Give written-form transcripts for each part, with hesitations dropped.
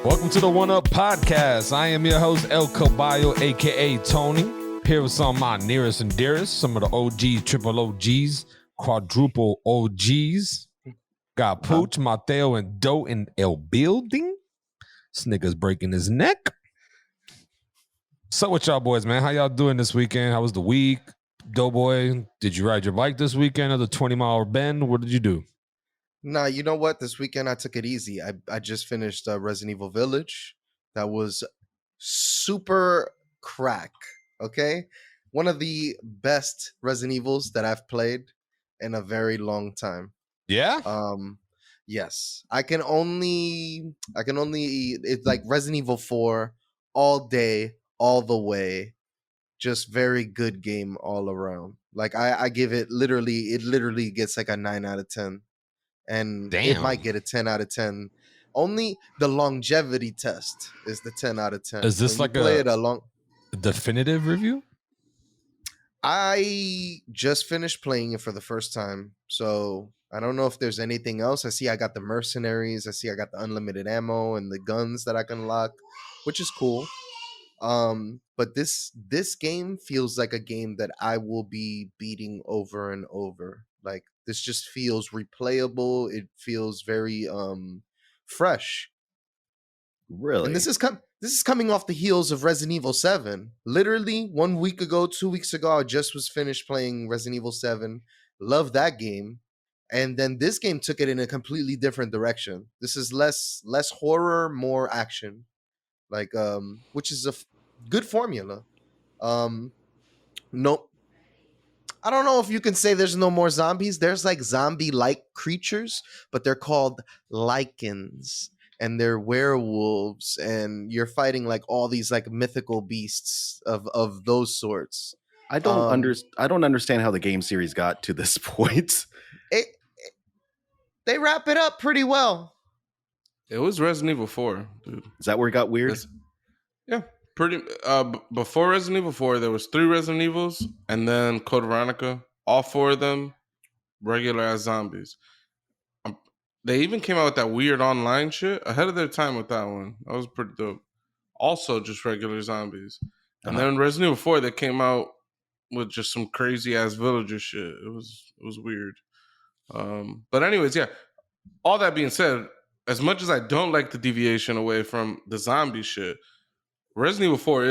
Welcome to the One Up Podcast. I am your host, El Caballo, a.k.a. Tony. Here with some of my nearest and dearest, some of the OGs, triple OGs, quadruple OGs. Got Pooch, Mateo, and Doughy in El building. This nigga's breaking his neck. So what y'all boys, man? How y'all doing this weekend? How was the week? Doughboy, did you ride your bike this weekend or the 20-mile bend? What did you do? Nah, you know what? This weekend I took it easy. I just finished Resident Evil Village. That was super crack. Okay, one of the best Resident Evils that I've played in a very long time. Yeah? Yes, I can only. It's like Resident Evil 4 all day, all the way. Just very good game all around. Like I give it literally gets like a 9 out of 10. And it might get a 10 out of 10. Only the longevity test is the 10 out of 10. Is this when like a definitive review? I just finished playing it for the first time, so I don't know if there's anything else. I see I got the mercenaries. I see I got the unlimited ammo and the guns that I can lock, which is cool. But this game feels like a game that I will be beating over and over. Like this just feels replayable. It feels very fresh. Really? And this is coming off the heels of Resident Evil 7. Literally 1 week ago, 2 weeks ago, I just was finished playing Resident Evil 7. Love that game. And then this game took it in a completely different direction. This is less horror, more action. Like which is a good formula. No, I don't know if you can say there's no more zombies. There's like zombie-like creatures, but they're called lycans, and they're werewolves, and you're fighting like all these like mythical beasts of those sorts. I don't understand how the game series got to this point. They wrap it up pretty well. It was Resident Evil 4, dude. Is that where it got weird? Yeah, pretty. Before Resident Evil 4, there was 3 Resident Evils, and then Code Veronica. All 4 of them regular as zombies. They even came out with that weird online shit ahead of their time with that one. That was pretty dope. Also, just regular zombies. And then Resident Evil 4, they came out with just some crazy ass villager shit. It was weird. But anyways, yeah. All that being said, as much as I don't like the deviation away from the zombie shit, Resident Evil 4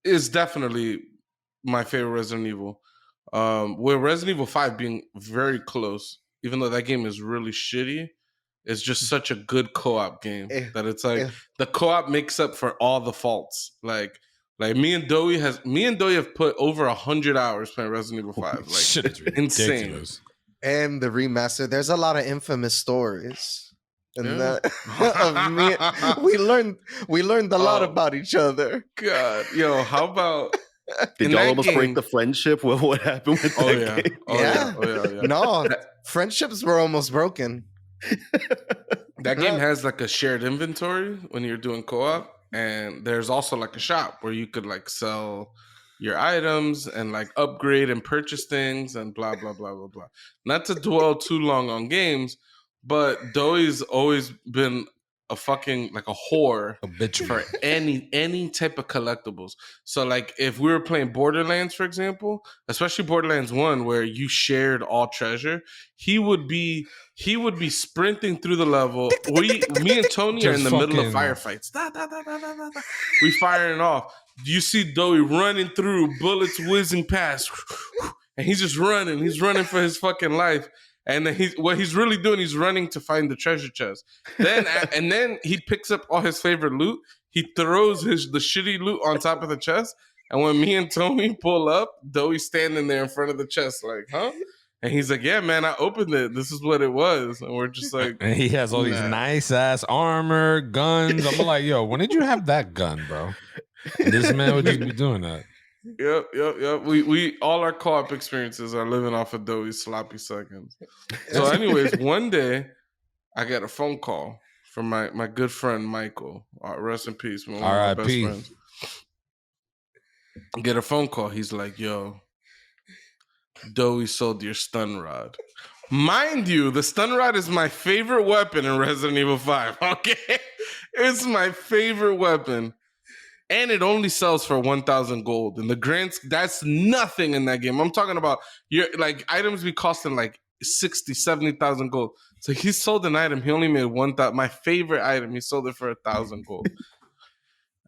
is definitely my favorite Resident Evil. With Resident Evil 5 being very close, even though that game is really shitty, it's just such a good co-op game that it's like the co-op makes up for all the faults. Like me and Doughy have put over 100 hours playing Resident Evil 5. Like shit is insane. And the remaster, there's a lot of infamous stories. And we learned a lot about each other. God, yo, how about did y'all almost break the friendship? What happened with that game? Oh yeah. No, friendships were almost broken. That game has like a shared inventory when you're doing co-op, and there's also like a shop where you could like sell your items and like upgrade and purchase things and blah blah blah blah blah. Not to dwell too long on games, but Doughy's always been a fucking like a whore for any type of collectibles. So like if we were playing Borderlands, for example, especially Borderlands 1 where you shared all treasure, he would be sprinting through the level. Me and Tony are in the middle of firefights. We firing off. You see Doughy running through, bullets whizzing past, and he's just running. He's running for his fucking life. And then what he's really doing, he's running to find the treasure chest. Then he picks up all his favorite loot. He throws the shitty loot on top of the chest. And when me and Tony pull up, Doughy's standing there in front of the chest like, huh? And he's like, yeah, man, I opened it. This is what it was. And we're just like... And he has all these nice-ass armor, guns. I'm like, yo, when did you have that gun, bro? This man would just be doing that. Yep. We all our co-op experiences are living off of Doughy's sloppy seconds. So anyways, one day I got a phone call from my good friend Michael. Rest in peace. One of my best friends. Get a phone call. He's like, yo, Doughy sold your stun rod. Mind you, the stun rod is my favorite weapon in Resident Evil 5. Okay. It's my favorite weapon. And it only sells for 1,000 gold. And the grants, that's nothing in that game. I'm talking about your like items be costing like 60, 70,000 gold. So he sold an item. He only made 1,000. My favorite item, he sold it for 1,000 gold.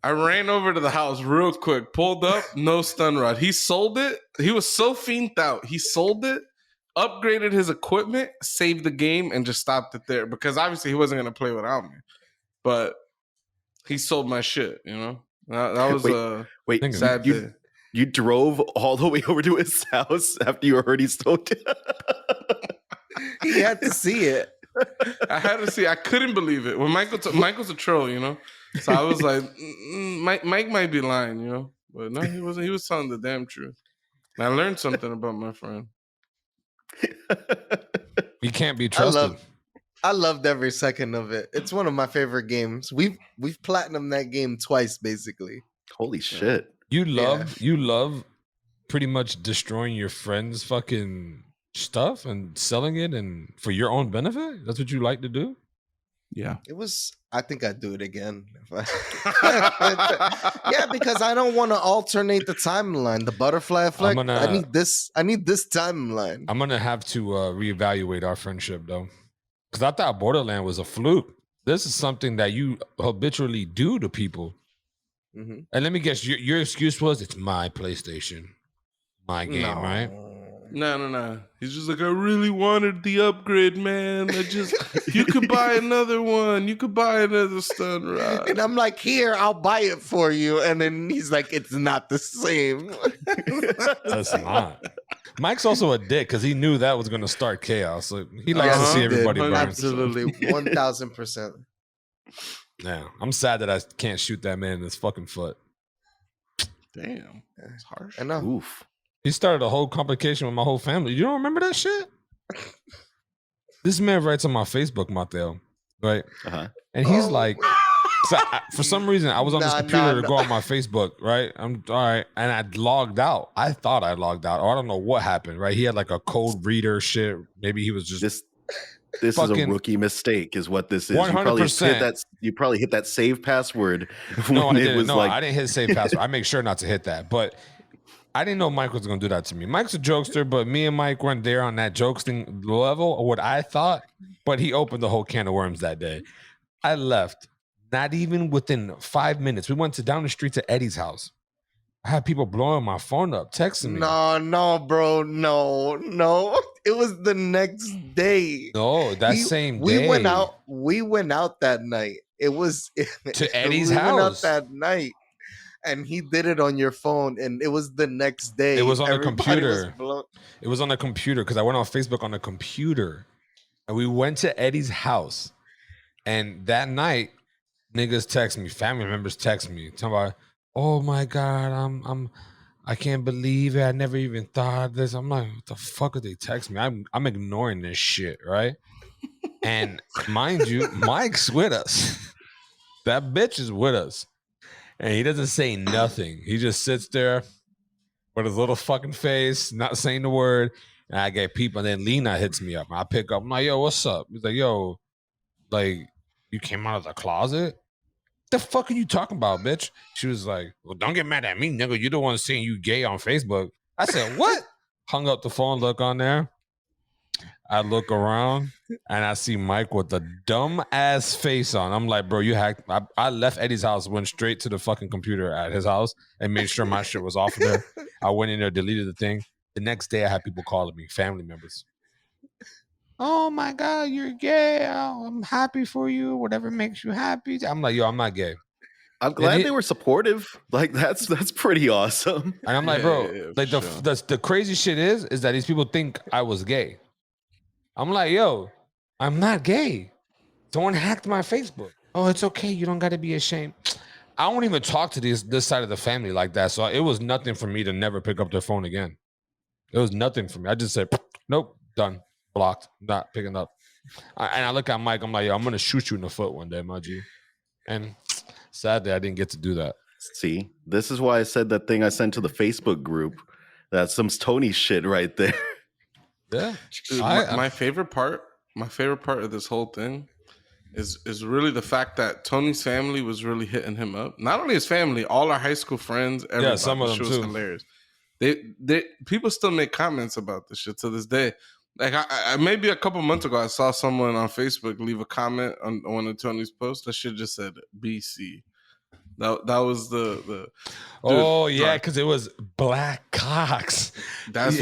I ran over to the house real quick, pulled up, no stun rod. He sold it. He was so fiended out. He sold it, upgraded his equipment, saved the game, and just stopped it there. Because obviously he wasn't going to play without me. But he sold my shit, you know? That was wait, sad day. You drove all the way over to his house after you heard he stole it? He had to see it. I had to see. I couldn't believe it. When Michael's a troll, you know? So I was like, Mike might be lying, you know? But no, he wasn't. He was telling the damn truth. And I learned something about my friend. He can't be trusted. I loved every second of it. It's one of my favorite games. We've platinumed that game twice, basically. Holy shit. You love pretty much destroying your friend's fucking stuff and selling it and for your own benefit? That's what you like to do? Yeah. It was, I think I'd do it again. Yeah, because I don't want to alternate the timeline. The butterfly effect. I need this timeline. I'm gonna have to reevaluate our friendship though. Because I thought Borderland was a fluke. This is something that you habitually do to people. Mm-hmm. And let me guess, your excuse was it's my PlayStation, my game, right? No. He's just like, I really wanted the upgrade, man. You could buy another one. You could buy another stun rod. And I'm like, here, I'll buy it for you. And then he's like, it's not the same. That's not. Mike's also a dick because he knew that was going to start chaos. So he likes to see everybody burn. Absolutely, 1,000%. Yeah, I'm sad that I can't shoot that man in his fucking foot. Damn, it's harsh. I know. Oof. He started a whole complication with my whole family. You don't remember that shit? This man writes on my Facebook, Mateo, right? Uh-huh. And he's like, for some reason, I was on this computer to go on my Facebook, right? I'm all right, and I logged out. I thought I logged out, or I don't know what happened, right? He had like a code reader shit. Maybe he was just this is a rookie mistake, is what this is. 100%. You probably hit that save password. No, I didn't. I didn't hit save password. I make sure not to hit that, but I didn't know Mike was going to do that to me. Mike's a jokester, but me and Mike weren't there on that jokesting level, or what I thought. But he opened the whole can of worms that day. I left. Not even within 5 minutes. We went down the street to Eddie's house. I had people blowing my phone up, texting me. No, bro. No. It was the next day. No, same day. We went out that night. It was to Eddie's house. We went out that night. And he did it on your phone, and it was the next day. It was on the computer. It was on the computer because I went on Facebook on the computer, and we went to Eddie's house. And that night, niggas text me, family members text me, talking about, "Oh my God, I can't believe it. I never even thought of this." I'm like, what the fuck are they text me? I'm ignoring this shit, right? And mind you, Mike's with us. That bitch is with us. And he doesn't say nothing. He just sits there with his little fucking face, not saying the word. And I get people, and then Lena hits me up. I pick up. I'm like, yo, what's up? He's like, yo, like, you came out of the closet? The fuck are you talking about, bitch? She was like, well, don't get mad at me, nigga. You the one seeing you gay on Facebook. I said, what? Hung up the phone, look on there. I look around and I see Mike with a dumb ass face on. I'm like, bro, you hacked. I left Eddie's house, went straight to the fucking computer at his house and made sure my shit was off of there. I went in there, deleted the thing. The next day I had people calling me, family members. Oh my God, you're gay. Oh, I'm happy for you. Whatever makes you happy. I'm like, yo, I'm not gay. I'm glad they were supportive. Like that's pretty awesome. And I'm like, bro, like the crazy shit is that these people think I was gay. I'm like, yo, I'm not gay. Someone hacked my Facebook. Oh, it's okay. You don't got to be ashamed. I won't even talk to this side of the family like that. So it was nothing for me to never pick up their phone again. It was nothing for me. I just said, nope, done, blocked, not picking up. And I look at Mike. I'm like, yo, I'm going to shoot you in the foot one day, my G. And sadly, I didn't get to do that. See, this is why I said that thing I sent to the Facebook group. That's some Tony shit right there. Yeah. Dude, my favorite part of this whole thing is really the fact that Tony's family was really hitting him up. Not only his family, all our high school friends, everybody. Yeah, some of This them shit was too. hilarious. They people still make comments about this shit to this day. Like I maybe a couple months ago, I saw someone on Facebook leave a comment on one of Tony's posts. That shit just said BC. That was the Oh dude, yeah, sorry. because it was black cocks. That's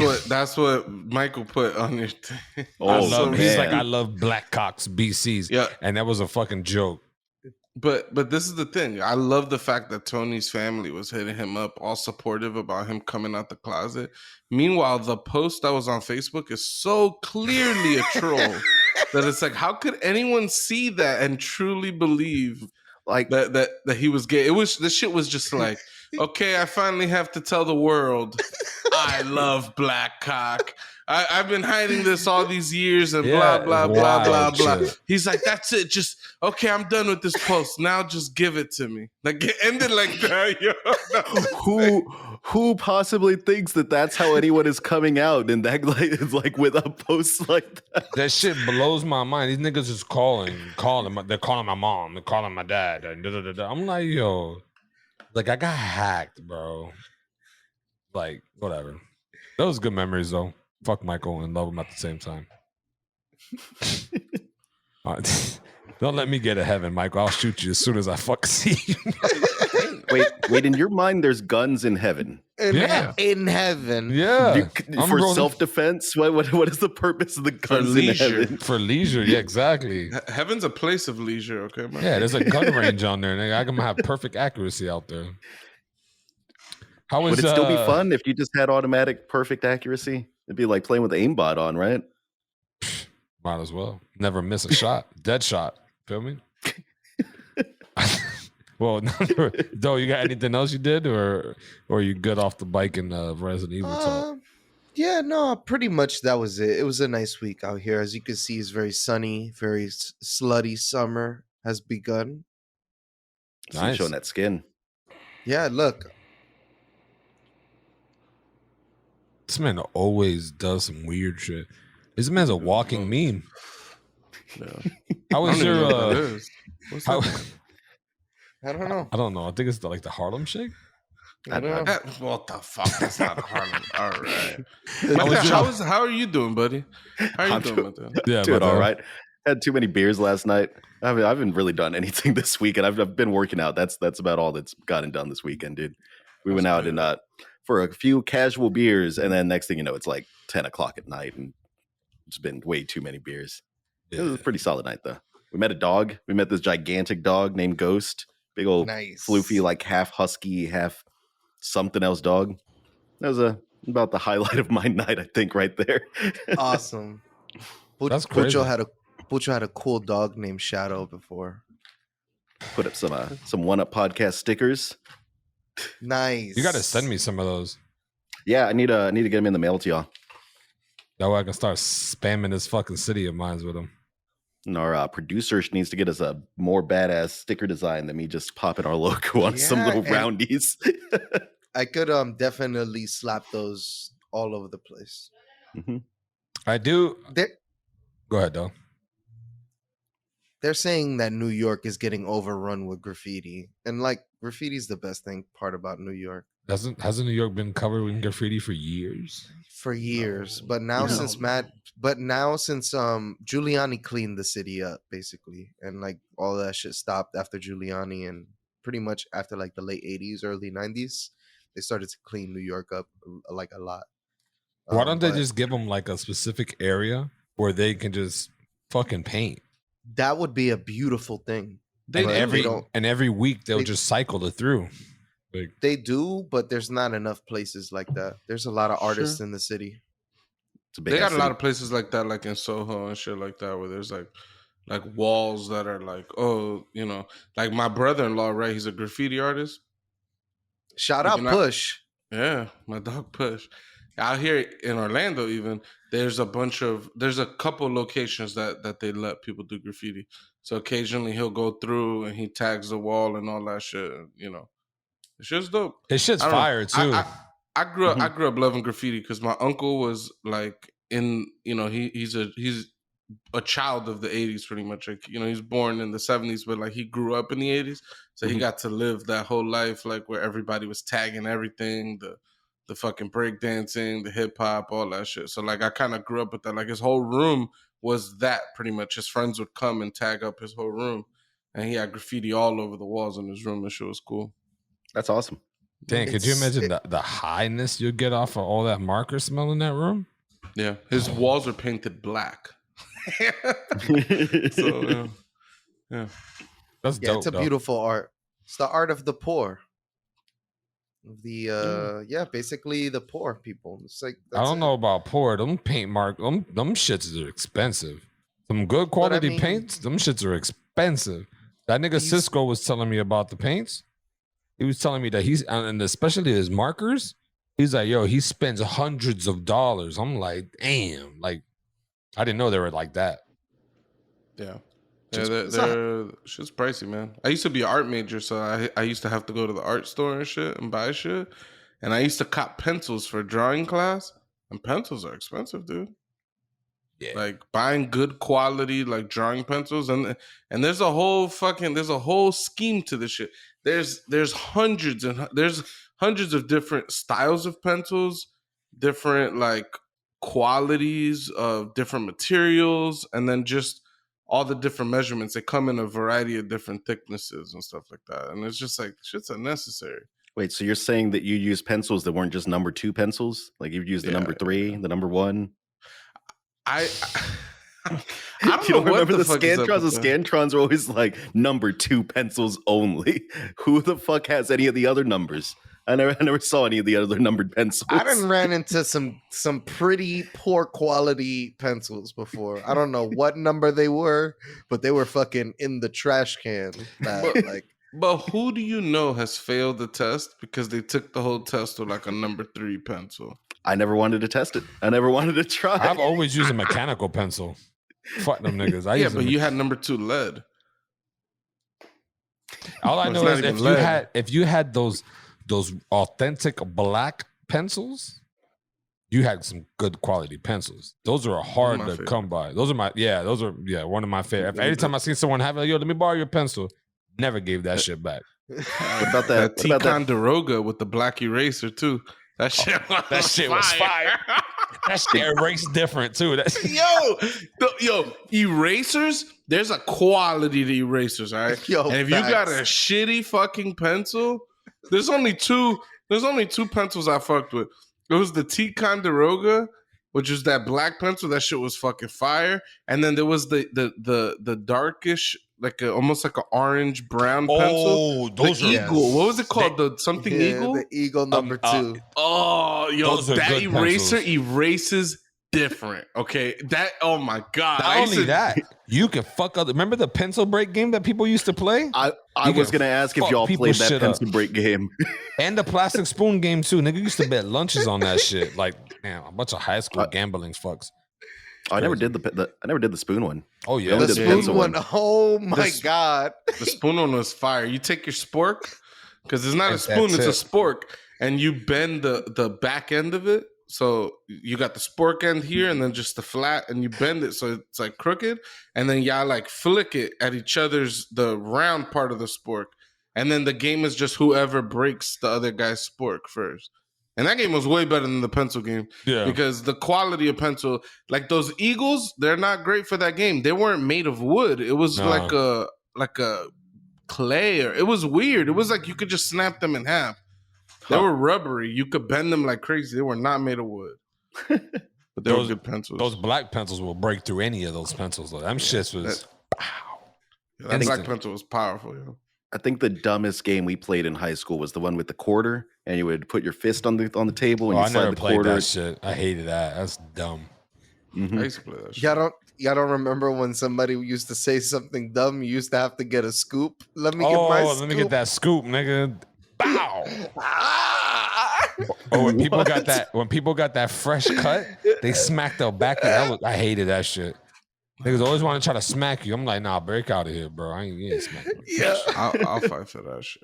what Michael put on your thing. Oh, He's like, man. I love black cocks, BCs. Yeah. And that was a fucking joke. But this is the thing. I love the fact that Tony's family was hitting him up, all supportive about him coming out the closet. Meanwhile, the post that was on Facebook is so clearly a troll that it's like, how could anyone see that and truly believe Like, that he was gay? This shit was just like, okay, I finally have to tell the world I love black cock. I've been hiding this all these years and Yeah, blah, blah, blah, blah, wild blah. shit. He's like, that's it. Just, okay, I'm done with this post. Now just give it to me. Like, it ended like that, yo. who possibly thinks that that's how anyone is coming out and that like is like with a post like that? That shit blows my mind. These niggas is calling. They're calling my mom. They're calling my dad. And da-da-da-da. I'm like, yo, like I got hacked, bro. Like, whatever. Those good memories though. Fuck Michael and love him at the same time. Don't let me get to heaven, Michael. I'll shoot you as soon as I fucking see you. Wait, in your mind, there's guns in heaven. Yeah. In heaven. Yeah. For self-defense? What is the purpose of the guns in leisure. heaven? For leisure, yeah, exactly. Heaven's a place of leisure, okay, man? Yeah, there's a gun range on there. Nigga. I'm gonna have perfect accuracy out there. How was Would it still be fun if you just had automatic perfect accuracy? It'd be like playing with the aimbot on, right? Might as well. Never miss a shot. Dead shot. Feel me? Well, Doe, you got anything else you did, or you good off the bike in Resident Evil talk? Yeah, no, pretty much that was it. It was a nice week out here. As you can see, it's very sunny, very slutty summer has begun. Nice. Showing that skin. Yeah, look. This man always does some weird shit. This man's a walking meme. Yeah. How was your? What's How, that? I don't know. I don't know. I think it's like the Harlem Shake. I don't know. What the fuck? That's not Harlem. All right. How How are you doing, buddy? How are you I'm doing, Mateo? Yeah, Doing Mateo. all right. Had too many beers last night. I haven't really done anything this weekend. I've been working out. That's about all that's gotten done this weekend, dude. We went out and for a few casual beers, and then next thing you know, it's like 10 o'clock at night, and it's been way too many beers. Yeah. It was a pretty solid night, though. We met a dog. We met this gigantic dog named Ghost. Big old Nice. floofy, like half husky, half something else dog. That was about the highlight of my night, I think, right there. Awesome. That's crazy. Pucho had a cool dog named Shadow before. Put up some One Up podcast stickers. Nice. You got to send me some of those. Yeah, I need to get them in the mail to y'all. That way I can start spamming this fucking city of mine with them. And our producer needs to get us a more badass sticker design than me just popping our logo on some Yeah, little and- roundies. I could definitely slap those all over the place. I do. They're, Go ahead, though. they're saying that New York is getting overrun with graffiti. And like graffiti's the best part about New York. Hasn't New York been covered with graffiti for years? For years. But now No. since Giuliani cleaned the city up basically, and like all that shit stopped after Giuliani, and pretty much after like the late 80s, early 90s, they started to clean New York up like a lot. Why don't they but just give them like a specific area where they can just fucking paint? that would be a beautiful thing. And But every week they'll they- just cycle it through. Like, they do, but there's not enough places like that. There's a lot of artists in the city. It's a big They got a ass lot city. of places like that, like in Soho and shit like that, where there's like walls that are like, oh, you know, like my brother-in-law, right? He's a graffiti artist. Shout You out cannot- Push. Yeah, my dog Push. Out here in Orlando, even there's a couple locations that they let people do graffiti. So occasionally he'll go through and he tags the wall and all that shit. You know, it's just dope. his shit's I don't know. fire too. I grew up loving graffiti because my uncle was like in, you know, he's a child of the 80s pretty much. Like, you know, he's born in the 70s, but like he grew up in the 80s. So he got to live that whole life, like where everybody was tagging everything, the fucking breakdancing, the hip hop, all that shit. So like I kind of grew up with that. Like his whole room was that pretty much. His friends would come and tag up his whole room. And he had graffiti all over the walls in his room. That shit was cool. That's awesome. Dang, could you imagine the highness you'd get off of all that marker smell in that room? Yeah, his walls are painted black. So yeah, That's dope. It's a beautiful art. It's the art of the poor. Basically the poor people. It's like I don't know about poor. Them paint them shits are expensive. Some good quality paints, them shits are expensive. That nigga Cisco was telling me about the paints. He was telling me that and especially his markers. He's like, yo, he spends hundreds of dollars. I'm like, damn, like I didn't know they were like that. Yeah. They're shit's pricey, man. I used to be an art major, so I used to have to go to the art store and shit and buy shit. And I used to cop pencils for drawing class, and pencils are expensive, dude. Yeah. Like buying good quality like drawing pencils and there's a whole scheme to this shit. There's hundreds of different styles of pencils, different like qualities of different materials, and then just all the different measurements. They come in a variety of different thicknesses and stuff like that. And it's just like shit's unnecessary. Wait, so you're saying that you use pencils that weren't just number 2 pencils? Like you've used the number 3, the number 1? I don't know remember the Scantrons? The Scantrons are always like number 2 pencils only. Who the fuck has any of the other numbers? I never saw any of the other numbered pencils. I done ran into some pretty poor quality pencils before. I don't know what number they were, but they were fucking in the trash can. But who do you know has failed the test because they took the whole test with like a number 3 pencil? I never wanted to test it. I never wanted to try. I've always used a mechanical pencil. Fuck them niggas. But you had number 2 lead. All I know is if you had those authentic black pencils, you had some good quality pencils. Those are hard to come by. Those are one of my favorite. Every time I see someone have it, yo, let me borrow your pencil. Never gave that shit back. What about that Ticonderoga with the black eraser too? That shit was fire. That shit erased different too. Yo, erasers. There's a quality to erasers, all right? And if you got a shitty fucking pencil, there's only two pencils I fucked with. It was the Ticonderoga, which is that black pencil. That shit was fucking fire. And then there was the darkish, like almost like an orange brown pencil. Oh, those are Eagle. What was it called? Eagle? The Eagle number 2. That eraser erases different. Okay. Oh my God. Not only that, you can fuck up. Remember the pencil break game that people used to play? I was gonna ask if y'all played that pencil break game. And the plastic spoon game too. Nigga used to bet lunches on that shit. Like, damn, a bunch of high school gambling fucks. I never did the spoon one. Oh yeah, the spoon one. Oh my God, the spoon one was fire. You take your spork, because it's not a spoon, it's a spork, and you bend the back end of it. So you got the spork end here, and then just the flat, and you bend it so it's like crooked, and then y'all like flick it at each other's the round part of the spork, and then the game is just whoever breaks the other guy's spork first. And that game was way better than the pencil game. Yeah. Because the quality of pencil, like those Eagles, they're not great for that game. They weren't made of wood. It was like a clay, or it was weird. It was like you could just snap them in half. They were rubbery. You could bend them like crazy. They were not made of wood. But they were good pencils. Those black pencils will break through any of those pencils. Them shits was that black pencil was powerful, yo. I think the dumbest game we played in high school was the one with the quarter, and you would put your fist on the table and you slide the quarter. That shit. I hated that. That's dumb. Mm-hmm. I used to play that shit. Y'all don't remember when somebody used to say something dumb? You used to have to get a scoop. Let me get that scoop, nigga. Bow. When people got that fresh cut, they smacked the back of I hated that shit. Niggas always want to try to smack you. I'm like, nah, break out of here, bro. You ain't smacking me. Yeah. I'll fight for that shit.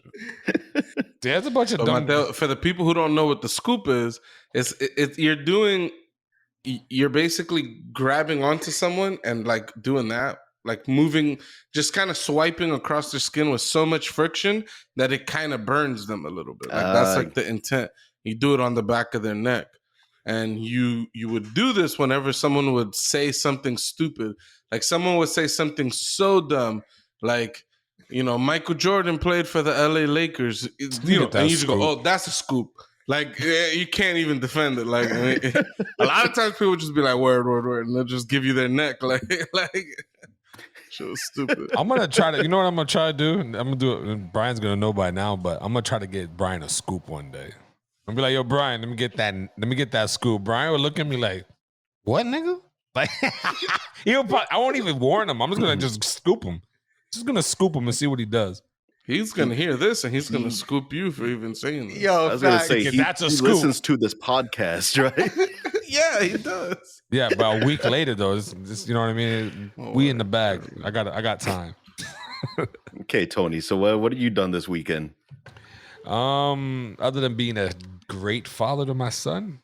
There's a bunch of dumb... For the people who don't know what the scoop is, it's you're doing you're basically grabbing onto someone and like doing that, like moving, just kind of swiping across their skin with so much friction that it kind of burns them a little bit. Like that's like the intent. You do it on the back of their neck. And you would do this whenever someone would say something stupid. Like someone would say something so dumb, like, you know, Michael Jordan played for the LA Lakers. You know, and you just go, "Oh, that's a scoop." Like you can't even defend it. Like a lot of times people just be like, "Word, word, word," and they'll just give you their neck. Like shit was stupid. I'm gonna try to. You know what I'm gonna try to do? I'm gonna do it. And Brian's gonna know by now, but I'm gonna try to get Brian a scoop one day. I'm be like, "Yo, Brian, let me get that scoop." Brian would look at me like, "What, nigga?" Like I won't even warn him. I'm just gonna just scoop him. Just gonna scoop him and see what he does. He's gonna hear this and he's gonna scoop you for even saying this. Yo, I was gonna say he that's a scoop. listens to this podcast, right? Yeah, he does. Yeah, but a week later though, it's you know what I mean. We in the bag. I got time. Okay, Tony. So what have you done this weekend? Other than being a great father to my son.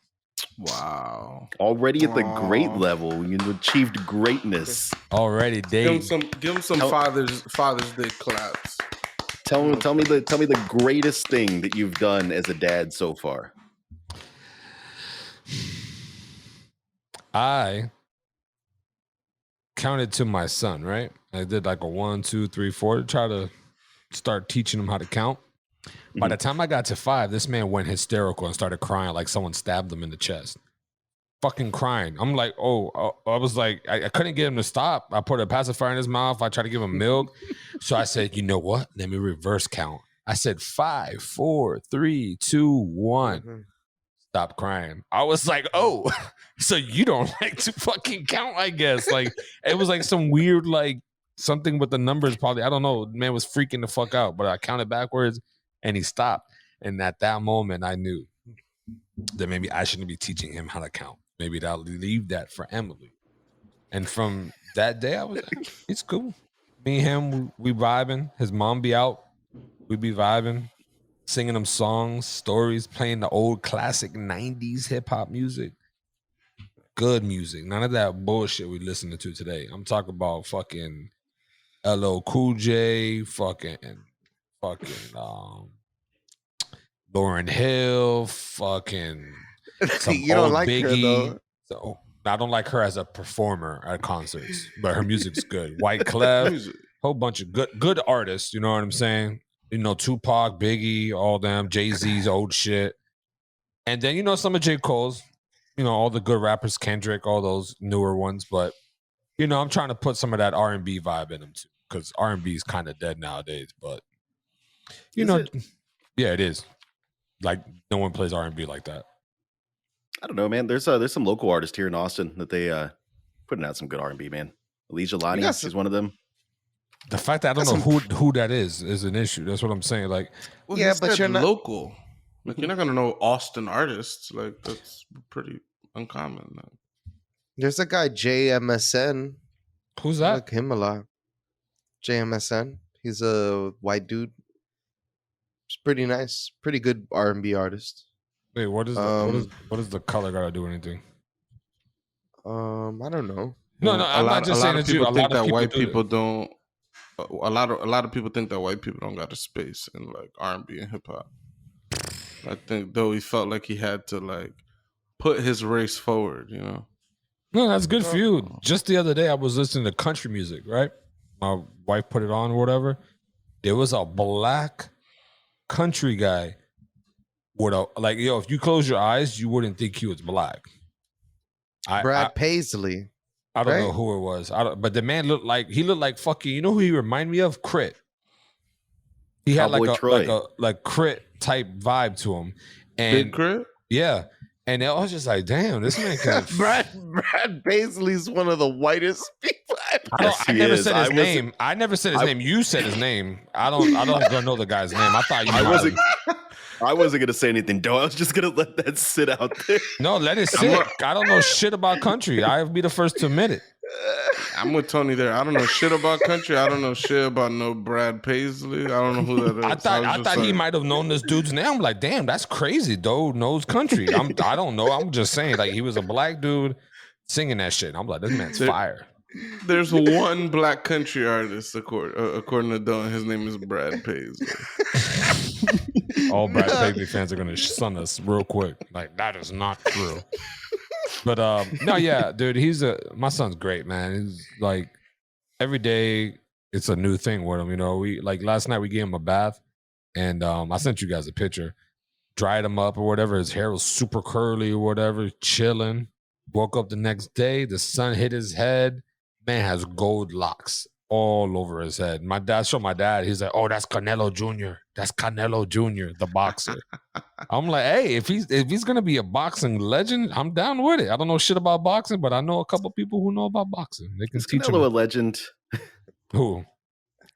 Wow. Already at the great level, you've achieved greatness. Already, Dave. Give him some Father's Day claps. Tell me the greatest thing that you've done as a dad so far. I counted to my son, right? I did like a 1, 2, 3, 4 to try to start teaching him how to count. By the time I got to 5, this man went hysterical and started crying like someone stabbed him in the chest. Fucking crying. I'm like, I was like, I couldn't get him to stop. I put a pacifier in his mouth. I tried to give him milk. So I said, you know what? Let me reverse count. I said 5, 4, 3, 2, 1. Stop crying. I was like, oh, so you don't like to fucking count, I guess. Like, it was like some weird, like, something with the numbers probably. I don't know. Man was freaking the fuck out. But I counted backwards. And he stopped. And at that moment, I knew that maybe I shouldn't be teaching him how to count. Maybe I'll leave that for Emily. And from that day, I was like, it's cool. Me and him, we vibing. His mom be out. We be vibing, singing them songs, stories, playing the old classic 90s hip-hop music. Good music. None of that bullshit we listening to today. I'm talking about fucking LL Cool J, fucking Lauryn Hill, fucking some you don't old like Biggie. her though. So I don't like her as a performer at concerts, but her music's good. White Clef, whole bunch of good artists. You know what I'm saying? You know, Tupac, Biggie, all them, Jay-Z's old shit, and then you know some of J. Cole's. You know, all the good rappers, Kendrick, all those newer ones. But you know, I'm trying to put some of that R&B vibe in them too, because R&B is kind of dead nowadays. But you know, yeah, it is. Like no one plays R&B like that. I don't know, man. There's some local artists here in Austin that they putting out some good R&B, man. Alicia Lani, she's one of them. The fact that I don't know who that is an issue. That's what I'm saying. Like, well, yeah, but you're not local. Like you're not gonna know Austin artists. Like that's pretty uncommon. Man. There's a guy JMSN. Who's that? I like him a lot. JMSN. He's a white dude. It's pretty nice. Pretty good R&B artist. Wait, what does the color gotta do anything? I don't know. No, I'm not just saying that you. A lot of white people don't. A lot of people think that white people don't got a space in like R&B and hip hop. I think though he felt like he had to like put his race forward, you know. No, that's good for you. Just the other day, I was listening to country music. Right, my wife put it on or whatever. There was a black country guy with a if you close your eyes, you wouldn't think he was black. Brad Paisley. I don't know who it was. But the man looked like fucking. You know who he reminded me of? Crit. He had like Crit type vibe to him. And Big Crit? Yeah. And I was just like, damn, this man can. Brad Paisley's one of the whitest people. I never said his name. I never said his name. You said his name. I don't know the guy's name. I thought you. I wasn't gonna say anything, though. I was just gonna let that sit out there. No, let it sit. I don't know shit about country. I'll be the first to admit it. I'm with Tony there. I don't know shit about country. I don't know shit about no Brad Paisley. I don't know who that is. I thought he might have known this dude's name. I'm like, damn, that's crazy. Dude knows country. I don't know. I'm just saying, like, he was a black dude singing that shit. I'm like, this man's fire. There's one black country artist, according to Don. His name is Brad Paisley. All Brad Paisley fans are gonna sun us real quick. Like, that is not true. But no, yeah, dude, my son's great, man. He's like, every day it's a new thing with him. You know, we like last night we gave him a bath, and I sent you guys a picture. Dried him up or whatever. His hair was super curly or whatever, chilling. Woke up the next day, the sun hit his head. Man has gold locks all over his head. My dad showed my dad. He's like, "Oh, that's Canelo Jr. That's Canelo Jr., the boxer." I'm like, "Hey, if he's gonna be a boxing legend, I'm down with it. I don't know shit about boxing, but I know a couple people who know about boxing. They can Is teach Canelo him." a legend? Who?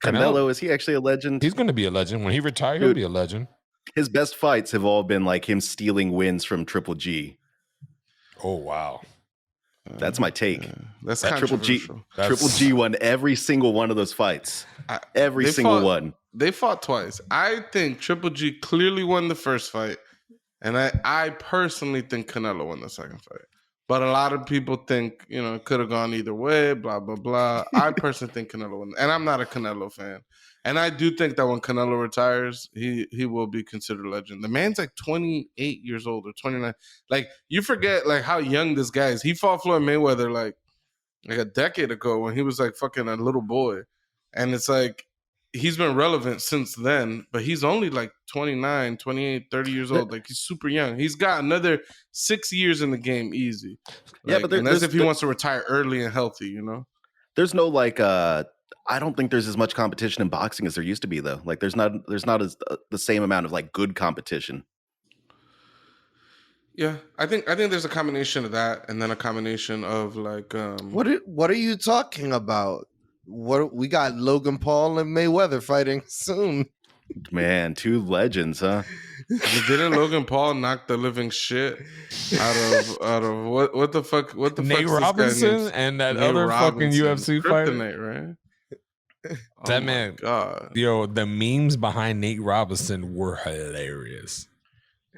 Canelo, is he actually a legend? He's gonna be a legend when he retires. He'll be a legend. His best fights have all been like him stealing wins from Triple G. Oh wow. That's my take. That's that Triple G. controversial. Triple G won every single one of those fights. Every single one. They fought twice. I think Triple G clearly won the first fight, and I personally think Canelo won the second fight. But a lot of people think, you know, it could have gone either way, blah, blah, blah. I personally think Canelo won. And I'm not a Canelo fan. And I do think that when Canelo retires, he will be considered a legend. The man's like 28 years old or 29. Like, you forget like how young this guy is. He fought Floyd Mayweather like a decade ago when he was like fucking a little boy. And it's like, he's been relevant since then, but he's only like 29, 28, 30 years old. Like, he's super young. He's got another 6 years in the game easy. Like, yeah, but and that's if he wants to retire early and healthy, you know? There's no like I don't think there's as much competition in boxing as there used to be, though. Like, there's not as the same amount of like good competition. Yeah, I think there's a combination of that, and then a combination of like what are you talking about? What we got Logan Paul and Mayweather fighting soon. Man, two legends, huh? Didn't Logan Paul knock the living shit out of what the fuck Nate Robinson and that Nate other Robinson, fucking UFC fighter, right? That man, God. Yo, the memes behind Nate Robinson were hilarious.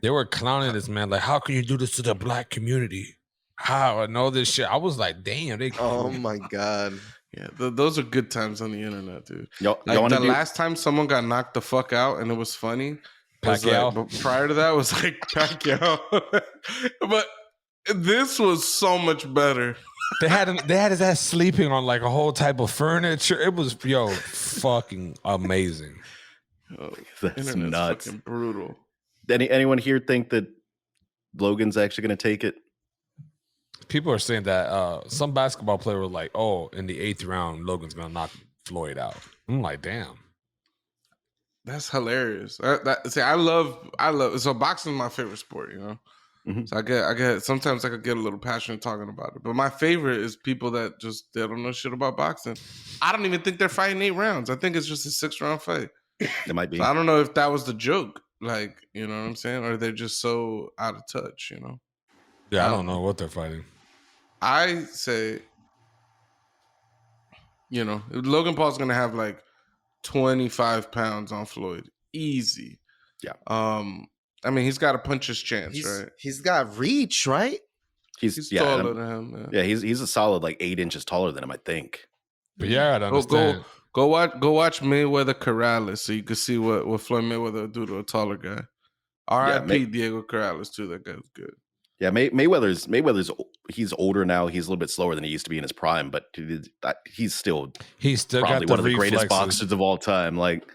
They were clowning this man, like, how can you do this to the black community? How? And all this shit. I was like, damn. Oh my God. Yeah, those are good times on the internet, dude. Like last time someone got knocked the fuck out and it was funny. Pacquiao. Like, but prior to that was like Pacquiao. But this was so much better. They had his ass sleeping on like a whole type of furniture. It was fucking amazing. Oh, that's nuts. Fucking brutal. Anyone here think that Logan's actually going to take it? People are saying that some basketball player was like, "Oh, in the 8th round, Logan's going to knock Floyd out." I'm like, damn. That's hilarious. I love. So boxing is my favorite sport, you know. Mm-hmm. So I get. Sometimes I could get a little passionate talking about it, but my favorite is people that they don't know shit about boxing. I don't even think they're fighting 8 rounds. I think it's just a 6-round fight. It might be. So I don't know if that was the joke, like, you know what I'm saying, or they're just so out of touch, you know. Yeah, I don't know what they're fighting. I say, you know, Logan Paul's gonna have like 25 pounds on Floyd, easy. Yeah. I mean, he's got a puncher's chance, right? He's got reach, right? He's taller than him. Yeah, he's a solid like 8 inches taller than him, I think. But yeah, I don't understand. Go watch Mayweather Corrales so you can see what Floyd Mayweather would do to a taller guy. R.I.P. Diego Corrales too. That guy was good. Yeah, Mayweather's he's older now. He's a little bit slower than he used to be in his prime, but he's still probably one of the greatest boxers of all time. Like,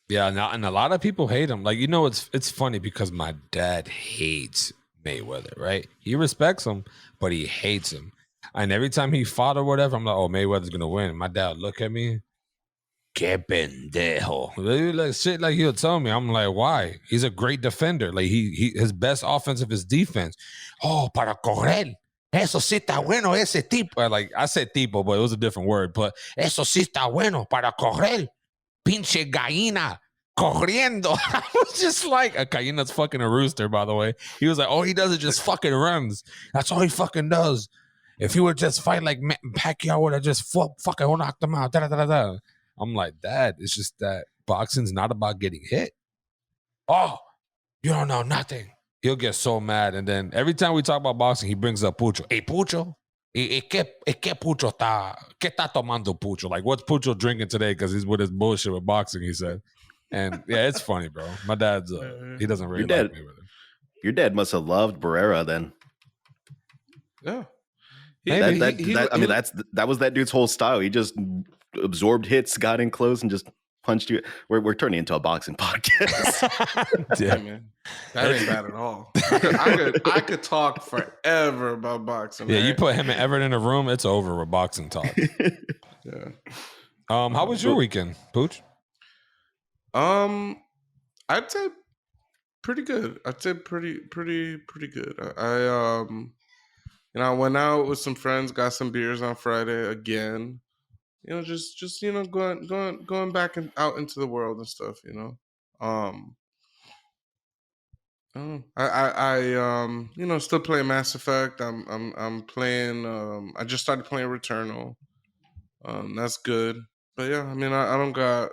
yeah, and a lot of people hate him. Like, you know, it's funny because my dad hates Mayweather, right? He respects him, but he hates him. And every time he fought or whatever, I'm like, oh, Mayweather's gonna win. My dad would look at me, que pendejo. Like shit, like he'll tell me. I'm like, why? He's a great defender. Like his best offensive is defense. Oh, para correr. Eso sí está bueno, ese tipo. Like I said tipo, but it was a different word. But eso sí está bueno para correr. Pinche gallina corriendo. I was just like, a gallina's fucking a rooster, by the way. He was like, all he does is just fucking runs. That's all he fucking does. if he would just fight like Pacquiao, would have just fuck, I would knocked him out. Da, da, da, da. I'm like, Dad, it's just that boxing's not about getting hit. Oh, you don't know nothing. He'll get so mad. And then every time we talk about boxing, he brings up Pucho. Hey, Pucho, ¿qué Pucho qué está tomando Pucho? Like, what's Pucho drinking today? Because he's with his bullshit with boxing, he said. And yeah, it's funny, bro. My dad's, he doesn't really like Mayweather. Your dad must have loved Barrera then. Yeah. That was that dude's whole style. He just absorbed hits, got in close, and just punched you. We're turning into a boxing podcast. Yeah, man. That ain't bad at all. I could talk forever about boxing. Yeah, right? you put him and Everett in a room, it's over with boxing talk. Yeah. How was your weekend, Pooch? I'd say pretty good. I'd say pretty good. I went out with some friends, got some beers on Friday again. Just going back and out into the world and stuff. I still playing Mass Effect. I'm playing. I just started playing Returnal. That's good. But yeah, I mean, I don't got.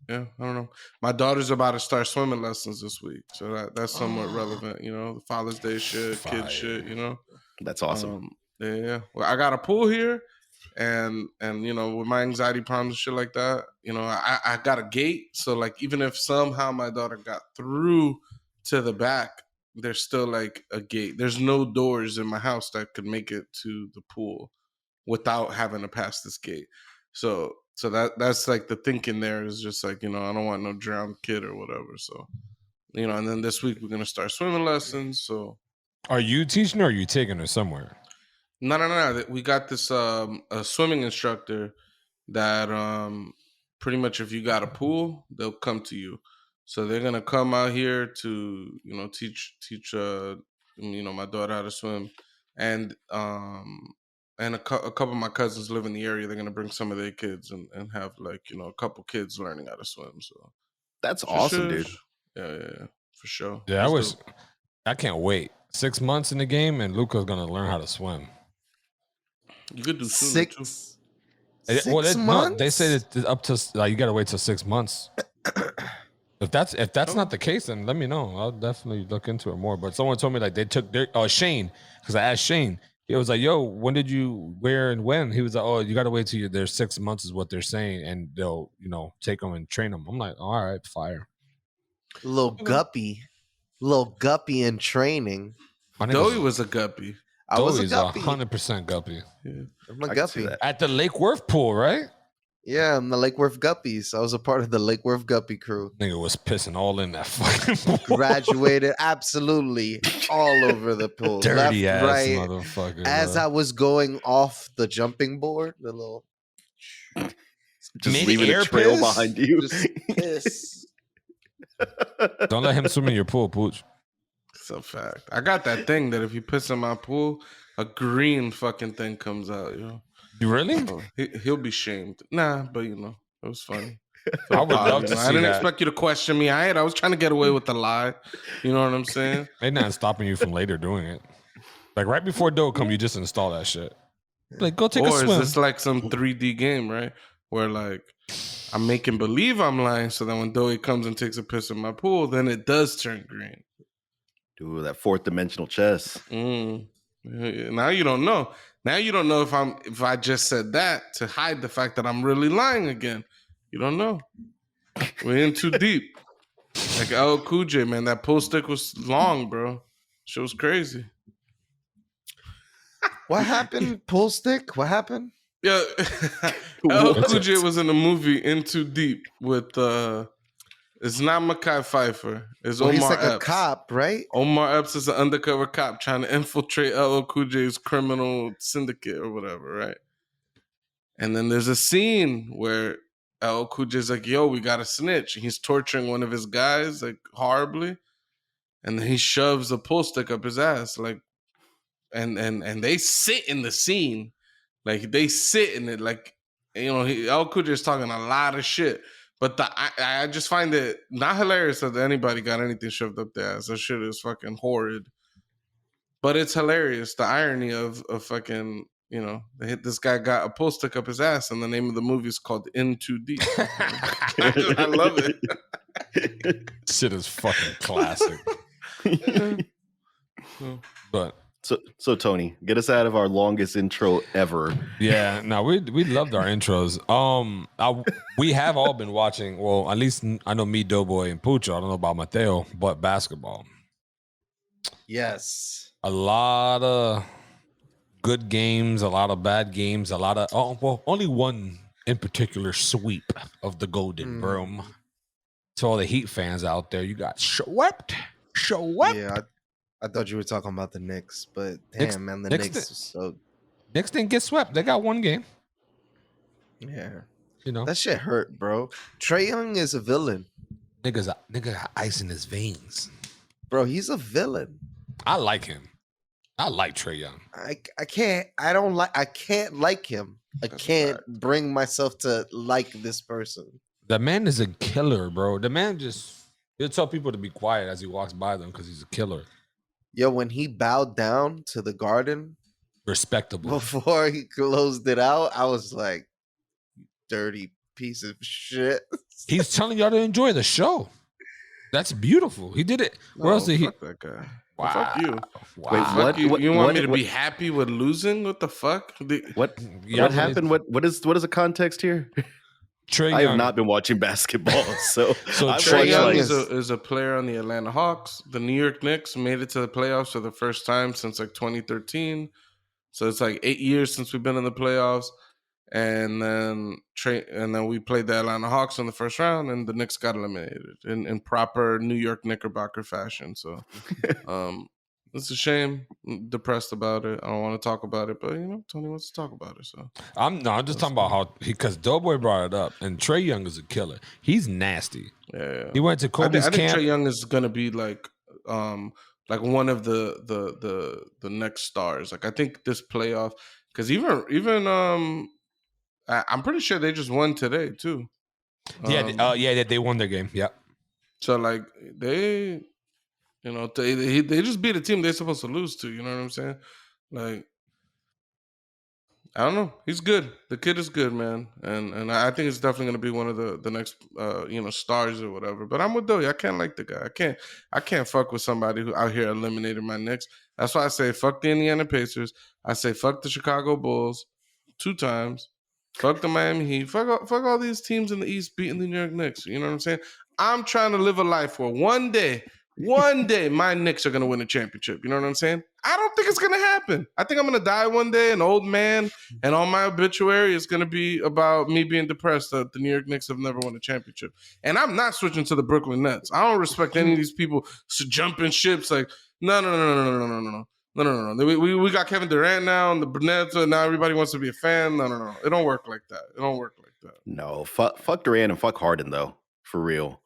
Yeah, I don't know. My daughter's about to start swimming lessons this week, so that's somewhat relevant. The Father's Day shit, kid shit. That's awesome. Yeah. Well, I got a pool here, and with my anxiety problems and shit like that, I got a gate. So like, even if somehow my daughter got through to the back, there's still like a gate. There's no doors in my house that could make it to the pool without having to pass this gate. So that's like the thinking there is just like, I don't want no drowned kid or whatever. So, and then this week we're going to start swimming lessons. So are you teaching her or are you taking her somewhere? No. We got this a swimming instructor that pretty much if you got a pool, they'll come to you. So they're going to come out here to, teach my daughter how to swim. And a couple of my cousins live in the area. They're going to bring some of their kids and have like, a couple kids learning how to swim. So that's awesome, dude. Yeah, for sure. Yeah, I can't wait. 6 months in the game and Luca's going to learn how to swim. You could do 6 months? No, they say that up to you got to wait till 6 months. If that's not the case, then let me know. I'll definitely look into it more. But someone told me like they took Shane, because I asked Shane. He was like, "Yo, when did you where and when?" He was like, "Oh, you got to wait till there's 6 months is what they're saying, and they'll take them and train them." I'm like, "All right, fire." Little guppy in training. Doughy was a guppy. I was a guppy. 100% guppy. Yeah. I'm a guppy. At the Lake Worth pool, right? Yeah, I'm the Lake Worth Guppies. I was a part of the Lake Worth Guppy crew. Nigga was pissing all in that fucking pool. Graduated absolutely all over the pool. Dirty left, ass right. Motherfucker. As I was going off the jumping board, the little just leaving a trail behind you. Just piss. Don't let him swim in your pool, Pooch. It's a fact. I got that thing that if you piss in my pool, a green fucking thing comes out, You really? Oh, he'll be shamed. Nah, but it was funny. I would love to see I didn't that. expect you to question me. I was trying to get away with the lie. You know what I'm saying? They're not stopping you from later doing it. Like right before Doe come, you just install that shit. Like go take a swim. Or is this like some 3D game, right? Where like I'm making believe I'm lying, so that when Doughy comes and takes a piss in my pool, then it does turn green. Ooh, that fourth dimensional chess. Now you don't know. Now you don't know if I just said that to hide the fact that I'm really lying again. You don't know. We're in too deep. Like LL Cool J, man, that post stick was long, bro. Shit was crazy. What happened? Pull stick? What happened? Yeah, LL Cool J was in a movie In Too Deep with it's not Mekhi Phifer. It's Omar he's like Epps. a cop, right? Omar Epps is an undercover cop trying to infiltrate LL Cool J's criminal syndicate or whatever, right? And then there's a scene where LL Cool J's like, "Yo, we got to snitch." And he's torturing one of his guys like horribly, and then he shoves a pull stick up his ass, like, and they sit in the scene, like they sit in it, like LL Cool J is talking a lot of shit. But I just find it not hilarious that anybody got anything shoved up their ass. That shit is fucking horrid. But it's hilarious, the irony of fucking, this guy got a pole stick up his ass, and the name of the movie is called In Too Deep. I love it. Shit is fucking classic. But so Tony, get us out of our longest intro ever. yeah, no, we loved our intros. We have all been watching. Well, at least I know me, Doughboy, and Pucho. I don't know about Mateo, but basketball. Yes. A lot of good games, a lot of bad games, a lot of only one in particular sweep of the Golden Broom. To all the Heat fans out there, you got swept. Yeah, I thought you were talking about the Knicks, but damn, man, the Knicks is so. Knicks didn't get swept. They got one game. Yeah, that shit hurt, bro. Trae Young is a villain. Nigga got ice in his veins, bro. He's a villain. I like him. I like Trae Young. I can't like him. I can't bring myself to like this person. The man is a killer, bro. The man he'll tell people to be quiet as he walks by them because he's a killer. Yo, when he bowed down to the Garden, respectable. Before he closed it out, I was like, dirty piece of shit. He's telling y'all to enjoy the show. That's beautiful. He did it. Where else did he? Fuck that guy. Wow. Fuck you. Wow. Wait, fuck you. You want me to be happy with losing? What the fuck? What happened? What is the context here? I have not been watching basketball, so Trae Young is a player on the Atlanta Hawks. The New York Knicks made it to the playoffs for the first time since like 2013. So it's like 8 years since we've been in the playoffs. And then we played the Atlanta Hawks in the first round, and the Knicks got eliminated in proper New York Knickerbocker fashion. So it's a shame. I'm depressed about it. I don't want to talk about it, but Tony wants to talk about it. So I'm just talking about how because Doughboy brought it up, and Trae Young is a killer. He's nasty. Yeah. He went to Kobe's camp. I think Trae Young is gonna be like one of the next stars. Like I think this playoff, because even I'm pretty sure they just won today too. They won their game. Yeah. So like they just beat a team they're supposed to lose to. You know what I'm saying? Like I don't know. He's good. The kid is good, man, and I think it's definitely going to be one of the next stars or whatever. But I'm with Doughy. I can't like the guy. I can't fuck with somebody who out here eliminated my Knicks. That's why I say fuck the Indiana Pacers. I say fuck the Chicago Bulls 2 times. Fuck the Miami Heat. Fuck all these teams in the East beating the New York Knicks. You know what I'm saying? I'm trying to live a life where one day my Knicks are going to win a championship. You know what I'm saying? I don't think it's going to happen. I think I'm going to die one day, an old man, and on my obituary is going to be about me being depressed that the New York Knicks have never won a championship. And I'm not switching to the Brooklyn Nets. I don't respect any of these people jumping ships like, no. We got Kevin Durant now and the Nets, and now everybody wants to be a fan. No. It don't work like that. No, fuck Durant and fuck Harden, though. For real.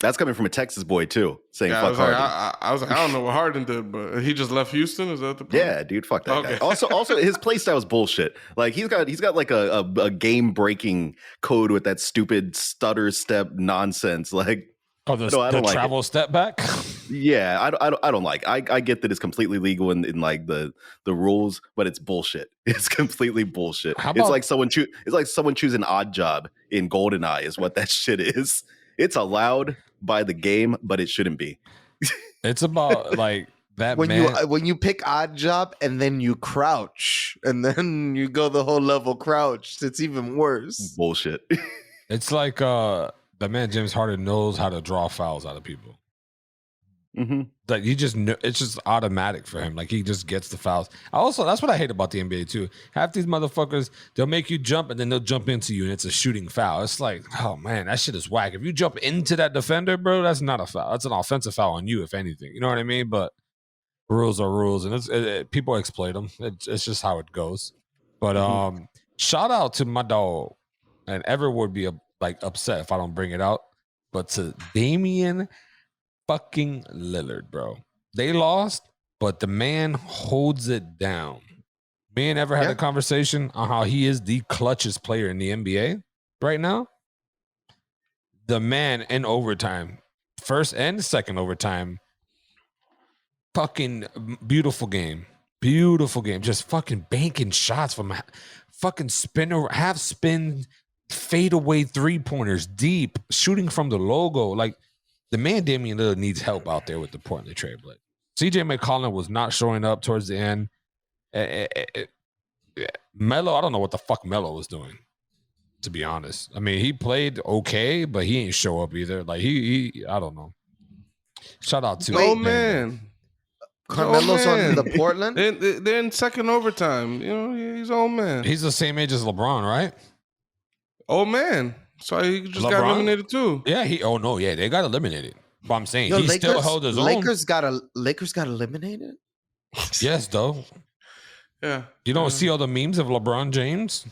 That's coming from a Texas boy too, saying fuck Harden. I was like, I don't know what Harden did, but he just left Houston. Is that the point? Yeah, dude, fuck that guy. Also, his play style is bullshit. Like he's got like a game breaking code with that stupid stutter step nonsense. Like, the travel step back. Yeah, I don't like. I get that it's completely legal in like the rules, but it's bullshit. It's completely bullshit. It's like someone choosing Odd Job in GoldenEye is what that shit is. It's allowed by the game, but it shouldn't be. It's about like that when you pick Odd Job and then you crouch and then you go the whole level crouched, it's even worse. Bullshit. It's like the man James Harden knows how to draw fouls out of people. Mm-hmm. Like you just know, it's just automatic for him. Like he just gets the fouls. That's what I hate about the NBA too. Half these motherfuckers, they'll make you jump and then they'll jump into you and it's a shooting foul. It's like, oh man, that shit is whack. If you jump into that defender, bro, that's not a foul. That's an offensive foul on you, if anything. You know what I mean? But rules are rules, and people exploit them. It's just how it goes. But shout out to my dog, and Ever would be upset if I don't bring it out. But to Damian fucking Lillard, bro. They lost, but the man holds it down. Me and Ever had a conversation on how he is the clutchest player in the NBA right now. The man in overtime, first and second overtime, fucking beautiful game. Beautiful game. Just fucking banking shots from fucking spinner, half spin, fadeaway 3-pointers deep, shooting from the logo. Like, the man Damian Lillard needs help out there with the Portland Trail Blazers. CJ McCollum was not showing up towards the end. Melo, I don't know what the fuck Melo was doing, to be honest. I mean, he played okay, but he ain't show up either. Like, he I don't know. Shout out to man. Carmelo's on the Portland. They're in second overtime. You know, he's old man. He's the same age as LeBron, right? Old man. So he just got LeBron? eliminated too. Yeah, they got eliminated. But I'm saying he still held his own. Lakers got eliminated. Yes, though. Yeah. You don't see all the memes of LeBron James?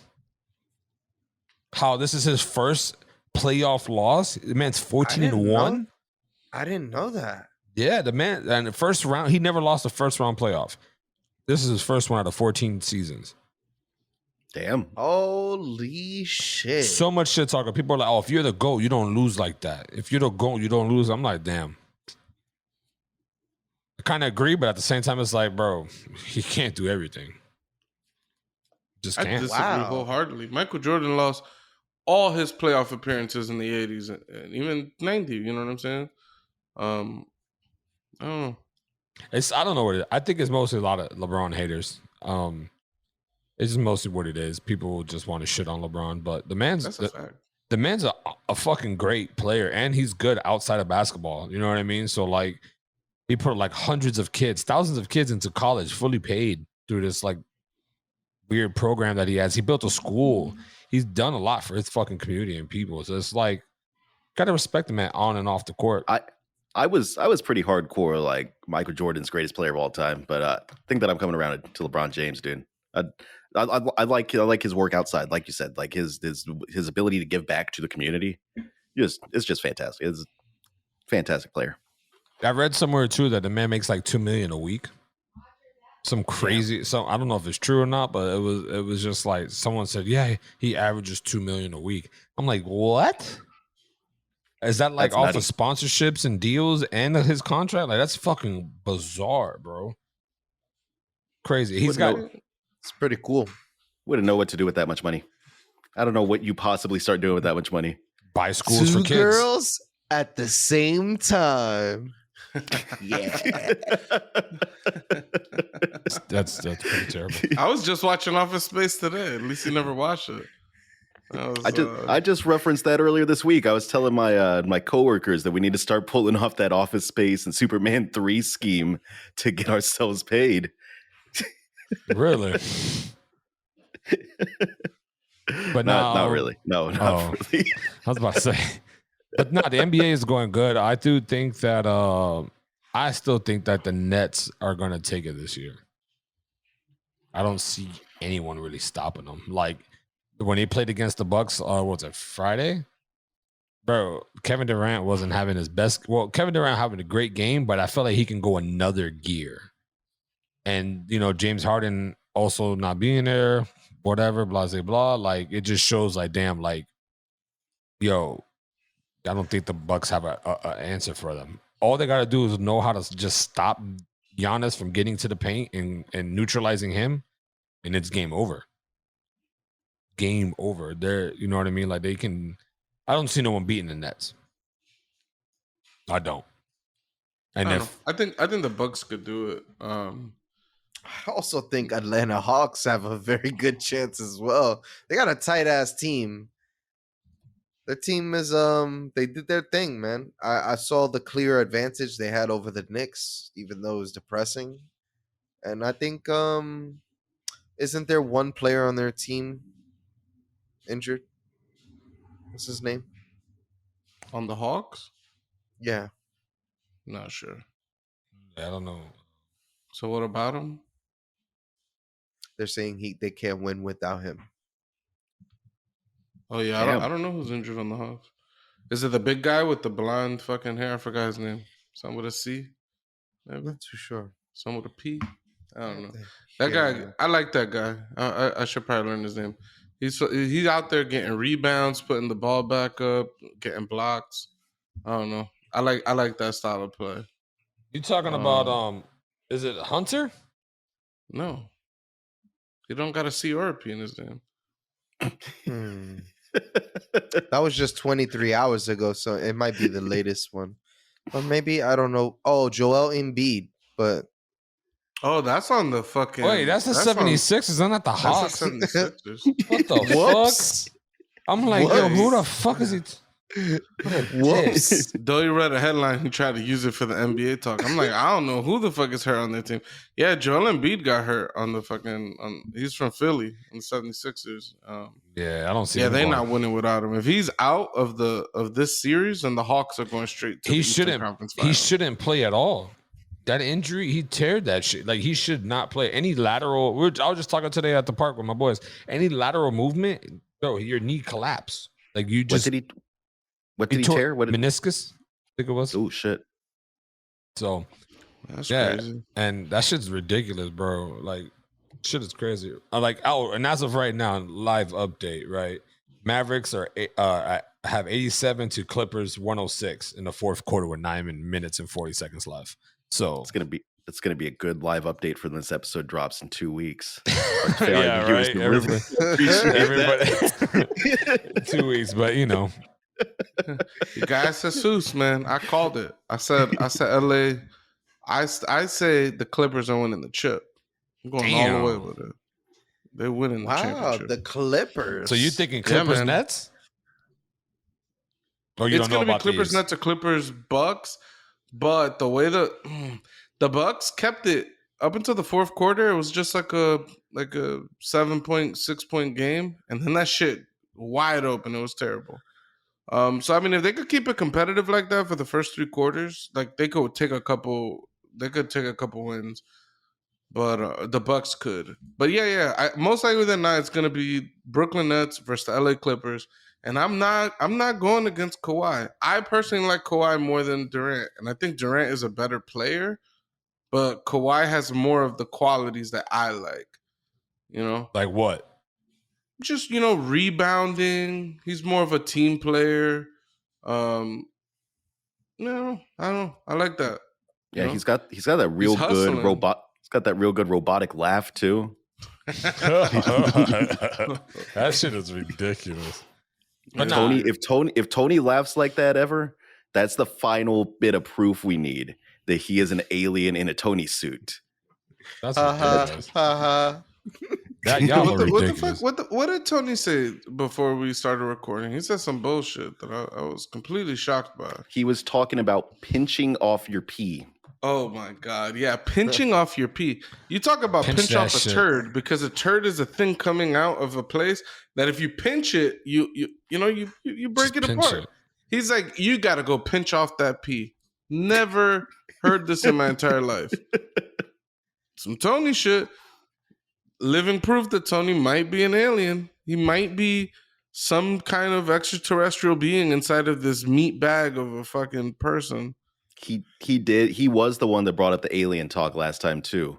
How this is his first playoff loss? The man's 14-1. I didn't know that. Yeah, the man, and the first round, he never lost a first round playoff. This is his first one out of 14 seasons. Damn. Holy shit. So much shit talking. People are like, oh, if you're the GOAT, you don't lose like that. If you're the GOAT, you don't lose. I'm like, damn. I kind of agree, but at the same time, it's like, bro, he can't do everything. Just can't. I disagree wholeheartedly. Michael Jordan lost all his playoff appearances in the 80s and even 90. You know what I'm saying? I don't know. I don't know what it is. I think it's mostly a lot of LeBron haters. It's just mostly what it is. People just want to shit on LeBron, but the man's a fucking great player, and he's good outside of basketball. You know what I mean? So like, he put like hundreds of kids, thousands of kids into college, fully paid through this like weird program that he has. He built a school. He's done a lot for his fucking community and people. So it's like, gotta respect the man on and off the court. I was pretty hardcore, like Michael Jordan's greatest player of all time, but I think that I'm coming around to LeBron James, dude. I like his work outside, like you said, like his ability to give back to the community. It's just fantastic. It's a fantastic player. I read somewhere too that the man makes like $2 million a week. Some crazy. So I don't know if it's true or not, but it was just like someone said, yeah, he averages $2 million a week. I'm like, what? Is that like off of sponsorships and deals and his contract? Like, that's fucking bizarre, bro. Crazy. It's pretty cool. Wouldn't know what to do with that much money. I don't know what you possibly start doing with that much money. Buy schools for kids. 2 girls at the same time. Yeah. That's pretty terrible. I was just watching Office Space today. At least you never watched it. I just referenced that earlier this week. I was telling my coworkers that we need to start pulling off that Office Space and Superman 3 scheme to get ourselves paid. Really? But not really. No, not really. I was about to say. But no, the NBA is going good. I do think that I still think that the Nets are going to take it this year. I don't see anyone really stopping them. Like when he played against the Bucks, what was it, Friday? Bro, Kevin Durant wasn't having his best. Well, Kevin Durant having a great game, but I felt like he can go another gear. And, you know, James Harden also not being there, whatever, blah, blah, blah. Like, it just shows like, damn, like, yo, I don't think the Bucks have an answer for them. All they got to do is know how to just stop Giannis from getting to the paint and neutralizing him, and it's game over. Game over. They're, you know what I mean? Like, they can. I don't see no one beating the Nets. I don't. And I think the Bucks could do it. I also think Atlanta Hawks have a very good chance as well. They got a tight ass team. Their team is they did their thing, man. I saw the clear advantage they had over the Knicks, even though it was depressing. And I think isn't there one player on their team injured? What's his name? On the Hawks? Yeah. Not sure. I don't know. So what about him? They're saying they can't win without him. Oh yeah, I don't know who's injured on the Hawks. Is it the big guy with the blonde fucking hair? I forgot his name. Something with a C? Maybe? I'm not too sure. Some with a P? I don't know. That guy, I like that guy. I should probably learn his name. He's out there getting rebounds, putting the ball back up, getting blocks. I don't know. I like that style of play. You talking about Is it Hunter? No. You don't got a C or a P in his name. That was just 23 hours ago, so it might be the latest one. Or maybe, I don't know. Oh, Joel Embiid. But Oh, that's on the fucking... Wait, that's the 76ers. Isn't that the That's Hawks? the 76ers. What the whoops. fuck? I'm like, yo, who the Whoops. fuck is he? Whoops. Doughy read a headline. He tried to use it for the NBA talk. I'm like, I don't know who the fuck is hurt on their team. Yeah, Joel Embiid got hurt on the fucking... he's from Philly on the 76ers. Yeah, I don't see. Yeah, him they're going. not winning without him. If he's out of this series, then the Hawks are going straight to the Eastern Conference He Finals. shouldn't play at all. That injury, he teared that shit. Like, he should not play any lateral. I was just talking today at the park with my boys. Any lateral movement, bro, your knee collapse. Like, you just... What did he tore tear? What did, meniscus, I think it was. oh shit! So That's yeah, crazy. and that shit's ridiculous, bro. Like, shit is crazy. And as of right now, live update, right? Mavericks have 87 to Clippers 106 in the fourth quarter with 9 minutes and 40 seconds left. So It's gonna be a good live update for when this episode drops in 2 weeks. yeah, right. Everybody, 2 weeks, but you know. You guys, Jesus, man. I called it. I said, LA. I say the Clippers are winning the chip. I'm going all the way with it. They're winning the Wow, championship. the Clippers. So you thinking Clippers man. Nets? Or you It's don't know gonna be about Clippers these? Nets or Clippers Bucks, but the way the Bucks kept it up until the fourth quarter, it was just like a 7.6 point game, and then that shit wide open. It was terrible. So I mean, if they could keep it competitive like that for the first 3 quarters, like they could take a couple wins, but the Bucks could. But yeah, most likely than not, it's gonna be Brooklyn Nets versus the LA Clippers, and I'm not going against Kawhi. I personally like Kawhi more than Durant, and I think Durant is a better player, but Kawhi has more of the qualities that I like. You know, Like what? just rebounding. He's more of a team player. No, I don't know. I like that. Yeah, he's got that real good hustling. robot. He's got that real good robotic laugh too. That shit is ridiculous. But If Tony laughs like that ever, that's the final bit of proof we need that he is an alien in a Tony suit. That's ridiculous. That y'all are ridiculous. What did Tony say before we started recording? He said some bullshit that I was completely shocked by. He was talking about pinching off your pee. Oh my god, yeah, pinching off your pee. You talk about pinch off a turd, because a turd is a thing coming out of a place that if you pinch it, you break it apart. He's like, you got to go pinch off that pee. Never heard this in my entire life. Some Tony shit. Living proof that Tony might be an alien. He might be some kind of extraterrestrial being inside of this meat bag of a fucking person. He was the one that brought up the alien talk last time too.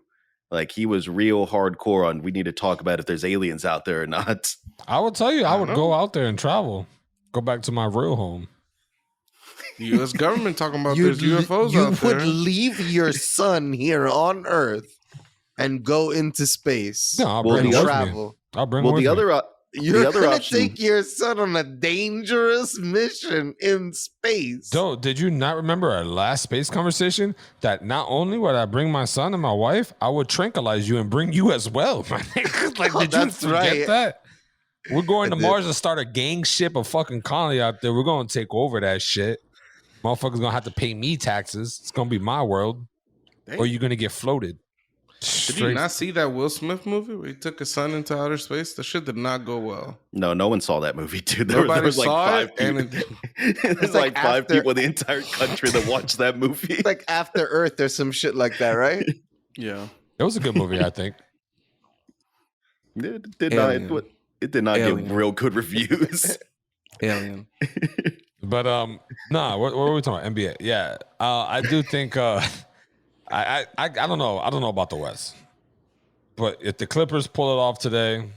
Like, he was real hardcore on, we need to talk about if there's aliens out there or not. I would tell you, I would go out there and travel. Go back to my real home. The U.S. government talking about there's UFOs out there. You would leave your son here on Earth and go into space. No, I'll bring him with me. I'll bring him with me. You're going to take your son on a dangerous mission in space. Doe, did you not remember our last space conversation? That not only would I bring my son and my wife, I would tranquilize you and bring you as well. Like, did you forget that? We're going to Mars to start a gang ship, a fucking colony out there. We're going to take over that shit. Motherfuckers going to have to pay me taxes. It's going to be my world. Damn. Or you're going to get floated. Did you not see that Will Smith movie where he took his son into outer space? The shit did not go well. No one saw that movie, dude. Nobody there was like saw 5 it, people. There's like 5 people in the entire country that watched that movie. Like After Earth or some shit like that, right? Yeah. It was a good movie, I think. It did not get real good reviews. Alien. But what were we talking about? NBA. Yeah. I do think I don't know. I don't know about the West. But if the Clippers pull it off today,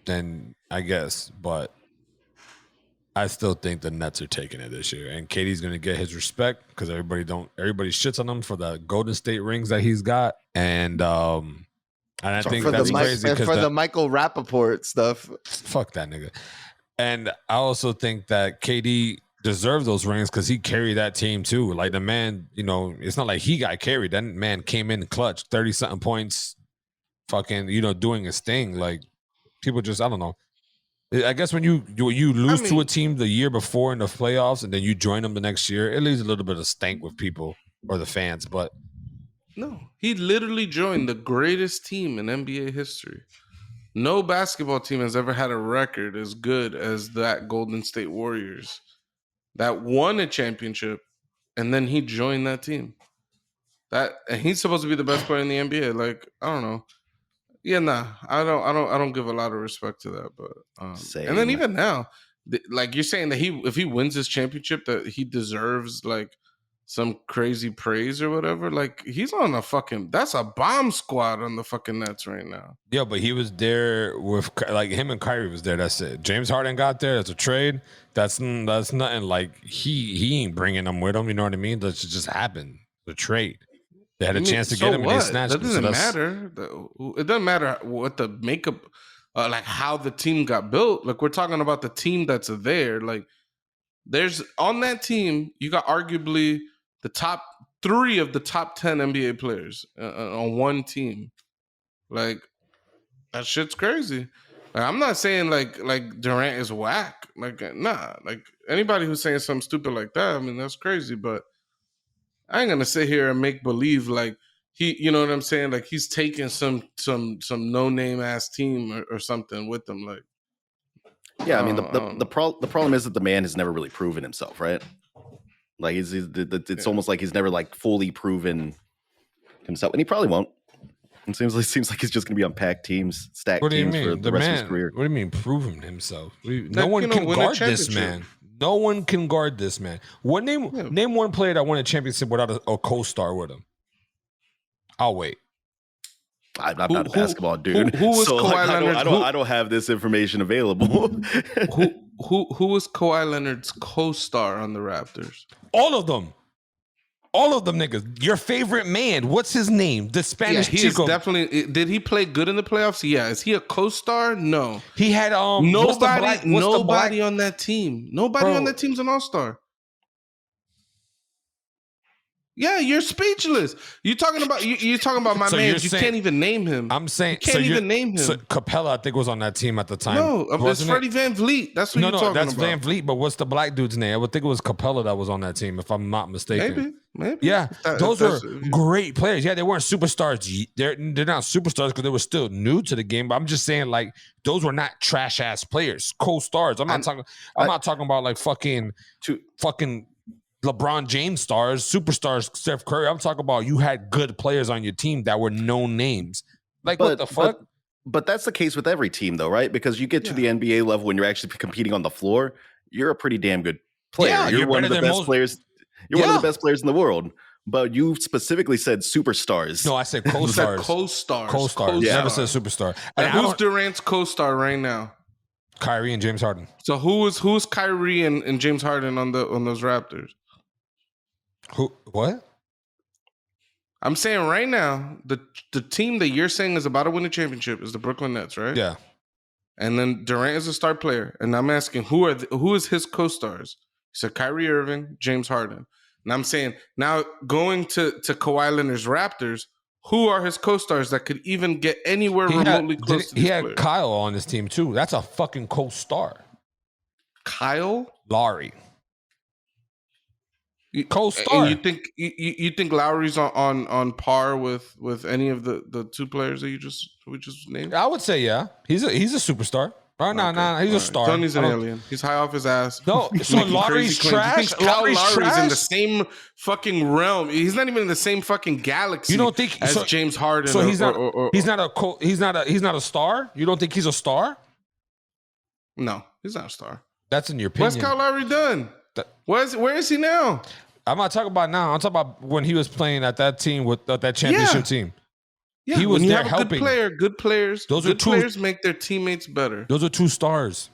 then I guess. But I still think the Nets are taking it this year, and KD's going to get his respect because everybody shits on him for the Golden State rings that he's got, and I think that's crazy because for the Michael Rappaport stuff. Fuck that nigga. And I also think that KD deserved those rings because he carried that team too. Like the man, you know, it's not like he got carried. That man came in clutch, 30-something points, fucking, you know, doing his thing. Like people just, I don't know. I guess when you lose to a team the year before in the playoffs and then you join them the next year, it leaves a little bit of stank with people or the fans. But no, he literally joined the greatest team in NBA history. No basketball team has ever had a record as good as that Golden State Warriors that won a championship, and then he joined that team. And he's supposed to be the best player in the NBA. Like, I don't know. Yeah, nah, I don't give a lot of respect to that. But and then even now, like you're saying that if he wins this championship, that he deserves like some crazy praise or whatever. Like he's on that's a bomb squad on the fucking Nets right now. Yeah, but he was there with like him and Kyrie was there. That's it. James Harden got there. That's a trade. That's nothing. Like he ain't bringing them with him. You know what I mean? That just happened. The trade. They had a chance to get him, and they snatched him. That doesn't matter. It doesn't matter what the makeup, like how the team got built. Like we're talking about the team that's there. Like there's on that team, you got arguably the top 3 of the top 10 NBA players on one team. Like that shit's crazy. Like, I'm not saying like Durant is whack. Like nah. Like anybody who's saying something stupid like that, I mean that's crazy. But I ain't gonna sit here and make believe like he, you know what I'm saying? Like he's taking some no name ass team or something with him. Like, yeah, I mean the problem is that the man has never really proven himself, right? Like it's almost like he's never like fully proven himself, and he probably won't. It seems like he's just gonna be on packed teams, stacked teams for the rest of his career. What do you mean proven himself? No one can guard this man. No one can guard this man. What name one player that won a championship without a co-star with him? I'll wait. I'm not a basketball dude. Who was Kawhi Leonard? I don't have this information available. Who was Kawhi Leonard's co-star on the Raptors? All of them. All of them niggas. Your favorite man. What's his name? The Spanish he Chico. Is definitely. Did he play good in the playoffs? Yeah. Is he a co-star? No. He had nobody on that team. Nobody on that team's an all-star. Yeah, you're speechless. You're talking about my man. You can't even name him. I'm saying you can't even name him. So Capella, I think, was on that team at the time. No, it's Freddie Van Vliet. That's what you're talking about. No, that's Van Vliet. But what's the black dude's name? I would think it was Capella that was on that team, if I'm not mistaken. Maybe. Yeah, those were great players. Yeah, they weren't superstars. They're not superstars because they were still new to the game. But I'm just saying, like, those were not trash ass players, co-stars. I'm not talking about like fucking LeBron James stars, superstars, Steph Curry. I'm talking about you had good players on your team that were known names. Like, what the fuck? But that's the case with every team, though, right? Because you get to the NBA level when you're actually competing on the floor, you're a pretty damn good player. Yeah, you're one of the best players. You're one of the best players in the world. But you specifically said superstars. No, I said co-stars. Co-stars. Co-stars. Yeah. Never said superstar. And who's Durant's co-star right now? Kyrie and James Harden. So who's Kyrie and James Harden on those Raptors? Who? What? I'm saying right now, the team that you're saying is about to win a championship is the Brooklyn Nets, right? Yeah. And then Durant is a star player, and I'm asking who is his co-stars? He said Kyrie Irving, James Harden, and I'm saying now going to Kawhi Leonard's Raptors, who are his co-stars that could even get anywhere remotely close to these players? He had Kyle on his team too. That's a fucking co-star. Kyle Lowry. Co-star. And you think Lowry's on par with any of the two players that we just named? I would say yeah. He's a superstar. No, he's a star. Tony's an alien. He's high off his ass. No, so Lowry's trash. Lowry's in the same fucking realm. He's not even in the same fucking galaxy. You don't think as James Harden? So he's not a star. You don't think he's a star? No, he's not a star. That's in your opinion. What's Kyle Lowry done? Where is he now? I'm not talking about now. I'm talking about when he was playing at that team with that championship team. Yeah, he was when you there have a helping. Good players. Those good players make their teammates better. Those are two stars.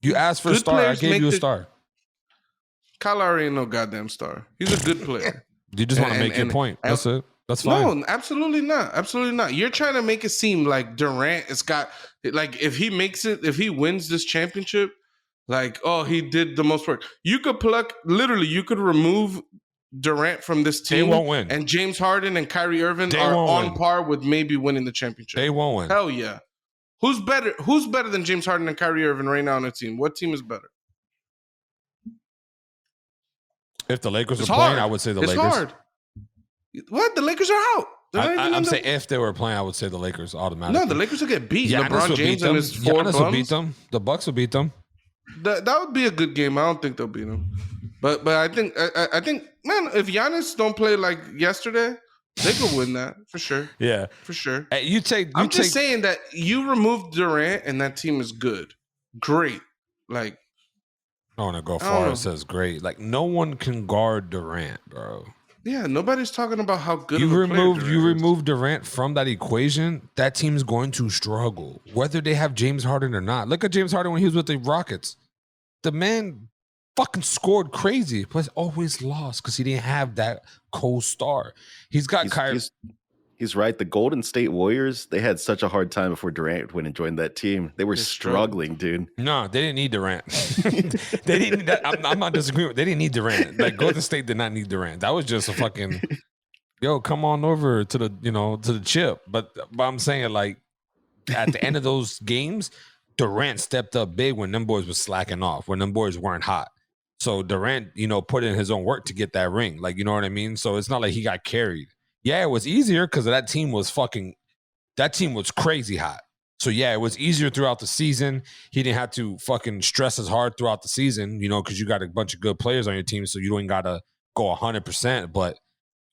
You asked for a Good star. I players gave make you a the- star. Kyle Lowry ain't no goddamn star. He's a good player. You just want to And- make your and- point. and- That's it. That's fine. No, absolutely not. Absolutely not. You're trying to make it seem like Durant has got like if he makes it, if he wins this championship, like oh he did the most work. You could you could remove Durant from this They team, won't win. and James Harden and Kyrie Irving They are won't on win. par with maybe winning the championship. They won't win. Hell yeah. Who's better? Who's better than James Harden and Kyrie Irving right now on the team? What team is better? If the Lakers It's were playing, hard. I would say the It's Lakers. hard. What? The Lakers are out. They're not even in I'm the- saying if they were playing, I would say the Lakers automatically. No, the Lakers will get beat. Giannis LeBron would beat James them. and his four Giannis would beat bums. them. The Bucks would beat them. That would be a good game. I don't think they'll beat them. But I think man, if Giannis don't play like yesterday, they could win that for sure. Yeah. For sure. Hey, you take. I'm just saying that you remove Durant and that team is good. Great. Like I don't want to go I don't far. know. It says great. Like no one can guard Durant, bro. yeah, nobody's talking about how good You of a player remove Durant you is. remove Durant from that equation. That team's going to struggle, whether they have James Harden or not. Look at James Harden when he was with the Rockets. The man fucking scored crazy, but always lost because he didn't have that co-star. He's got Kyrie. He's right. The Golden State Warriors, they had such a hard time before Durant went and joined that team. They were struggling, dude. No, they didn't need Durant. They didn't. I'm not disagreeing. They didn't need Durant. Like Golden State did not need Durant. That was just a fucking yo. Come on over to the to the chip. But I'm saying like at the end of those games, Durant stepped up big when them boys was slacking off. When them boys weren't hot. So Durant, put in his own work to get that ring. Like you know what I mean. So it's not like he got carried. Yeah, it was easier because that team was crazy hot. So yeah, it was easier throughout the season. He didn't have to fucking stress as hard throughout the season, because you got a bunch of good players on your team, so you don't gotta go 100%. But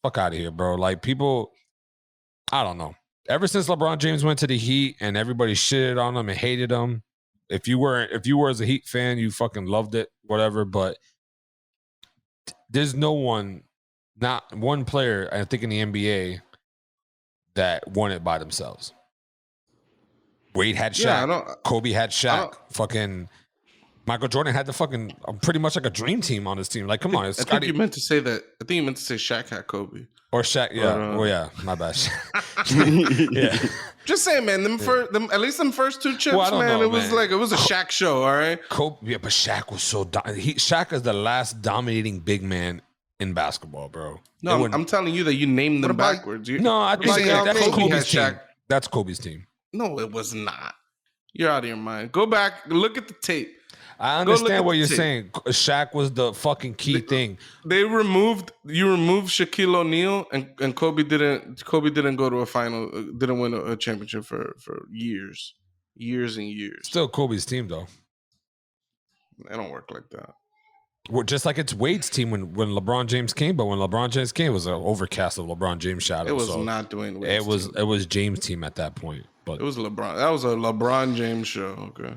fuck out of here, bro. Like people, I don't know. Ever since LeBron James went to the Heat and everybody shitted on him and hated him, if you were as a Heat fan, you fucking loved it, whatever. But there's not one player, I think, in the NBA that won it by themselves. Wade had Shaq. Kobe had Shaq. Fucking Michael Jordan had the fucking pretty much like a dream team on his team. Like, come on. I think you meant to say that. I think you meant to say Shaq had Kobe. Or Shaq, yeah. Yeah, my bad. Yeah. Just saying, man. At least them first two chips, Well, man. know, it was like it was a Shaq show, all right. Kobe, yeah, but Shaq was so Shaq is the last dominating big man in basketball, bro. No, I'm telling you that you named them backwards. I think that's Kobe's team. That's Kobe's team. No, it was not. You're out of your mind. Go back, look at the tape. I understand what you're saying. Shaq was the fucking key thing. You removed Shaquille O'Neal and Kobe didn't go to a final, didn't win a championship for years and years. Still Kobe's team though. They don't work like that. Well, just like it's Wade's team when LeBron James came, but when LeBron James came, it was an overcast of LeBron James shadow. It was not doing Wade's team. It was James' team at that point. But it was LeBron. That was a LeBron James show. Okay.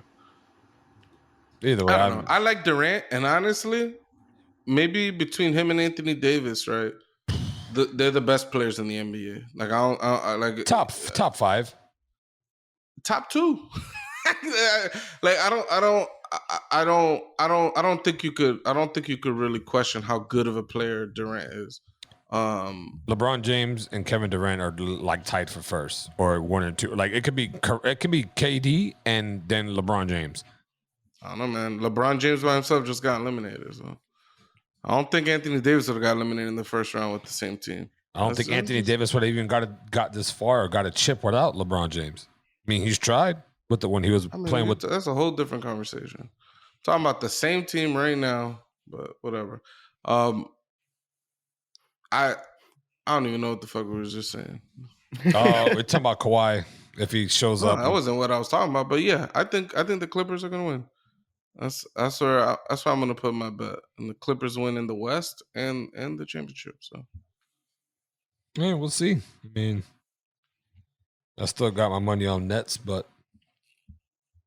Either way, I don't know. I like Durant, and honestly, maybe between him and Anthony Davis, right? They're the best players in the NBA. Like I like top 5, top 2. Like I don't think you could really question how good of a player Durant is. LeBron James and Kevin Durant are like tied for first or 1 and 2. Like it could be KD and then LeBron James. I don't know, man. LeBron James by himself just got eliminated. So I don't think Anthony Davis would have got eliminated in the first round with the same team. I don't think Anthony Davis would have even got this far or got a chip without LeBron James. I mean, he's tried when he was playing with. That's a whole different conversation. Talking about the same team right now, but whatever. I don't even know what the fuck we were just saying. We're talking about Kawhi if he shows up. That wasn't what I was talking about, but yeah, I think the Clippers are gonna win. That's where I'm gonna put my bet. And the Clippers win in the West and the championship. So yeah, we'll see. I mean, I still got my money on Nets, but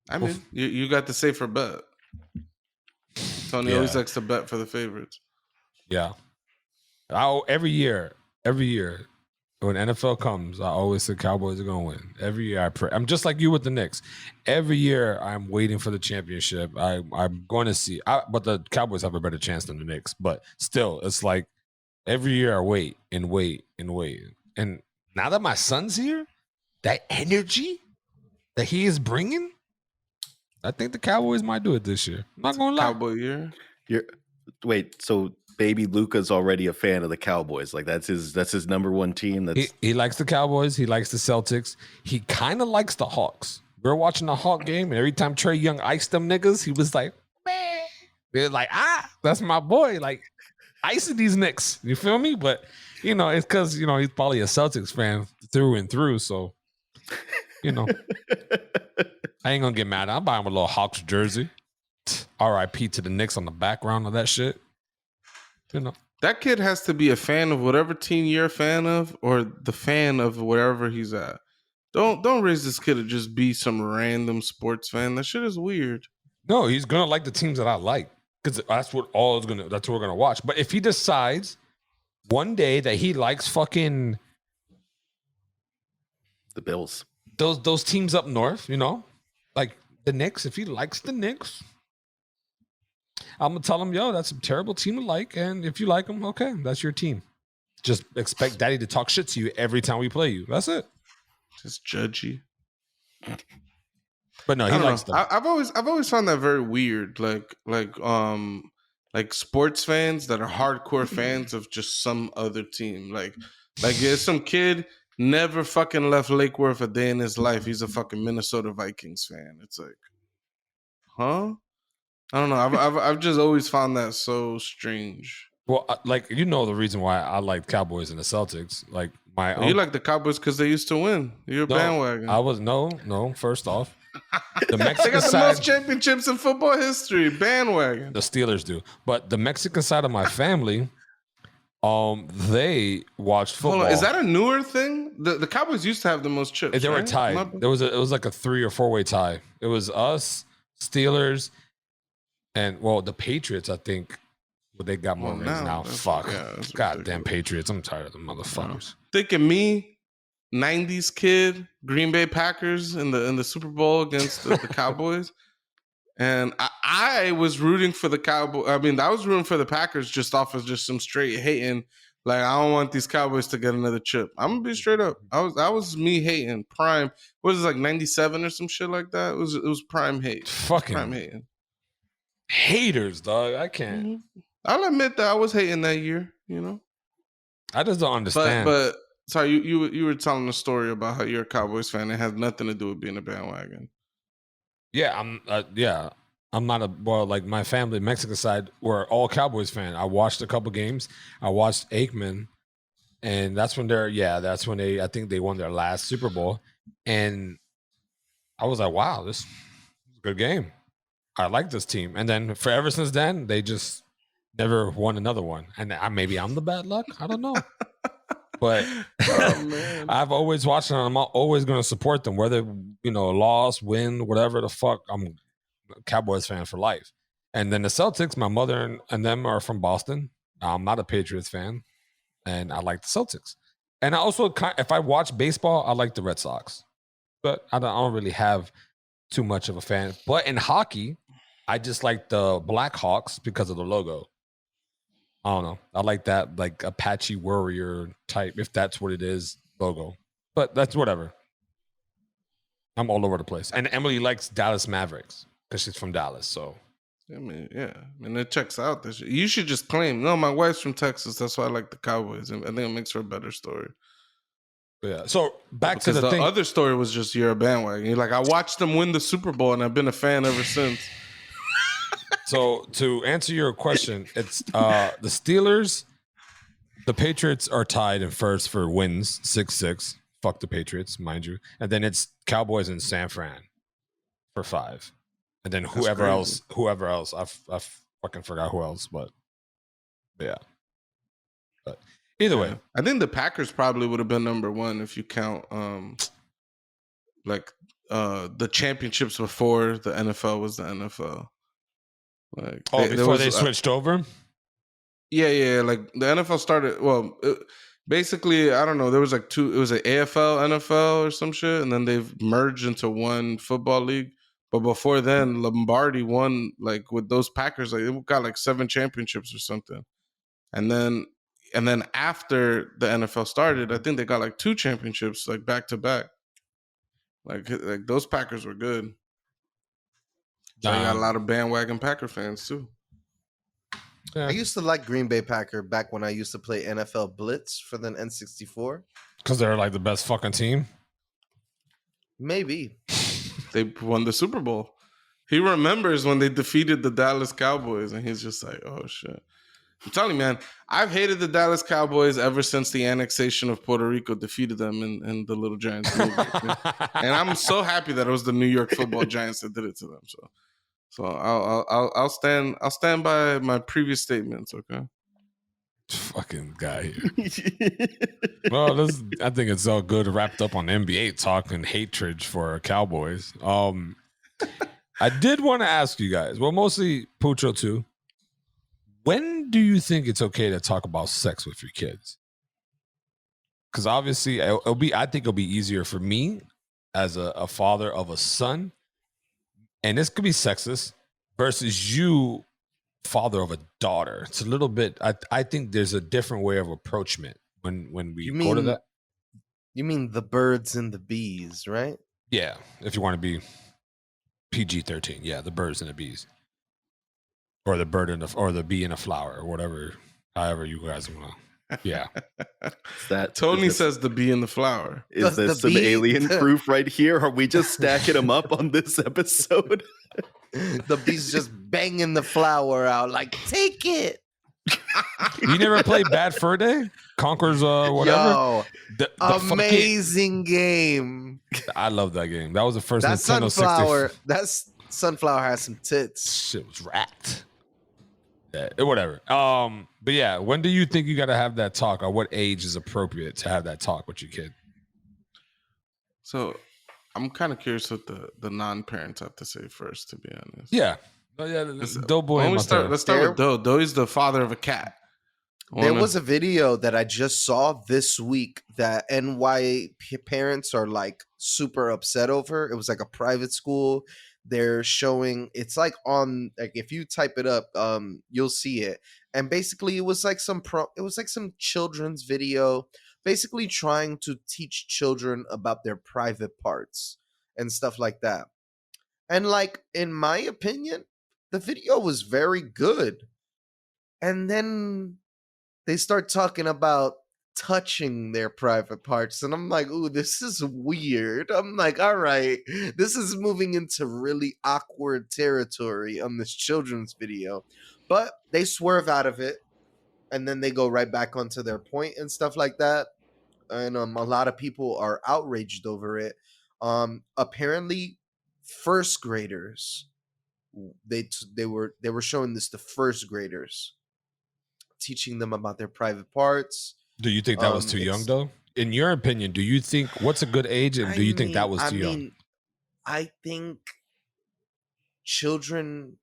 I mean, you got the safer bet. Tony always likes to bet for the favorites. Yeah. Every year, when NFL comes, I always say Cowboys are gonna win. Every year I pray. I'm just like you with the Knicks. Every year I'm waiting for the championship. I'm going to see, but the Cowboys have a better chance than the Knicks. But still, it's like every year I wait and wait and wait. And now that my son's here, that energy that he is bringing, I think the Cowboys might do it this year. I'm not gonna lie. Cowboy year. Wait, so baby Luca's already a fan of the Cowboys. Like that's his number one team. He likes the Cowboys. He likes the Celtics. He kind of likes the Hawks. We were watching the Hawk game, and every time Trey Young iced them niggas, he was like, man. They're like, that's my boy. Like, icing these Knicks. You feel me? But, it's because, he's probably a Celtics fan through and through. So, I ain't going to get mad. I'll buy him a little Hawks jersey. RIP to the Knicks on the background of that shit. That kid has to be a fan of whatever team you're a fan of, or the fan of wherever he's at. Don't raise this kid to just be some random sports fan. That shit is weird. No, he's gonna like the teams that I like because that's what we're gonna watch. But if he decides one day that he likes fucking the Bills, those teams up north, like the Knicks, if he likes the Knicks, I'm gonna tell him, yo, that's a terrible team to like, and if you like them, okay, that's your team. Just expect Daddy to talk shit to you every time we play you. That's it. Just judgy. But no, he likes them. I've always found that very weird. Like sports fans that are hardcore fans of just some other team. Like there's some kid never fucking left Lake Worth a day in his life. He's a fucking Minnesota Vikings fan. It's like, huh? I don't know. I've just always found that so strange. Well, the reason why I like Cowboys and the Celtics. Like you like the Cowboys because they used to win. You're a bandwagon. I was no. First off, the Mexican they got the side, most championships in football history. Bandwagon. The Steelers do, but the Mexican side of my family, they watched football. Hold on, is that a newer thing? The Cowboys used to have the most chips. They were tied. It was like a 3 or 4 way tie. It was us, Steelers, and the Patriots. I think. But they got more rings now. Fuck. Yeah, goddamn Patriots. I'm tired of them motherfuckers. Thinking me, 90s kid, Green Bay Packers in the Super Bowl against the Cowboys. And I was rooting for the Cowboys. I mean, I was rooting for the Packers just off of just some straight hating. Like, I don't want these Cowboys to get another chip. I'm gonna be straight up. That was me hating. Prime. What was it, like 97 or some shit like that? It was prime hate. Fucking prime hating. Haters, dog. I can't. Mm-hmm. I'll admit that I was hating that year, I just don't understand. But sorry, you were telling a story about how you're a Cowboys fan. It has nothing to do with being a bandwagon. Yeah, I'm not like my family, Mexican side, were all Cowboys fan. I watched a couple games. I watched Aikman, and that's when I think they won their last Super Bowl. And I was like, wow, this is a good game. I like this team. And then forever since then, they just never won another one. And maybe I'm the bad luck. I don't know. But I've always watched them. I'm always going to support them, whether, loss, win, whatever the fuck. I'm a Cowboys fan for life. And then the Celtics, my mother and them are from Boston. I'm not a Patriots fan. And I like the Celtics. And I also, if I watch baseball, I like the Red Sox. But I don't really have too much of a fan. But in hockey, I just like the Blackhawks because of the logo. I don't know. I like that, like Apache Warrior type, if that's what it is, logo. But that's whatever. I'm all over the place. And Emily likes Dallas Mavericks because she's from Dallas. So, I mean, it checks out. You should just claim, no, my wife's from Texas. That's why I like the Cowboys. I think it makes for a better story. Yeah. So back to the thing. Other story was just you're a bandwagon. You're like, I watched them win the Super Bowl and I've been a fan ever since. So to answer your question, it's the Steelers, the Patriots are tied in first for wins, 6-6. Fuck the Patriots, mind you. And then it's Cowboys and San Fran for 5. And then whoever else, I fucking forgot who else, but yeah. But either way. I think the Packers probably would have been number 1 if you count the championships before the NFL was the NFL. Before they switched over? Yeah. Like the NFL started. Well, basically, I don't know. There was like two. It was an AFL, NFL, or some shit, and then they've merged into one football league. But before then, Lombardi won like with those Packers. Like they got like 7 championships or something. And then after the NFL started, I think they got like 2 championships like back to back. Like those Packers were good. So you got a lot of bandwagon Packer fans too. I used to like Green Bay Packer back when I used to play NFL Blitz for the N64. Because they're like the best fucking team. Maybe. They won the Super Bowl. He remembers when they defeated the Dallas Cowboys, and he's just like, oh shit. I'm telling you, man, I've hated the Dallas Cowboys ever since the annexation of Puerto Rico defeated them in the Little Giants movie. And I'm so happy that it was the New York Football Giants that did it to them. So I'll stand by my previous statements. Okay. Fucking guy here. Well, I think it's all good wrapped up on NBA talk and hatred for Cowboys. I did want to ask you guys, well, mostly Pucho too. When do you think it's okay to talk about sex with your kids? Because obviously, I think it'll be easier for me as a father of a son, and this could be sexist, versus you, father of a daughter. It's a little bit. I think there's a different way of approachment when we go to that. You mean the birds and the bees, right? Yeah, if you want to be PG-13, yeah, the birds and the bees. Or the bird or the bee in a flower, or whatever, however you guys want to. Yeah. Tony says the bee in the flower. Is this some alien proof right here? Are we just stacking them up on this episode? The bee's just banging the flower out like, take it. You never played Bad Fur Day? Conquer's whatever? Yo, the amazing game. I love that game. That was the first Nintendo 64. Sunflower has some tits. Shit was racked. Yeah, whatever. But yeah, when do you think you got to have that talk, or what age is appropriate to have that talk with your kid? So, I'm kind of curious what the non-parents have to say first, to be honest. Yeah. Doughboy. Let's start with Dough. Dough is the father of a cat. There was a video that I just saw this week that NY parents are like super upset over. It was like a private school. They're showing, it's like on, like if you type it up, you'll see it. And basically it was like some children's video, basically trying to teach children about their private parts and stuff like that. And like, in my opinion, the video was very good. And then they start talking about touching their private parts, and I'm like, ooh, this is weird. I'm like, all right, this is moving into really awkward territory on this children's video. But they swerve out of it, and then they go right back onto their point and stuff like that. And a lot of people are outraged over it. Apparently, first graders, they were showing this to first graders, teaching them about their private parts. Do you think that was too young, though? In your opinion, do you think what's a good age, and do you think that was too young? I think children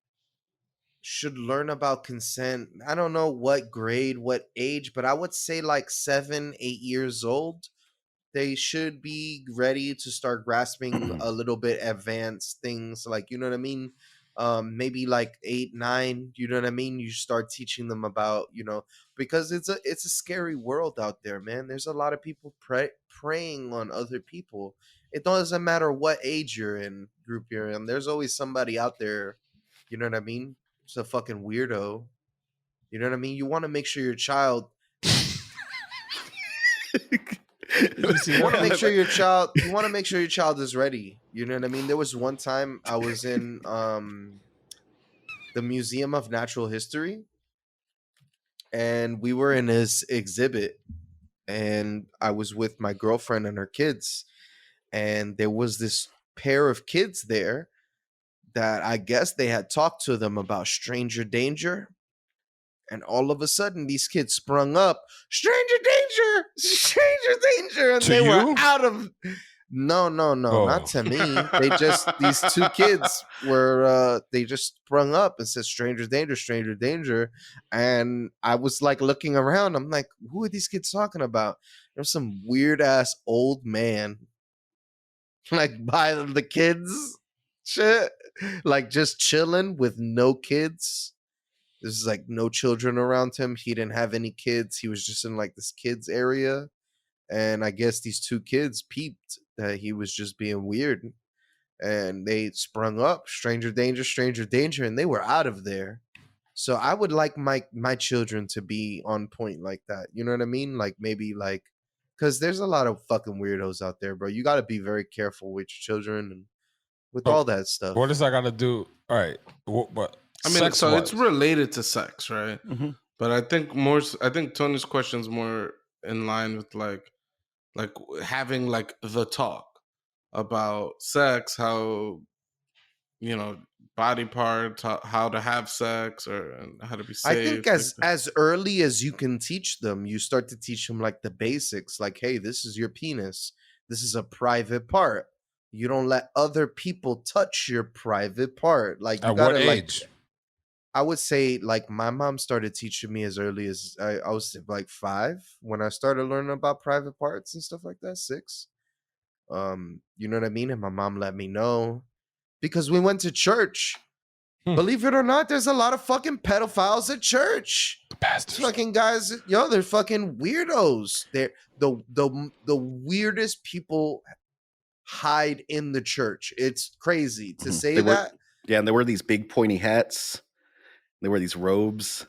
should learn about consent. I don't know what grade, what age, but I would say like 7, 8 years old. They should be ready to start grasping a little bit advanced things, like, you know what I mean? Maybe like 8, 9, you know what I mean? You start teaching them about, because it's a scary world out there, man. There's a lot of people preying on other people. It doesn't matter what age you're in, group you're in. There's always somebody out there, you know what I mean? It's a fucking weirdo. You know what I mean? You want to make sure your child you want to make sure your child is ready. You know what I mean? There was one time I was in the Museum of Natural History, and we were in his exhibit, and I was with my girlfriend and her kids, and there was this pair of kids there that I guess they had talked to them about stranger danger. And all of a sudden, these kids sprung up, stranger danger, and they were out of. No, not Oh. to me. They just these two kids were they just sprung up and said stranger danger. And I was like looking around, I'm like, who are these kids talking about? There's some weird ass old man like by the kids shit. Like just chilling with no kids. There's like no children around him. He didn't have any kids. He was just in like this kids area. And I guess these two kids peeped that he was just being weird, and they sprung up, stranger danger, and they were out of there. So I would like my children to be on point like that. You know what I mean? Like maybe like because there's a lot of fucking weirdos out there, bro. You got to be very careful with your children and with all that stuff. What does I got to do? All right. What I mean, so it's related to sex, right? Mm-hmm. But I think Tony's question is more in line with like having like the talk about sex, how body parts, how to have sex, or how to be safe. I think as early as you can teach them, you start to teach them like the basics, like, hey, this is your penis. This is a private part. You don't let other people touch your private part. Like you at gotta what age? like I would say like my mom started teaching me as early as I was like 5 when I started learning about private parts and stuff like that. 6. You know what I mean? And my mom let me know because we went to church. Believe it or not, there's a lot of fucking pedophiles at church. The bastards. Fucking guys, they're fucking weirdos. They're the weirdest people hide in the church. It's crazy to say that. And they wear these big pointy hats. They wear these robes.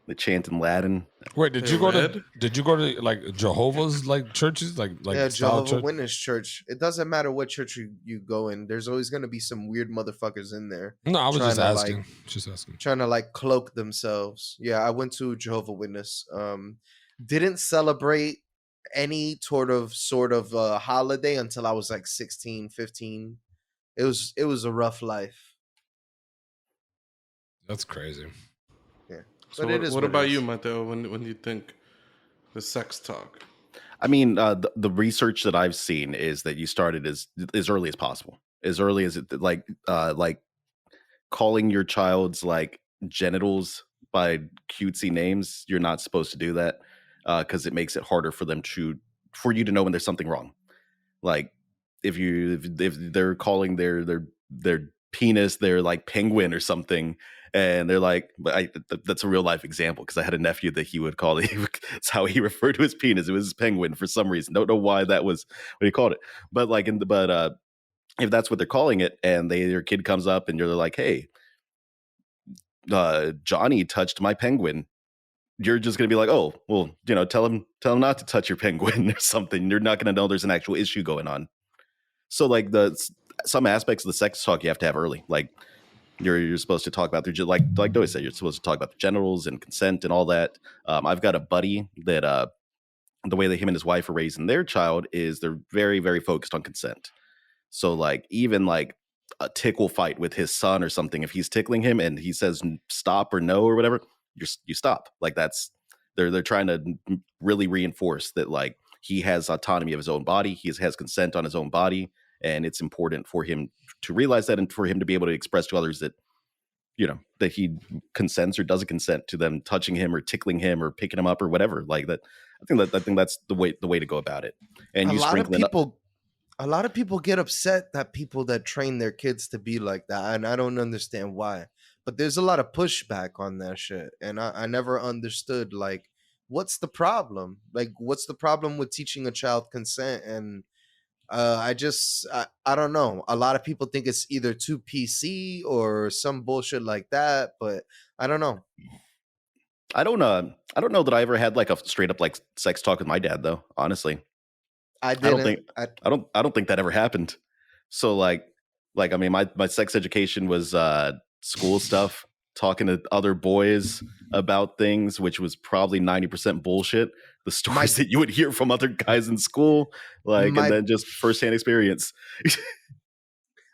They chant in Latin. Wait, did you go to like Jehovah's like churches, like Jehovah's Witness church? It doesn't matter what church you go in. There's always going to be some weird motherfuckers in there. No, I was just asking. Like, trying to like cloak themselves. Yeah, I went to Jehovah's Witness. Didn't celebrate any sort of holiday until I was like 16, 15. It was a rough life. That's crazy. Yeah. So what about you, Mateo? When you think the sex talk? I mean, the research that I've seen is that you started as early as possible, as early as it like calling your child's like genitals by cutesy names. You're not supposed to do that because it makes it harder for you to know when there's something wrong. Like if they're calling their penis their like penguin or something, and they're like, that's a real life example because I had a nephew that he would call it. That's how he referred to his penis. It was his penguin for some reason. Don't know why that was what he called it. But like if that's what they're calling it, and your kid comes up and you're like, hey, Johnny touched my penguin. You're just gonna be like, oh, well, tell him not to touch your penguin or something. You're not gonna know there's an actual issue going on. So like some aspects of the sex talk you have to have early. Like you're supposed to talk about like Doughy said, you're supposed to talk about the genitals and consent and all that. I've got a buddy that the way that him and his wife are raising their child is they're very, very focused on consent. So like even like a tickle fight with his son or something, if he's tickling him and he says stop or no or whatever, you stop. Like they're trying to really reinforce that like he has autonomy of his own body. He has consent on his own body. And it's important for him to realize that and for him to be able to express to others that, that he consents or doesn't consent to them touching him or tickling him or picking him up or whatever. Like that. I think that's the way to go about it. And a lot of people get upset that people that train their kids to be like that. And I don't understand why. But there's a lot of pushback on that shit. And I never understood, like, what's the problem? Like, what's the problem with teaching a child consent? And I don't know. A lot of people think it's either too PC or some bullshit like that, but I don't know. I don't know that I ever had like a straight up like sex talk with my dad though, honestly. I didn't. I don't think that ever happened. So like I mean my sex education was school stuff, talking to other boys about things, which was probably 90% bullshit. The stories that you would hear from other guys in school, and then just firsthand experience.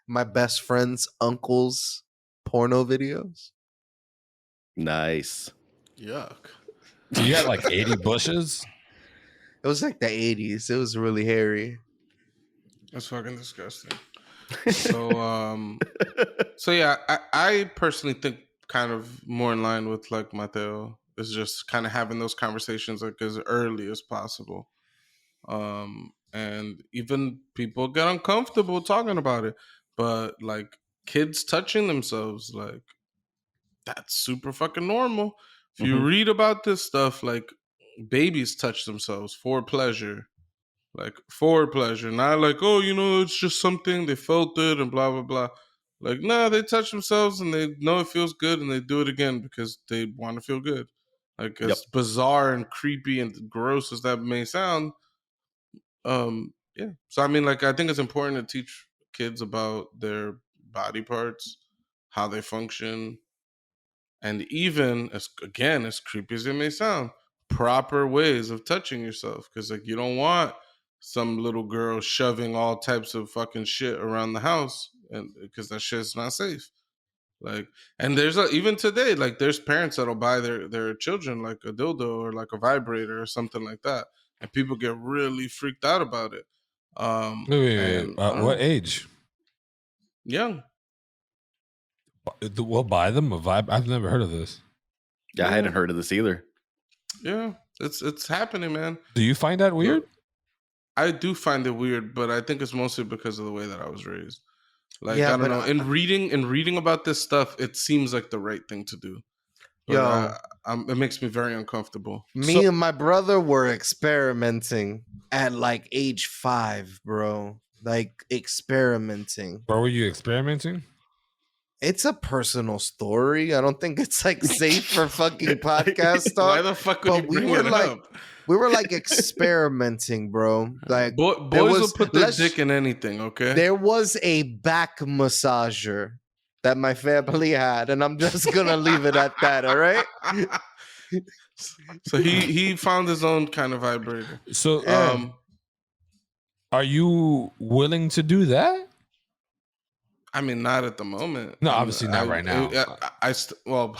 My best friend's uncle's porno videos. Nice. Yuck. You had like 80 bushes? It was like the 80s. It was really hairy. That's fucking disgusting. So yeah, I personally think kind of more in line with like Mateo is just kind of having those conversations like as early as possible. And even people get uncomfortable talking about it, but like kids touching themselves, like that's super fucking normal. If you read about this stuff, like babies touch themselves for pleasure, like for pleasure, not like, oh, it's just something they felt it and blah blah blah. Like, nah, they touch themselves and they know it feels good and they do it again because they want to feel good. Like Yep. as bizarre and creepy and gross as that may sound, yeah. So I mean, like, I think it's important to teach kids about their body parts, how they function, and even as creepy as it may sound, proper ways of touching yourself, because like you don't want some little girl shoving all types of fucking shit around the house, and because that shit's not safe. Like, and even today, like there's parents that'll buy their children like a dildo or like a vibrator or something like that, and people get really freaked out about it. Wait. And I don't What know, age? young. We'll buy them a vibe. I've never heard of this. Yeah, I hadn't heard of this either. Yeah, it's happening, man. Do you find that weird? I do find it weird, but I think it's mostly because of the way that I was raised. Like, Yeah, I don't but know. In reading about this stuff, it seems like the right thing to do. But yo, it makes me very uncomfortable. me and my brother were experimenting at like age 5, bro. Like experimenting. Where were you experimenting? It's a personal story. I don't think it's like safe for fucking podcast talk. Why the fuck would you But we bring were it like, up? we were like experimenting, bro. Like Boys will put their dick in anything, okay? There was a back massager that my family had, and I'm just gonna leave it at that. All right. So he found his own kind of vibrator. So, Yeah. are you willing to do that? I mean, not at the moment. No, obviously not right now. Well,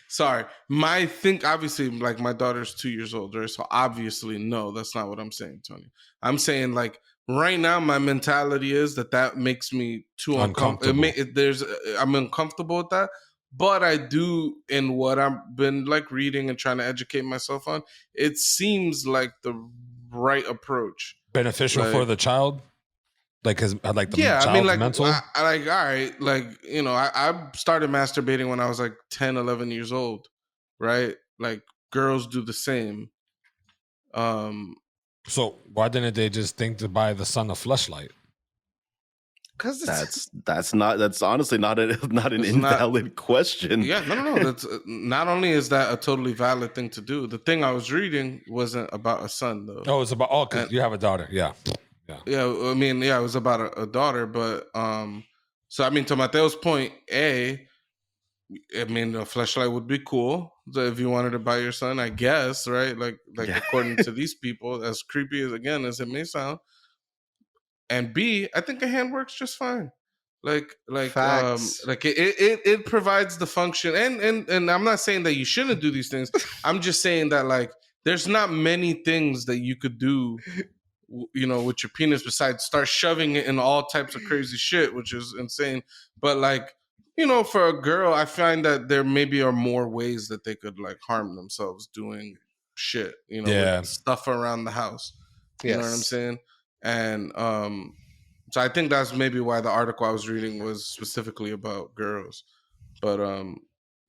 sorry. Obviously, like my daughter's 2 years old, right? So obviously, no, that's not what I'm saying, Tony. I'm saying like right now, my mentality is that makes me too uncomfortable. I'm uncomfortable with that. But I do, in what I've been like reading and trying to educate myself on, it seems like the right approach. Beneficial for the child? Like child's I mean, like, mental? all right, like, I started masturbating when I was like 10, 11 years old, right? Like, girls do the same. So why didn't they just think to buy the son a fleshlight? Because That's honestly not an invalid question. Yeah, no. That's not only is that a totally valid thing to do. The thing I was reading wasn't about a son, though. Oh, it's about because you have a daughter. Yeah. Yeah, I mean, it was about a daughter, but so I mean, to Mateo's point, I mean, a fleshlight would be cool if you wanted to buy your son, I guess, right? Like according to these people, as creepy as it may sound. And B, I think a hand works just fine. Facts. It provides the function, and I'm not saying that you shouldn't do these things. I'm just saying that like there's not many things that you could do with your penis besides start shoving it in all types of crazy shit, which is insane. But like, for a girl, I find that there maybe are more ways that they could like harm themselves doing shit, with stuff around the house. You know what I'm saying? And so I think that's maybe why the article I was reading was specifically about girls. But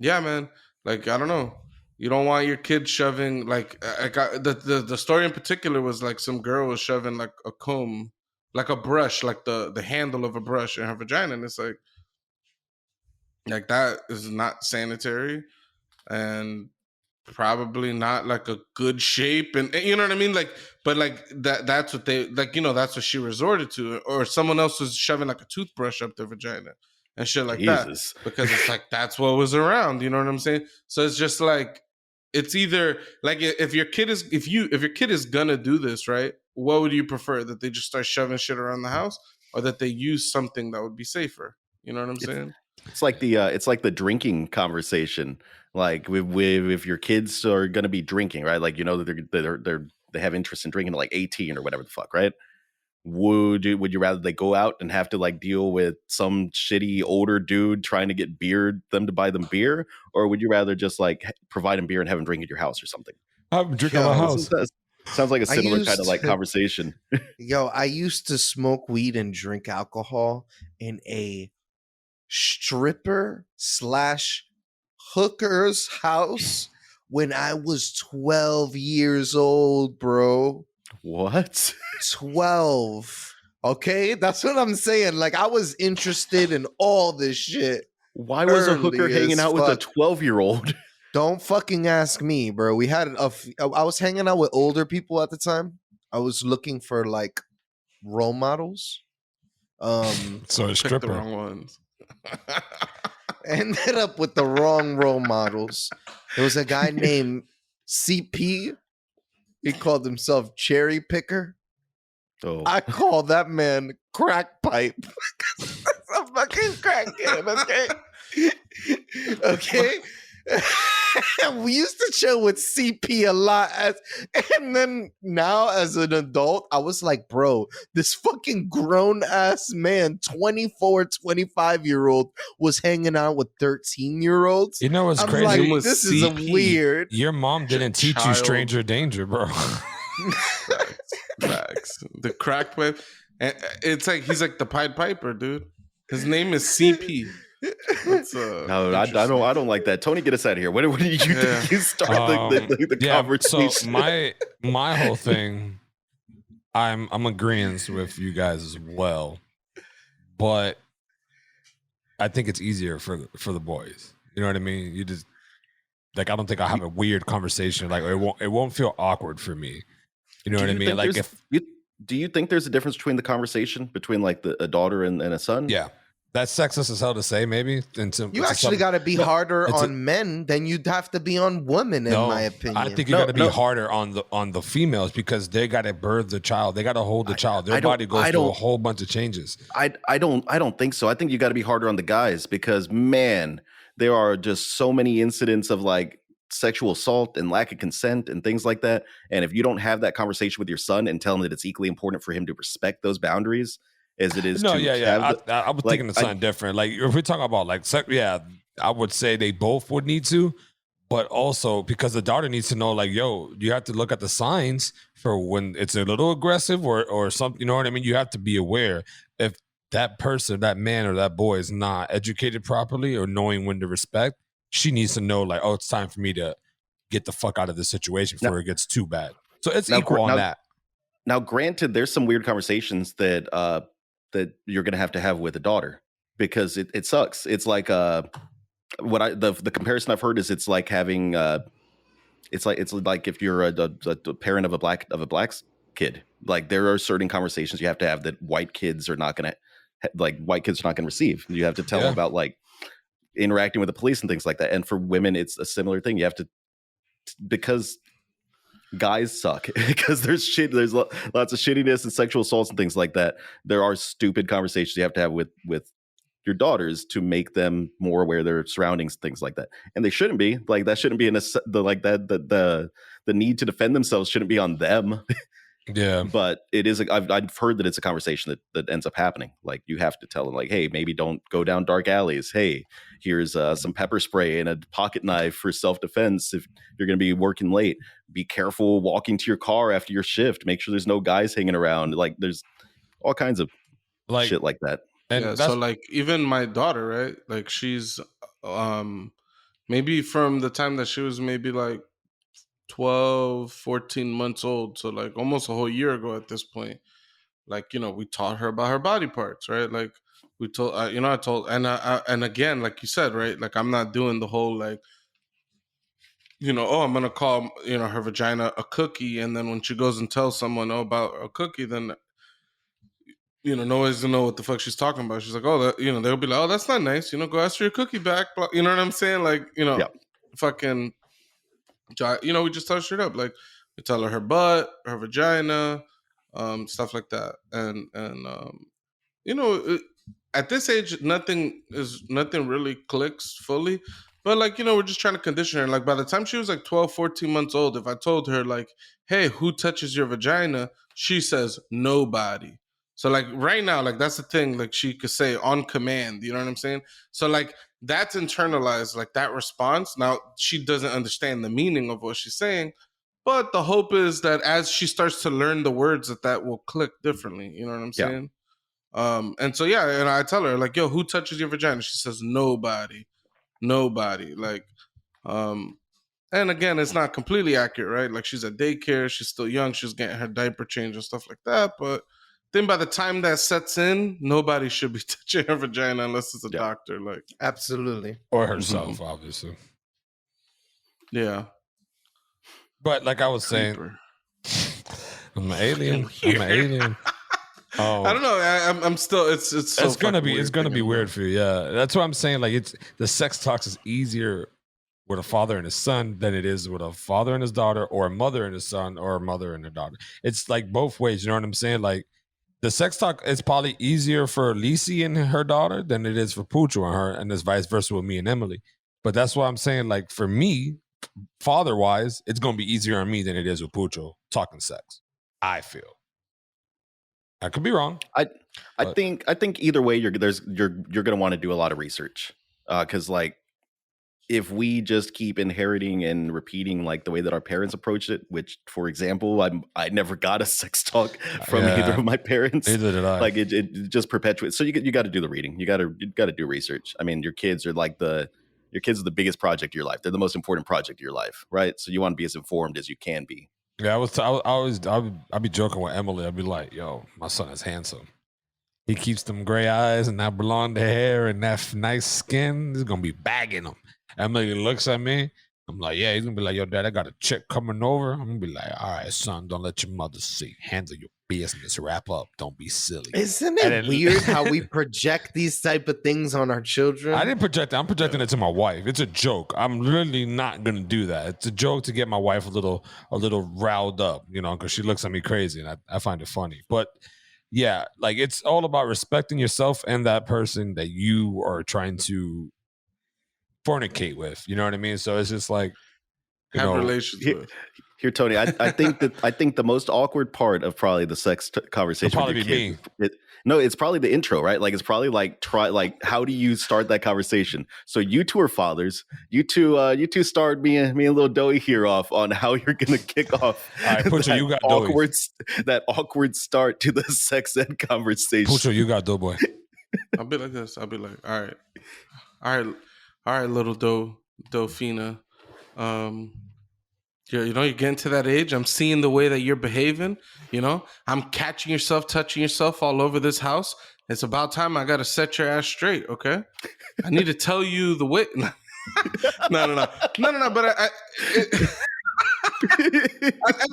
yeah, man, like I don't know. You don't want your kid shoving the story in particular was like some girl was shoving like a comb, like a brush, like the handle of a brush in her vagina, and it's like that is not sanitary and probably not like a good shape, and you know what I mean, like, but like that's what they like, that's what she resorted to, or someone else was shoving like a toothbrush up their vagina and shit like Jesus. that, because it's like that's what was around, you know what I'm saying? So it's just like it's either like if your kid is gonna do this, right, what would you prefer, that they just start shoving shit around the house, or that they use something that would be safer? You know what I'm saying? It's like the drinking conversation. Like if your kids are going to be drinking, right? Like that they have interest in drinking at like 18 or whatever the fuck, right? would you rather they go out and have to like deal with some shitty older dude trying to get them to buy them beer, or would you rather just like provide them beer and have them drink at your house or something? I'm drinking at my Yo, house. Sounds like a I similar kind of like used to- conversation. I used to smoke weed and drink alcohol in a stripper / hooker's house when I was 12 years old, bro. What? 12. Okay, that's what I'm saying. Like, I was interested in all this shit. Why was a Early hooker hanging as out with a fuck. 12-year-old? Don't fucking ask me, bro. We had I was hanging out with older people at the time. I was looking for like role models. So a Pick the stripper. wrong ones. Ended up with the wrong role models. There was a guy named CP. He called himself Cherry Picker. Oh, I call that man Crack Pipe. That's a fucking crackhead, okay? Okay. We used to chill with CP a lot, and then now as an adult, I was like, bro, this fucking grown ass man, 24, 25-year-old, was hanging out with 13-year-olds. You know what's I'm crazy? like, was this is CP. weird. Your mom didn't teach you Child. stranger danger, bro. Facts. The crack pipe. And it's like he's like the Pied Piper, dude. His name is CP. That's, no, I don't like that. Tony, get us out of here. When did you Yeah. think you start the conversation? So my whole thing, I'm agreeing with you guys as well, but I think it's easier for the boys. You know what I mean? You just like I don't think I'll have a weird conversation. Like it won't feel awkward for me. You know what I mean? Like do you think there's a difference between the conversation between like a daughter and a son? yeah. That's sexist as hell to say, maybe. You actually got to be harder on men than you'd have to be on women, in my opinion. I think you got to be harder on the females because they got to birth the child. They got to hold the child. Their body goes through a whole bunch of changes. I don't think so. I think you got to be harder on the guys because man, there are just so many incidents of like sexual assault and lack of consent and things like that. And if you don't have that conversation with your son and tell him that it's equally important for him to respect those boundaries as it is. No, to yeah. I was thinking of something different. Like if we're talking about like sex, yeah, I would say they both would need to, but also because the daughter needs to know, like, yo, you have to look at the signs for when it's a little aggressive or something. You know what I mean? You have to be aware if that person, that man or that boy is not educated properly or knowing when to respect. She needs to know, like, oh, it's time for me to get the fuck out of this situation before it gets too bad. So it's equal on that. Now, granted, there's some weird conversations that you're going to have with a daughter because it sucks. It's like the comparison I've heard is it's like having it's like if you're a parent of a black kid. Like there are certain conversations you have to have that white kids are not going to receive. You have to tell them about like interacting with the police and things like that. And for women, it's a similar thing. You have to because guys suck because there's lots of shittiness and sexual assaults and things like that. There are stupid conversations you have to have with your daughters to make them more aware of their surroundings, things like that. And they shouldn't be like that. Shouldn't be the need to defend themselves shouldn't be on them. Yeah, but it is. I've heard that it's a conversation that ends up happening. Like you have to tell them, like, hey, maybe don't go down dark alleys. Hey, here's some pepper spray and a pocket knife for self-defense if you're going to be working late. Be careful walking to your car after your shift. Make sure there's no guys hanging around. Like there's all kinds of shit like that. And yeah, so like even my daughter, right? Like she's maybe from the time that she was maybe like 12, 14 months old. So like almost a whole year ago at this point, like, you know, we taught her about her body parts, right? Like we told, I told, and again, like you said, right? Like I'm not doing the whole like, you know, oh, I'm going to call, you know, her vagina a cookie. And then when she goes and tells someone about a cookie, then, you know, nobody's going to know what the fuck she's talking about. She's like, oh, that, you know, they'll be like, oh, that's not nice. You know, go ask for your cookie back. You know what I'm saying? Like, you know, fucking... You know, we just tell her straight up. Like we tell her butt, her vagina, stuff like that. And you know, at this age, nothing really clicks fully. But like, you know, we're just trying to condition her. Like by the time she was like 12, 14 months old, if I told her like, hey, who touches your vagina? She says nobody. So like right now, like that's the thing, like she could say on command, you know what I'm saying? So like that's internalized, like that response. Now she doesn't understand the meaning of what she's saying, but the hope is that as she starts to learn the words, that will click differently. You know what I'm Yeah. saying? And so yeah, and I tell her like, yo, who touches your vagina? She says nobody. Like, and again, it's not completely accurate, right? Like she's at daycare, she's still young, she's getting her diaper changed and stuff like that. But then by the time that sets in, nobody should be touching her vagina unless it's a doctor. Like Absolutely. Or herself, obviously. Yeah. But like I was saying, I'm an alien. I'm an alien. Oh, I don't know. I'm still. It's so it's gonna be. weird It's gonna be thinking weird about. for you. Yeah, that's what I'm saying. Like it's the sex talks is easier with a father and his son than it is with a father and his daughter, or a mother and his son, or a mother and a daughter. It's like both ways. You know what I'm saying? Like the sex talk is probably easier for Lisi and her daughter than it is for Pucho and her, and it's vice versa with me and Emily. But that's why I'm saying, like for me, father wise, it's gonna be easier on me than it is with Pucho talking sex. I feel. I could be wrong. I think either way you're gonna want to do a lot of research because like if we just keep inheriting and repeating like the way that our parents approached it, which for example I never got a sex talk from either of my parents. Neither did I. Like it just perpetuates. So you got to do the reading. You got to do research. I mean, your kids are the biggest project of your life. They're the most important project of your life, right? So you want to be as informed as you can be. Yeah, I'd be joking with Emily. I'd be like, "Yo, my son is handsome. He keeps them gray eyes and that blonde hair and that nice skin. He's gonna be bagging him." Emily looks at me. I'm like, "Yeah." He's gonna be like, "Yo, Dad, I got a chick coming over." I'm gonna be like, "All right, son, don't let your mother see. Handle your business. Wrap up. Don't be silly." Isn't it weird how we project these type of things on our children? I didn't project it. I'm projecting it to my wife. It's a joke. I'm really not gonna do that. It's a joke to get my wife a little riled up, you know, because she looks at me crazy, and I find it funny. But yeah, like it's all about respecting yourself and that person that you are trying to fornicate with. You know what I mean? So it's just like Have relations with. Here, Tony, I think the most awkward part of probably the sex conversation It'll with probably your be kid, it's probably the intro, right? Like it's probably like how do you start that conversation? So you two are fathers. You two start me and little Doughy here off on how you're gonna kick off. All right, Pucho, you got that awkward start to the sex ed conversation. Pucho, you got Doughboy. I'll be like this. I'll be like, all right, little Dauphina. You're getting to that age. I'm seeing the way that you're behaving. You know, I'm catching yourself, touching yourself all over this house. It's about time I got to set your ass straight. Okay, I need to tell you the way. No. But I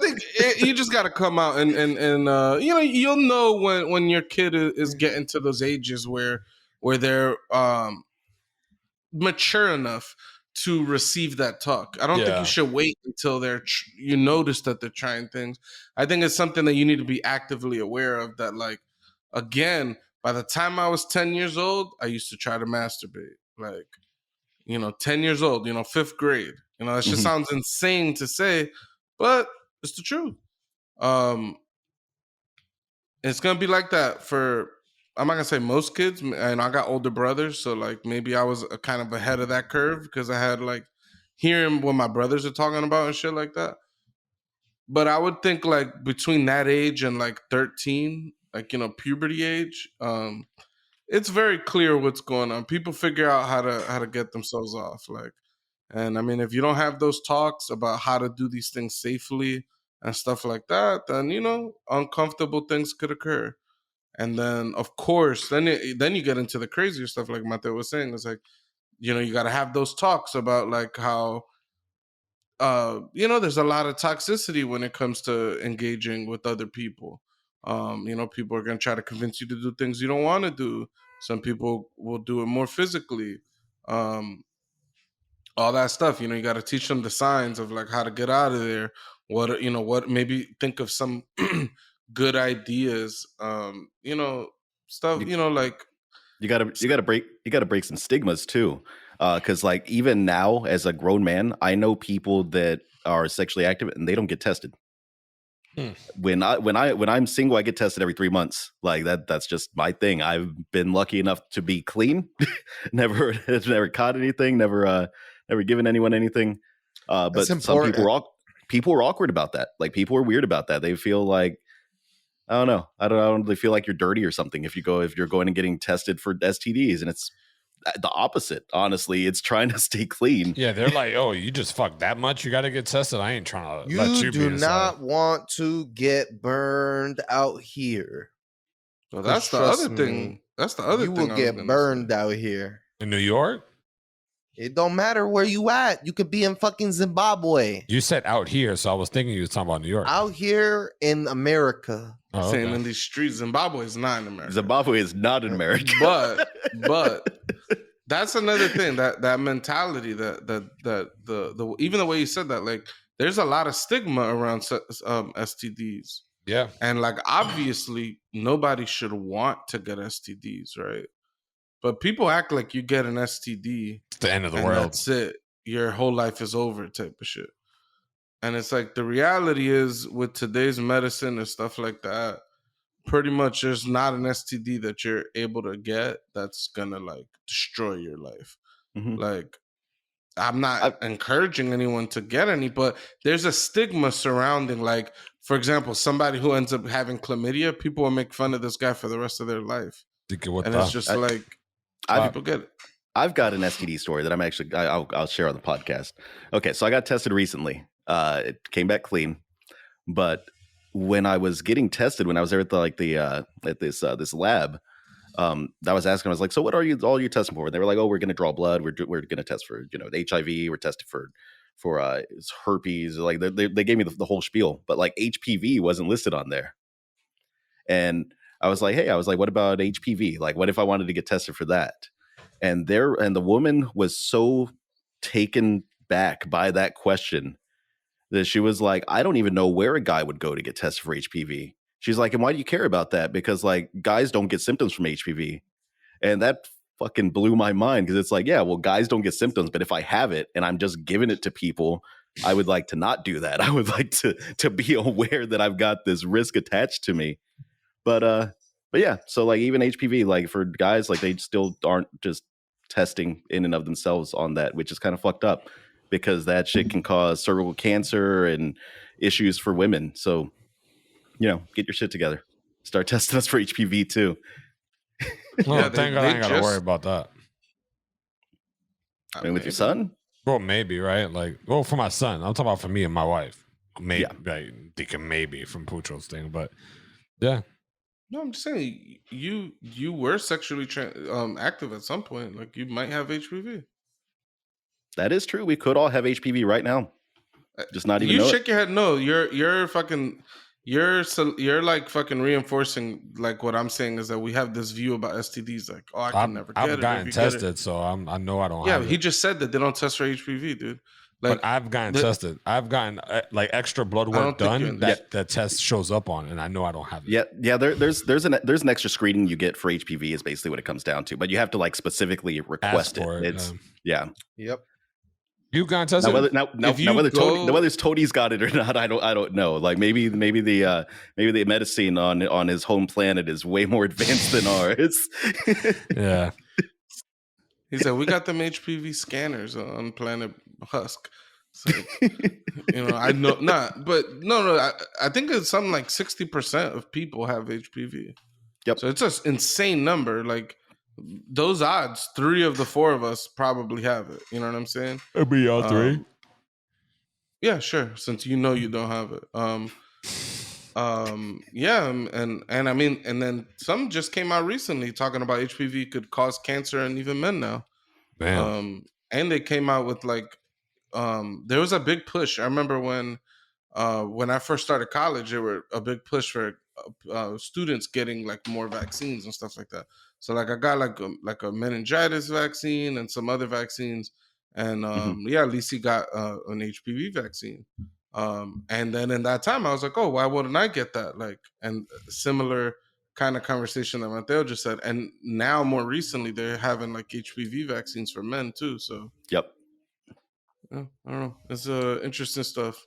think you just got to come out and you'll know when your kid is getting to those ages where they're mature enough to receive that talk. I don't think you should wait until you notice that they're trying things. I think it's something that you need to be actively aware of. That, like, again, by the time I was 10 years old, I used to try to masturbate. Like, 10 years old, 5th grade. That just sounds insane to say, but it's the truth. It's gonna be like that for, I'm not gonna say most kids, and I got older brothers, so like maybe I was kind of ahead of that curve because I had like hearing what my brothers are talking about and shit like that. But I would think like between that age and like 13, like puberty age, it's very clear what's going on. People figure out how to get themselves off, like, and I mean, if you don't have those talks about how to do these things safely and stuff like that, then uncomfortable things could occur. And then, of course, then you get into the crazier stuff, like Mateo was saying. It's like, you got to have those talks about like how, there's a lot of toxicity when it comes to engaging with other people. People are going to try to convince you to do things you don't want to do. Some people will do it more physically. All that stuff, you got to teach them the signs of like how to get out of there. What maybe think of some good ideas, stuff, like you gotta break some stigmas too. Because like even now as a grown man, I know people that are sexually active and they don't get tested. When I'm single, I get tested every 3 months. Like that's just my thing. I've been lucky enough to be clean, never caught anything, never given anyone anything. But That's some important. people are awkward about that. Like people are weird about that. They feel like I don't know. I don't. They feel like you're dirty or something if you're going and getting tested for STDs, and it's the opposite. Honestly, it's trying to stay clean. Yeah, they're like, oh, you just fucked that much. You got to get tested. I ain't trying to let You you do be not want to get burned out here. Well, that's the trust other thing. me, That's the other You thing. will I was get gonna burned say. out here. in New York. It don't matter where you at. You could be in fucking Zimbabwe. You said out here, so I was thinking you were talking about New York. Out here in America. Oh, Saying okay. in these streets, Zimbabwe is not in America. Zimbabwe is not in America, but that's another thing. That mentality, the even the way you said that, like, there's a lot of stigma around STDs. Yeah, And like obviously nobody should want to get STDs, right? But people act like you get an STD it's the end of the and world. that's it. Your whole life is over type of shit. And it's like the reality is with today's medicine and stuff like that, pretty much there's not an STD that you're able to get that's gonna like destroy your life. Mhm. Like I'm not encouraging anyone to get any, but there's a stigma surrounding, like, for example, somebody who ends up having chlamydia, people will make fun of this guy for the rest of their life. And it's just like, people get it. I've got an STD story that I'll share on the podcast. Okay, so I got tested recently. It came back clean, but when I was getting tested, when I was there at this lab, I was asking, I was like, so what are you testing for? And they were like, oh, we're going to draw blood. We're going to test for, the HIV. We're testing for herpes. Like they gave me the whole spiel, but like HPV wasn't listed on there. And I was like, hey, what about HPV? Like, what if I wanted to get tested for that? And the woman was so taken back by that question that she was like, I don't even know where a guy would go to get tested for HPV. She's like, and why do you care about that? Because like guys don't get symptoms from HPV. And that fucking blew my mind because it's like, yeah, well, guys don't get symptoms, but if I have it and I'm just giving it to people, I would like to not do that. I would like to be aware that I've got this risk attached to me. But yeah, so like even HPV, like for guys, like they still aren't just testing in and of themselves on that, which is kind of fucked up because that shit can cause cervical cancer and issues for women. So, get your shit together. Start testing us for HPV too. Well, thank God I ain't got to worry about that. I mean, with your son? Well, maybe, right? Like, well, for my son. I'm talking about for me and my wife. Maybe, like, thinking maybe from Pucho's thing, but yeah. No, I'm just saying you were sexually active at some point. Like you might have HPV. That is true. We could all have HPV right now. Just not even. You shake your head. No, you're fucking. You're like fucking reinforcing like what I'm saying is that we have this view about STDs. Like, oh, I can never get it. I've gotten tested, so I know I don't. Yeah, have it. he just said that they don't test for HPV, dude. Like, but I've gotten tested. I've gotten like extra blood work done that test shows up on, and I know I don't have it. Yeah. There's an extra screening you get for HPV is basically what it comes down to, but you have to like specifically request it. It's Yep. You got tested. Whether Tony's got it or not, I don't know. Like maybe the medicine on his home planet is way more advanced than ours. Yeah. He said we got them HPV scanners on planet Husk. So, I know not, but no. I think it's something like 60% of people have HPV. Yep. So it's an insane number. Like those odds, 3 of the 4 of us probably have it. You know what I'm saying? It'll be all 3. Yeah, sure. Since you don't have it. Yeah, and I mean, and then some just came out recently talking about HPV could cause cancer in even men now. Damn. And they came out with like, there was a big push. I remember when I first started college, there were a big push for students getting like more vaccines and stuff like that. So like I got like a meningitis vaccine and some other vaccines, and Lisi got an HPV vaccine. And then in that time, I was like, oh, why wouldn't I get that? Like, and similar kind of conversation that Mateo just said. And now more recently, they're having like HPV vaccines for men too. So yep. yeah, I don't know. It's interesting stuff.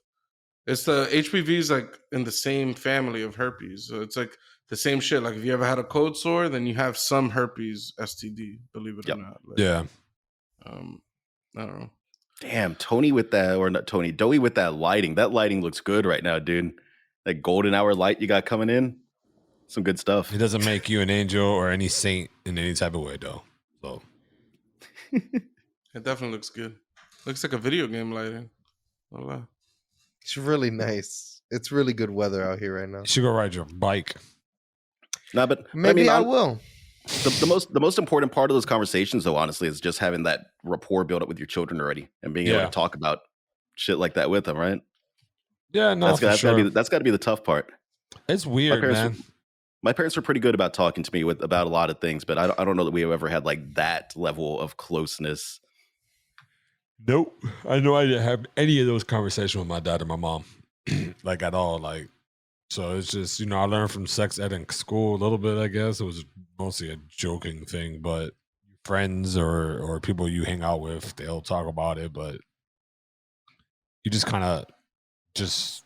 It's the HPV is like in the same family of herpes. So it's like the same shit. Like if you ever had a cold sore, then you have some herpes STD, believe it or Yep. not. Like, Yeah. I don't know. Damn, Tony with that, or not Tony, Doughy with that lighting. That lighting looks good right now, dude. That golden hour light you got coming in, some good stuff. It doesn't make you an angel or any saint in any type of way, though. So It definitely looks good. Looks like a video game lighting. Oh, wow. It's really nice. It's really good weather out here right now. you should go ride your bike. Nah, but Maybe I I mean, will. the most important part of those conversations, though, honestly, is just having that rapport built up with your children already and being able to talk about shit like that with them, right? Yeah, no, That's for sure. got to be the tough part. It's weird, man. My parents were pretty good about talking to me about a lot of things, but I don't know that we have ever had like that level of closeness. Nope. I know I didn't have any of those conversations with my dad and my mom, like at all. Like, so it's just, I learned from sex ed in school a little bit, I guess. It was mostly a joking thing, but friends or people you hang out with, they'll talk about it, but you just kind of just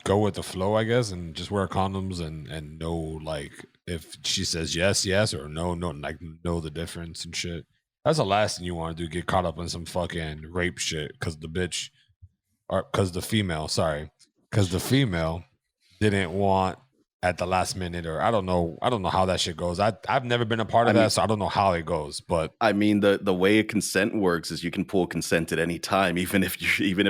go with the flow, I guess, and just wear condoms and know, like, if she says yes, or no, like, know the difference and shit. That's the last thing you want to do, get caught up in some fucking rape shit because the female didn't want at the last minute, or I don't know how that shit goes. I've never been a part of that, so I don't know how it goes. But I mean, the way consent works is you can pull consent at any time, even if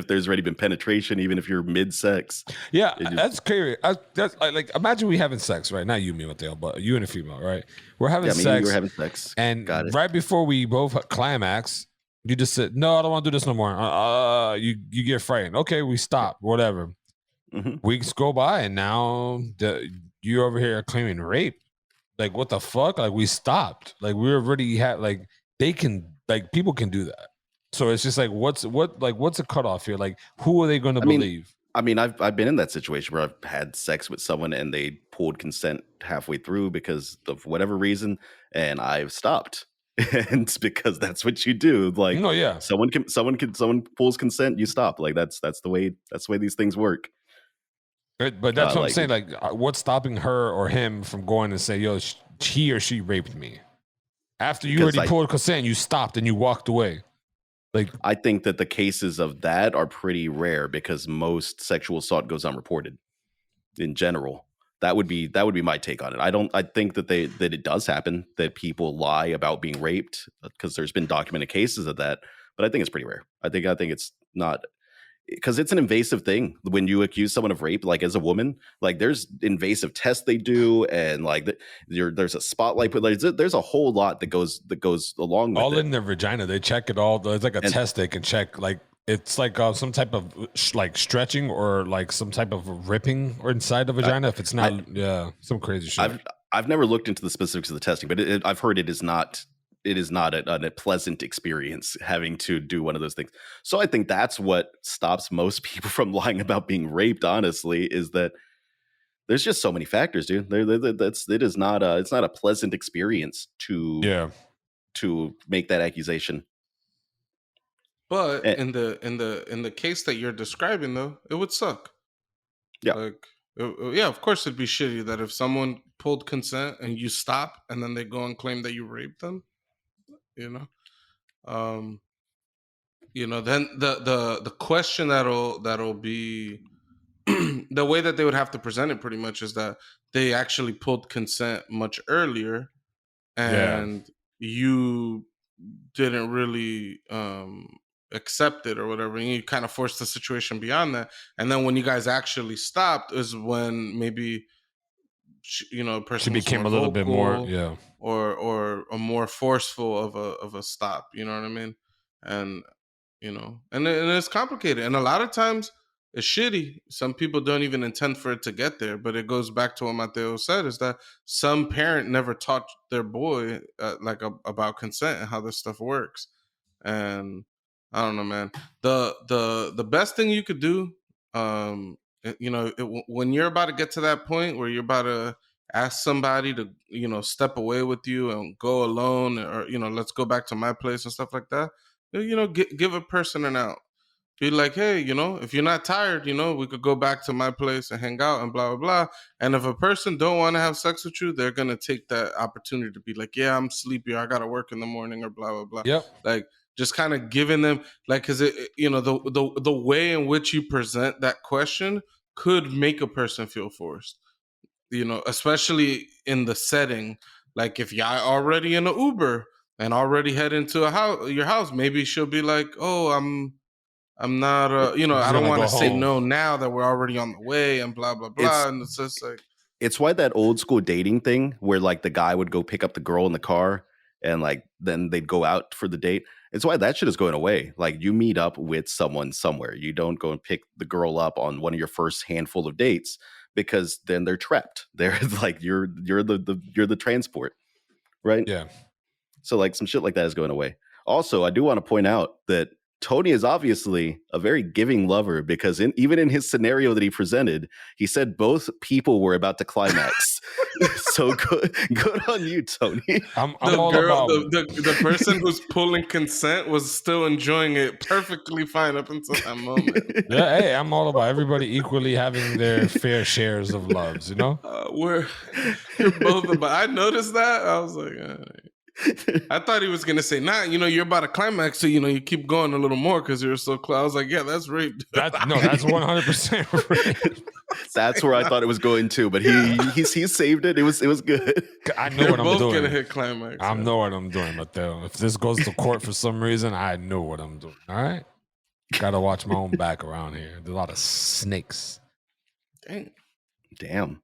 there's already been penetration, even if you're mid-sex. Yeah, that's crazy. That's like imagine we having sex, right? Not you, me, Mateo, but you and a female, right? We're having sex. We're having sex, and right before we both climax, you just said, "No, I don't want to do this no more." You get frightened. Okay, we stop. Whatever. Mm-hmm. Weeks go by, and now you over here claiming rape. Like, what the fuck? Like, we stopped. Like, we already had. Like, they can. Like, people can do that. So it's just like, what's a cutoff here? Like, who are they going to believe? I mean, I've been in that situation where I've had sex with someone and they pulled consent halfway through because of whatever reason, and I've stopped. And it's because that's what you do. Like, no, yeah, someone pulls consent, you stop. Like that's the way these things work. But that's what I'm saying. Like, what's stopping her or him from going and say, "Yo, he or she raped me"? After you already pulled consent, you stopped and you walked away. Like, I think that the cases of that are pretty rare because most sexual assault goes unreported. In general, that would be my take on it. I think that it does happen that people lie about being raped because there's been documented cases of that, but I think it's pretty rare. I think it's not. Because it's an invasive thing when you accuse someone of rape, like as a woman, like there's invasive tests they do, and like there's a spotlight, but like, there's a whole lot that goes along with all it. In their vagina. They check it all. There's like a test they can check. Like it's like some type of like stretching or like some type of ripping or inside the vagina. If it's not, some crazy shit. I've never looked into the specifics of the testing, but I've heard it is not a pleasant experience having to do one of those things. So I think that's what stops most people from lying about being raped, honestly, is that there's just so many factors, dude. It's not a pleasant experience to make that accusation. But in the case that you're describing, though, it would suck. Yeah. Like, yeah, of course it'd be shitty that if someone pulled consent and you stop and then they go and claim that you raped them. Then the question that'll be the way that they would have to present it pretty much is that they actually pulled consent much earlier and you didn't really accept it or whatever, and you kind of forced the situation beyond that, and then when you guys actually stopped is when maybe a person became a little bit more, or a more forceful of a stop. You know what I mean? And and it's complicated, and a lot of times it's shitty. Some people don't even intend for it to get there, but it goes back to what Mateo said: is that some parent never taught their boy about consent and how this stuff works. And I don't know, man. The best thing you could do, when you're about to get to that point where you're about to ask somebody to step away with you and go alone, or let's go back to my place and stuff like that, give a person an out. Be like, hey, if you're not tired, we could go back to my place and hang out and blah, blah, blah. And if a person don't want to have sex with you, they're going to take that opportunity to be like, yeah, I'm sleepy, or I got to work in the morning, or blah, blah, blah. Yep. Like, just kind of giving them, like, because, the way in which you present that question could make a person feel forced, especially in the setting. Like, if y'all already in an Uber and already head into your house, maybe she'll be like, oh, I'm not, I don't want to say no now that we're already on the way and blah, blah, blah. And it's just like, it's why that old school dating thing where like the guy would go pick up the girl in the car and like then they'd go out for the date. It's why that shit is going away. Like you meet up with someone somewhere. You don't go and pick the girl up on one of your first handful of dates because then they're trapped. They're like you're the transport, right? Yeah. So like some shit like that is going away. Also, I do want to point out that Tony is obviously a very giving lover because even in his scenario that he presented, he said both people were about to climax. So good on you, Tony. I'm all about the person who's pulling consent was still enjoying it perfectly fine up until that moment. Yeah, hey, I'm all about everybody equally having their fair shares of loves, You're both about. I noticed that. I was like, I thought he was gonna say, nah, you're about to climax, so you keep going a little more because you're so close. I was like, yeah, that's rape. That's 100% rape. That's where I thought it was going to, but he saved it. It was good. I know what I'm doing. Both gonna hit climax. I know what I'm doing, Mateo. If this goes to court for some reason, I know what I'm doing. All right, gotta watch my own back around here. There's a lot of snakes. Damn.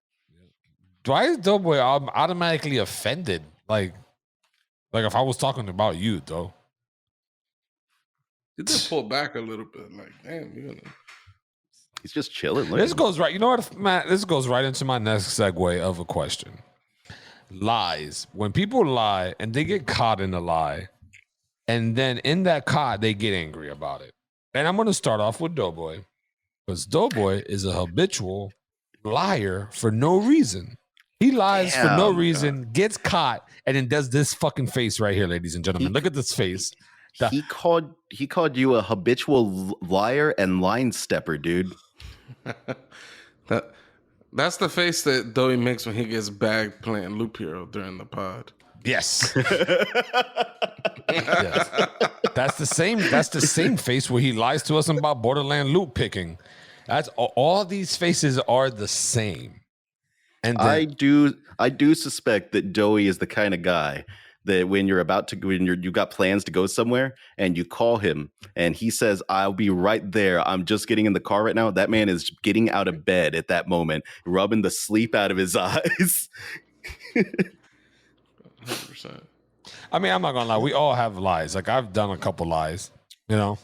Why is Doughboy automatically offended? Like if I was talking about you, though. He did pull back a little bit. Like, damn, He's just chilling. This goes right. You know what, Matt? This goes right into my next segue of a question. Lies. When people lie and they get caught in a lie, and then in that caught, they get angry about it. And I'm going to start off with Doughboy, because Doughboy is a habitual liar for no reason. He lies for no reason, gets caught, and then does this fucking face right here, ladies and gentlemen. Look at this face. He called you a habitual liar and line stepper, dude. That's the face that Doughy makes when he gets bagged playing Loop Hero during the pod. Yes. Yes. That's the same face where he lies to us about Borderland loot picking. That's all these faces are the same. And then, I do suspect that Doughy is the kind of guy that when you got plans to go somewhere and you call him and he says, I'll be right there, I'm just getting in the car right now. That man is getting out of bed at that moment, rubbing the sleep out of his eyes. 100%. I mean, I'm not gonna lie, we all have lies. Like I've done a couple lies, well,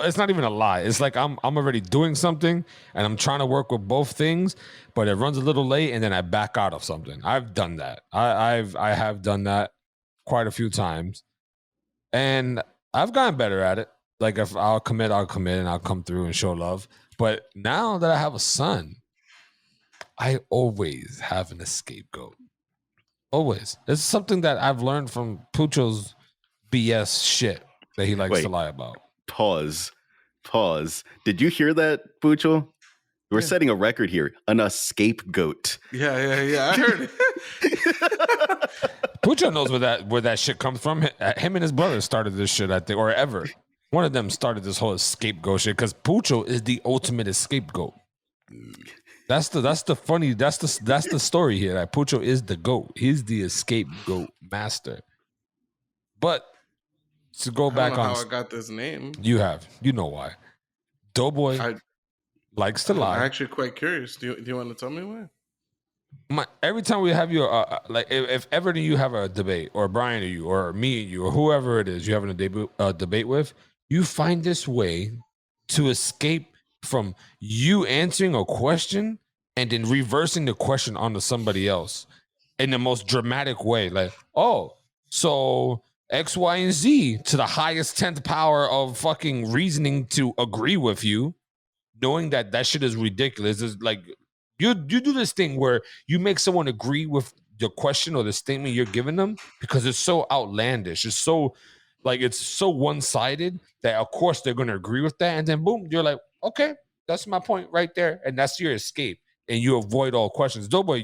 it's not even a lie. It's like I'm already doing something and I'm trying to work with both things, but it runs a little late and then I back out of something. I've done that. I have done that quite a few times, and I've gotten better at it. Like if I'll commit and I'll come through and show love. But now that I have a son, I always have an scapegoat. Always. It's something that I've learned from Pucho's BS shit that he likes to lie about. Pause. Did you hear that, Pucho? We're setting a record here. An scapegoat. Yeah. I heard it. Pucho knows where that shit comes from. Him and his brother started this shit, I think, or ever. One of them started this whole scapegoat shit because Pucho is the ultimate scapegoat. That's the story here. That Pucho is the goat. He's the scapegoat master. But to go back on how I got this name. You know why. Doughboy likes to lie. I'm actually quite curious. Do you want to tell me why? Every time we have you, like if ever you have a debate, or Brian or you, or me and you, or whoever it is you're having a debate with, you find this way to escape from you answering a question and then reversing the question onto somebody else in the most dramatic way. Like, oh, so X, Y, and Z to the highest 10th power of fucking reasoning to agree with you, knowing that shit is ridiculous. Is like you do this thing where you make someone agree with the question or the statement you're giving them because it's so outlandish. It's so Like it's so one-sided that of course they're gonna agree with that, and then boom, you're like, okay, that's my point right there, and that's your escape, and you avoid all questions. Doughboy,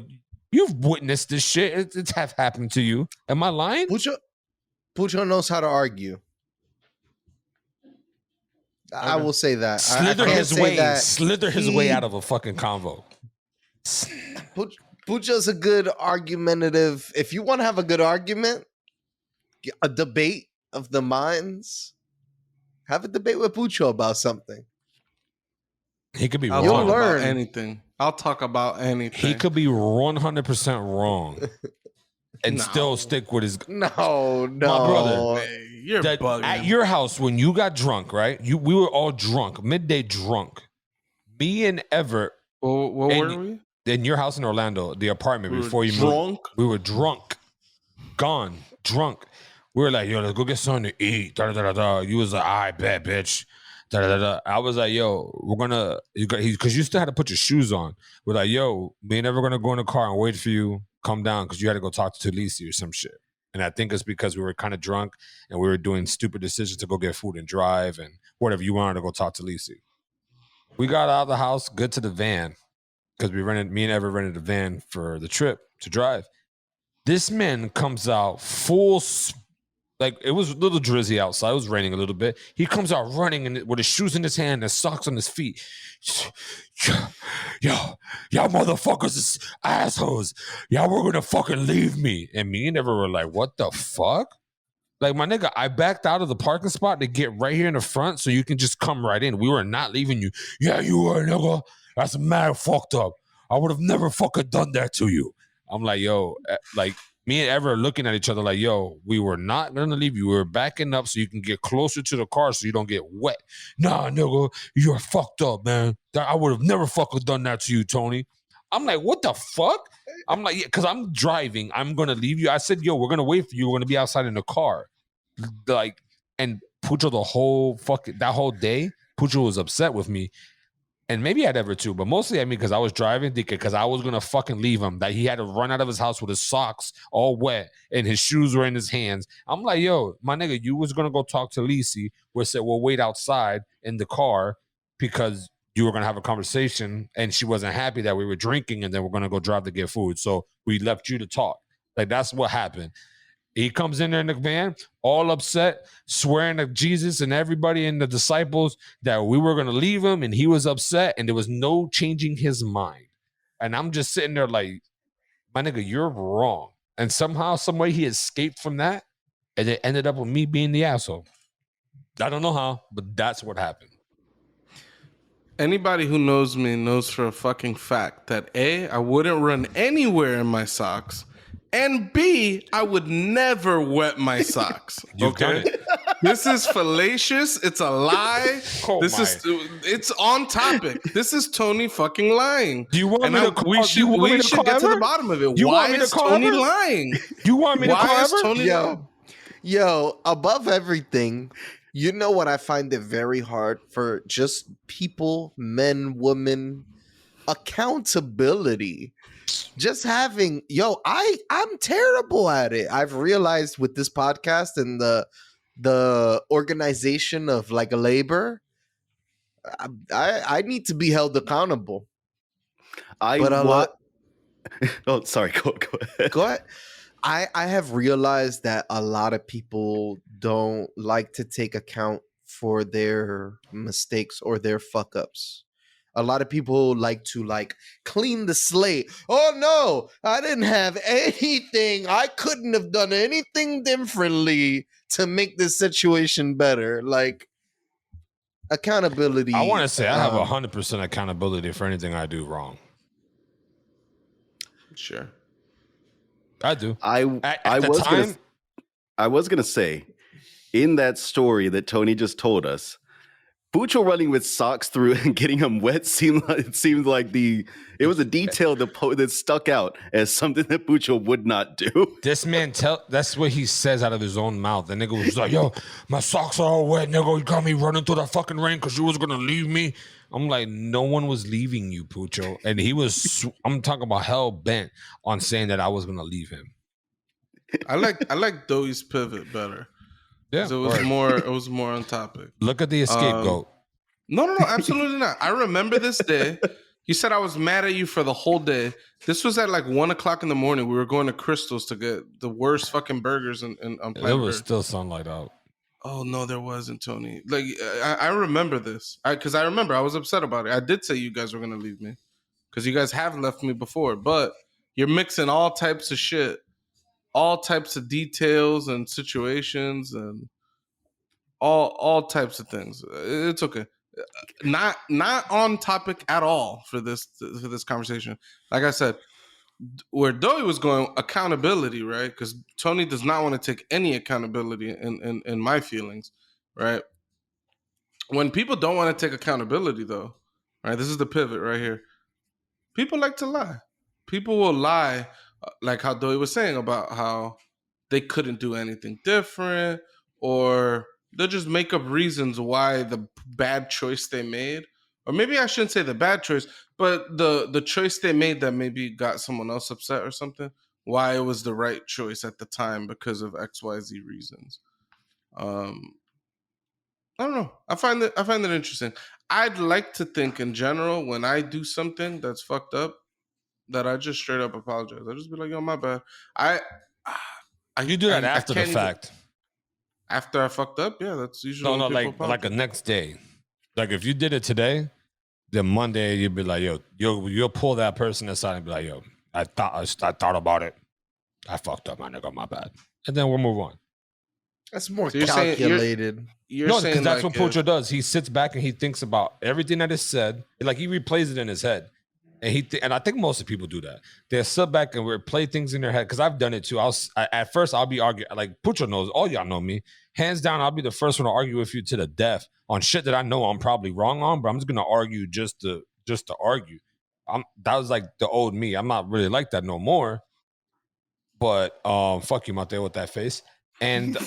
you've witnessed this shit. It's have happened to you. Am I lying? Pucho knows how to argue. I will say that. Slither I can't his say way, that slither his way out of a fucking convo. Pucho's a good argumentative. If you want to have a good argument, a debate of the minds, have a debate with Pucho about something. He could be I'll wrong. talk learn. about anything. I'll talk about anything. He could be 100% wrong and No. still stick with his. No. My brother, Hey, you're that bugging. at your house when you got drunk, right? We were all drunk, midday drunk. Me and Everett What were we? in your house in Orlando, the apartment We were before you drunk? moved. We were drunk, gone, drunk. We were like, yo, let's go get something to eat. Da, da, da, da. You was like, I bet, bitch. Da, da, da, da. I was like, yo, we're gonna, because you still had to put your shoes on. We're like, yo, me and Everett gonna go in the car and wait for you. Come down because you had to go talk to Talisi or some shit. And I think it's because we were kind of drunk and we were doing stupid decisions to go get food and drive and whatever. You wanted to go talk to Talisi. We got out of the house, good to the van because me and Everett rented a van for the trip to drive. This man comes out full, like it was a little drizzy outside. It was raining a little bit. He comes out running with his shoes in his hand and socks on his feet. Y'all motherfuckers is assholes. Y'all were gonna fucking leave me. And me and Everett were like, what the fuck? Like, my nigga, I backed out of the parking spot to get right here in the front so you can just come right in. We were not leaving you. Yeah, you were, nigga. That's mad fucked up. I would have never fucking done that to you. I'm like, yo, like, me and Everett looking at each other like, yo, we were not going to leave you. We were backing up so you can get closer to the car so you don't get wet. Nah, nigga, you're fucked up, man. I would have never fucking done that to you, Tony. I'm like, what the fuck? I'm like, yeah, because I'm driving. I'm going to leave you. I said, yo, we're going to wait for you. We're going to be outside in the car. Like, and Pucho that whole day, Pucho was upset with me. And maybe I'd ever too, but mostly at me because I was driving, because I was going to fucking leave him. That he had to run out of his house with his socks all wet and his shoes were in his hands. I'm like, yo, my nigga, you was going to go talk to Lisi. We said, we'll wait outside in the car because you were going to have a conversation and she wasn't happy that we were drinking and then we're going to go drive to get food. So we left you to talk. Like, that's what happened. He comes in there in the van, all upset, swearing to Jesus and everybody and the disciples that we were going to leave him, and he was upset, and there was no changing his mind. And I'm just sitting there like, my nigga, you're wrong. And somehow, some way, he escaped from that, and it ended up with me being the asshole. I don't know how, but that's what happened. Anybody who knows me knows for a fucking fact that A, I wouldn't run anywhere in my socks. And B, I would never wet my socks. You've done it. This is fallacious. It's a lie. It's on topic. This is Tony fucking lying. Do you want me to call? We should get to the bottom of it. Why is Tony lying? You want me to call ever? Tony Yo, above everything, you know what I find it very hard for just people, men, women, accountability. Just having, I'm terrible at it. I've realized with this podcast and the organization of like a labor, I need to be held accountable. Oh, sorry. Go ahead. Go ahead. I have realized that a lot of people don't like to take account for their mistakes or their fuck ups. A lot of people like to clean the slate. Oh no, I didn't have anything. I couldn't have done anything differently to make this situation better. Like, accountability. I want to say I have 100% accountability for anything I do wrong. Sure. I do. I was gonna say, in that story that Tony just told us, Pucho running with socks through and getting them wet seemed like it was a detail that stuck out as something that Pucho would not do. This man that's what he says out of his own mouth. The nigga was like, yo, my socks are all wet, nigga. You got me running through that fucking rain because you was gonna leave me. I'm like, no one was leaving you, Pucho. And he was, I'm talking about hell bent on saying that I was gonna leave him. I like Doughy's pivot better. Yeah, 'Cause it was more on topic. Look at the scapegoat. No, absolutely not. I remember this day. You said I was mad at you for the whole day. This was at like 1:00 in the morning. We were going to Crystal's to get the worst fucking burgers on There planet was Earth. still sunlight out. Oh no, there wasn't, Tony. Like I remember this because I remember I was upset about it. I did say you guys were gonna leave me because you guys have left me before, but you're mixing all types of shit, all types of details and situations and all types of things. It's okay. Not on topic at all for this conversation. Like I said, where Doughy was going, accountability, right? Because Tony does not want to take any accountability in my feelings, right? When people don't want to take accountability, though, right? This is the pivot right here. People like to lie. People will lie, like how Doughy was saying about how they couldn't do anything different, or they'll just make up reasons why the bad choice they made, or maybe I shouldn't say the bad choice, but the choice they made that maybe got someone else upset or something, why it was the right choice at the time because of XYZ reasons. I don't know. I find it interesting. I'd like to think in general when I do something that's fucked up that I just straight up apologize. I just be like, yo, my bad. You do that after the fact. After I fucked up, yeah, that's usually like the next day. Like if you did it today, then Monday you'd be like, yo, you'll pull that person aside and be like, yo, I thought about it. I fucked up, my nigga, my bad. And then we'll move on. That's more calculated. No, because that's what Pucho does. He sits back and he thinks about everything that is said. Like he replays it in his head. And and I think most of people do that. They sit back and replay things in their head. Because I've done it too. At first I'll be arguing. Like Pucho knows, all y'all know me. Hands down, I'll be the first one to argue with you to the death on shit that I know I'm probably wrong on. But I'm just gonna argue just to argue. That was like the old me. I'm not really like that no more. But fuck you, Mateo, with that face. And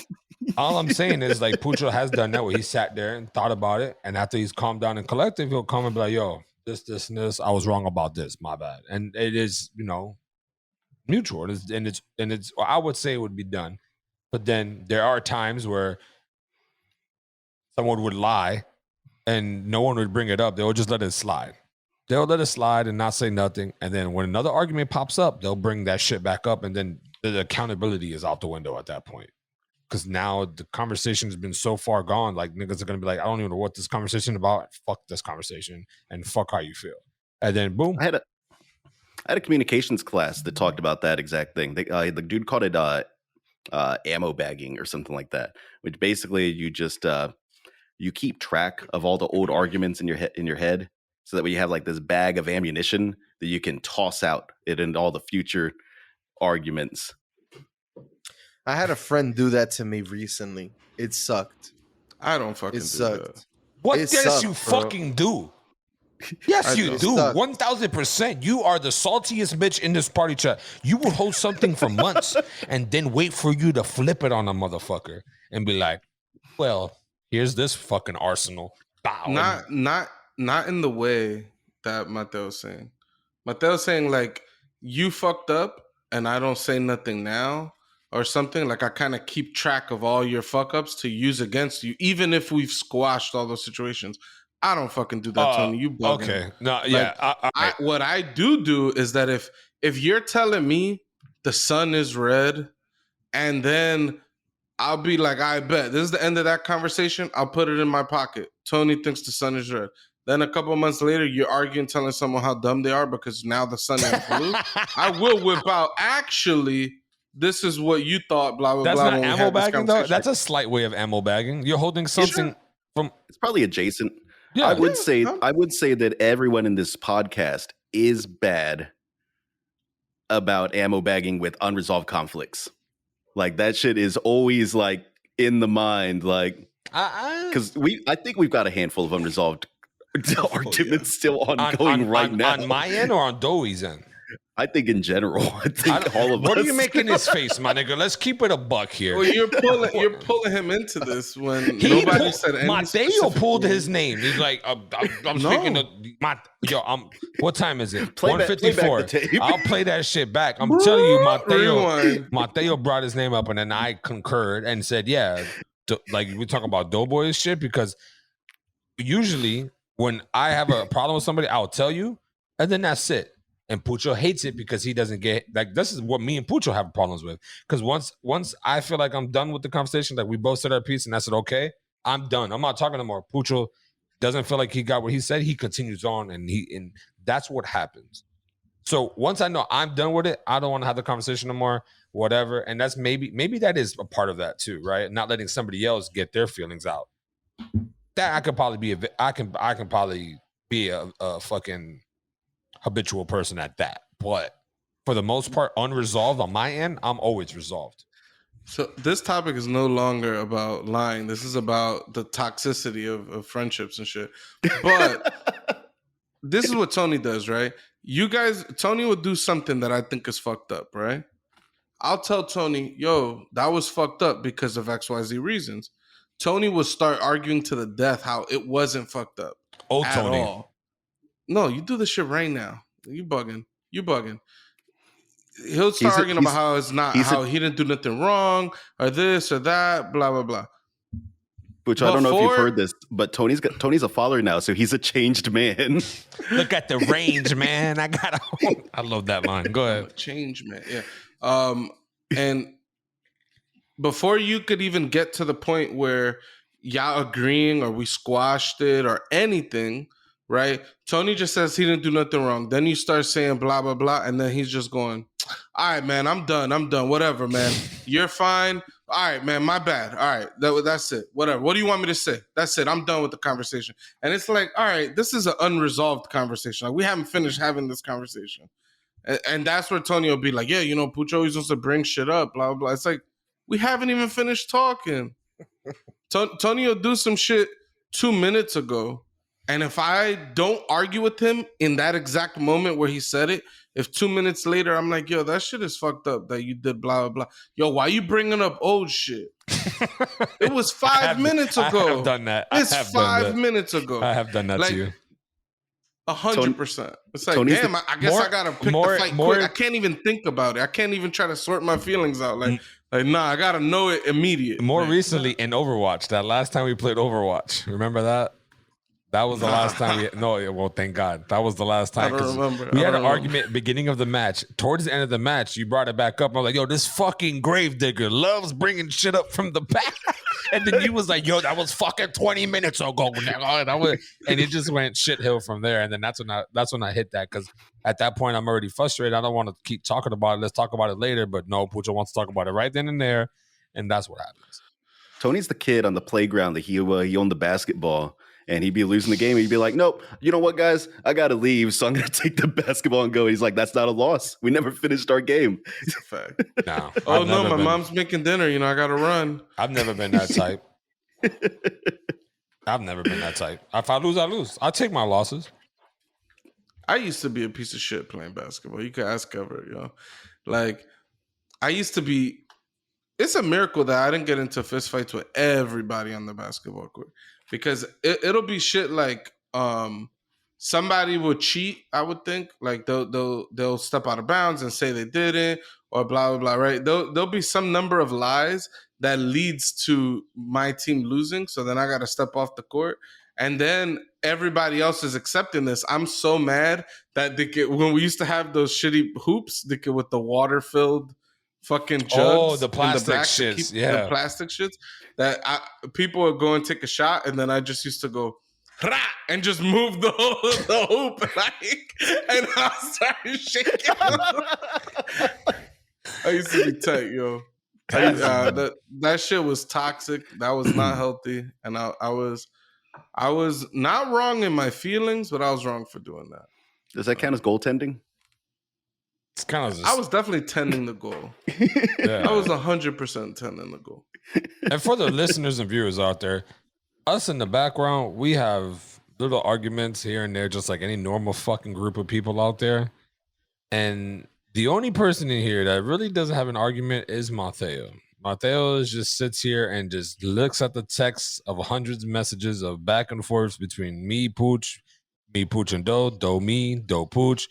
all I'm saying is like Pucho has done that where he sat there and thought about it. And after he's calmed down and collective, he'll come and be like, yo, this, and this. I was wrong about this. My bad. And it is, mutual. And it's. I would say it would be done, but then there are times where someone would lie, and no one would bring it up. They'll just let it slide. They'll let it slide and not say nothing. And then when another argument pops up, they'll bring that shit back up, and then the accountability is out the window at that point. Because now the conversation has been so far gone, like niggas are gonna be like, I don't even know what this conversation about. Fuck this conversation and fuck how you feel. And then boom. I had a communications class that talked about that exact thing. The dude called it ammo bagging or something like that, which basically you just you keep track of all the old arguments in your head, so that when you have like this bag of ammunition that you can toss out it into all the future arguments. I had a friend do that to me recently. It sucked. I don't fucking do that. What yes, you fucking do? Yes, you do. 1000%. You are the saltiest bitch in this party chat. You will hold something for months and then wait for you to flip it on a motherfucker and be like, well, here's this fucking arsenal. Bow. Not in the way that Mateo's saying. Mateo's saying like, you fucked up and I don't say nothing now. Or something like I kind of keep track of all your fuck ups to use against you, even if we've squashed all those situations. I don't fucking do that, Tony. You bugging. Okay, no, yeah. Like, what I do is that if you're telling me the sun is red, and then I'll be like, I bet this is the end of that conversation. I'll put it in my pocket. Tony thinks the sun is red. Then a couple of months later, you're arguing, telling someone how dumb they are because now the sun is blue. I will whip out. Actually, this is what you thought, blah, blah, That's blah. not ammo bagging, though? That's a slight way of ammo bagging. You're holding something from... It's probably adjacent. Yeah, I would say that everyone in this podcast is bad about ammo bagging with unresolved conflicts. Like, that shit is always, like, in the mind, like... Because I think we've got a handful of unresolved arguments still ongoing right now. On my end or on Doughy's end? I think in general. I think all of us. What are you making his face, my nigga? Let's keep it a buck here. Well, you're pulling him into this when nobody said anything. Mateo pulled his name. He's like, I'm speaking to what time is it? 1:54. I'll play that shit back. I'm telling you, Mateo brought his name up, and then I concurred and said, yeah, like we talk about doughboy shit, because usually when I have a problem with somebody, I'll tell you, and then that's it. And Pucho hates it because he doesn't get, like, this is what me and Pucho have problems with. Because once I feel like I'm done with the conversation, like we both said our piece and I said, okay, I'm done. I'm not talking no more. Pucho doesn't feel like he got what he said. He continues on, and that's what happens. So once I know I'm done with it, I don't want to have the conversation no more, whatever. And that's maybe that is a part of that too, right? Not letting somebody else get their feelings out. That I could probably be I can probably be a fucking habitual person at that. But for the most part, unresolved on my end, I'm always resolved. So this topic is no longer about lying. This is about the toxicity of friendships and shit. But this is what Tony does, right? You guys, Tony would do something that I think is fucked up, right? I'll tell Tony, yo, that was fucked up because of XYZ reasons. Tony will start arguing to the death how it wasn't fucked up. Oh, at Tony. all. No, you do this shit right now. You bugging. He'll start arguing about how it's not, how he didn't do nothing wrong or this or that, blah, blah, blah. Which I don't know if you've heard this, but Tony's a father now, so he's a changed man. Look at the range, man. I love that line. Go ahead. Change, man. Yeah. And before you could even get to the point where y'all agreeing or we squashed it or anything, right? Tony just says he didn't do nothing wrong. Then you start saying blah, blah, blah. And then he's just going, all right, man, I'm done. Whatever, man. You're fine. All right, man, my bad. All right, that's it. Whatever. What do you want me to say? That's it. I'm done with the conversation. And it's like, all right, this is an unresolved conversation. Like, we haven't finished having this conversation. And that's where Tony will be like, yeah, you know, Pucho always wants to bring shit up, blah, blah, blah. It's like, we haven't even finished talking. Tony will do some shit 2 minutes ago. And if I don't argue with him in that exact moment where he said it, if 2 minutes later I'm like, yo, that shit is fucked up that you did blah, blah, blah. Yo, why you bringing up old shit? It was 5 minutes ago. I have done that. It's 5 minutes ago. I have done that to you. 100%. It's like, damn, I guess I gotta pick the fight quick. I can't even think about it. I can't even try to sort my feelings out. Like, nah, I gotta know it immediate. More recently in Overwatch, that last time we played Overwatch, remember that? That was the last time well, thank God. That was the last time. I don't remember. We had an argument beginning of the match. Towards the end of the match, you brought it back up. I was like, yo, this fucking gravedigger loves bringing shit up from the back. And then you was like, yo, that was fucking 20 minutes ago. And it just went shit hill from there. And then that's when I hit that, because at that point I'm already frustrated. I don't want to keep talking about it. Let's talk about it later. But no, Pucho wants to talk about it right then and there. And that's what happens. Tony's the kid on the playground that he owned the basketball. And he'd be losing the game. And he'd be like, nope, you know what, guys? I got to leave. So I'm going to take the basketball and go. He's like, that's not a loss. We never finished our game. It's a fact. No. Oh, no, my mom's making dinner. You know, I got to run. I've never been that type. I've never been that type. If I lose, I lose. I take my losses. I used to be a piece of shit playing basketball. You could ask ever, yo. Like, I used to be. It's a miracle that I didn't get into fistfights with everybody on the basketball court. Because it'll be shit like somebody will cheat, I would think. Like they'll step out of bounds and say they didn't, or blah, blah, blah, right? There'll be some number of lies that leads to my team losing. So then I got to step off the court. And then everybody else is accepting this. I'm so mad that when we used to have those shitty hoops, with the water-filled fucking jugs. Oh, the plastic shits. Yeah. The plastic shits. That people would go and take a shot, and then I just used to go and just move the hoop, and I started shaking. I used to be tight, yo. That shit was toxic. That was not healthy, and I was not wrong in my feelings, but I was wrong for doing that. Does that count as goaltending? It's kind of. I was definitely tending the goal. Yeah. I was 100% tending the goal. And for the listeners and viewers out there, us in the background, we have little arguments here and there, just like any normal fucking group of people out there. And the only person in here that really doesn't have an argument is Mateo. Mateo just sits here and just looks at the text of hundreds of messages of back and forth between me, Pooch and Do, me, Do, Pooch.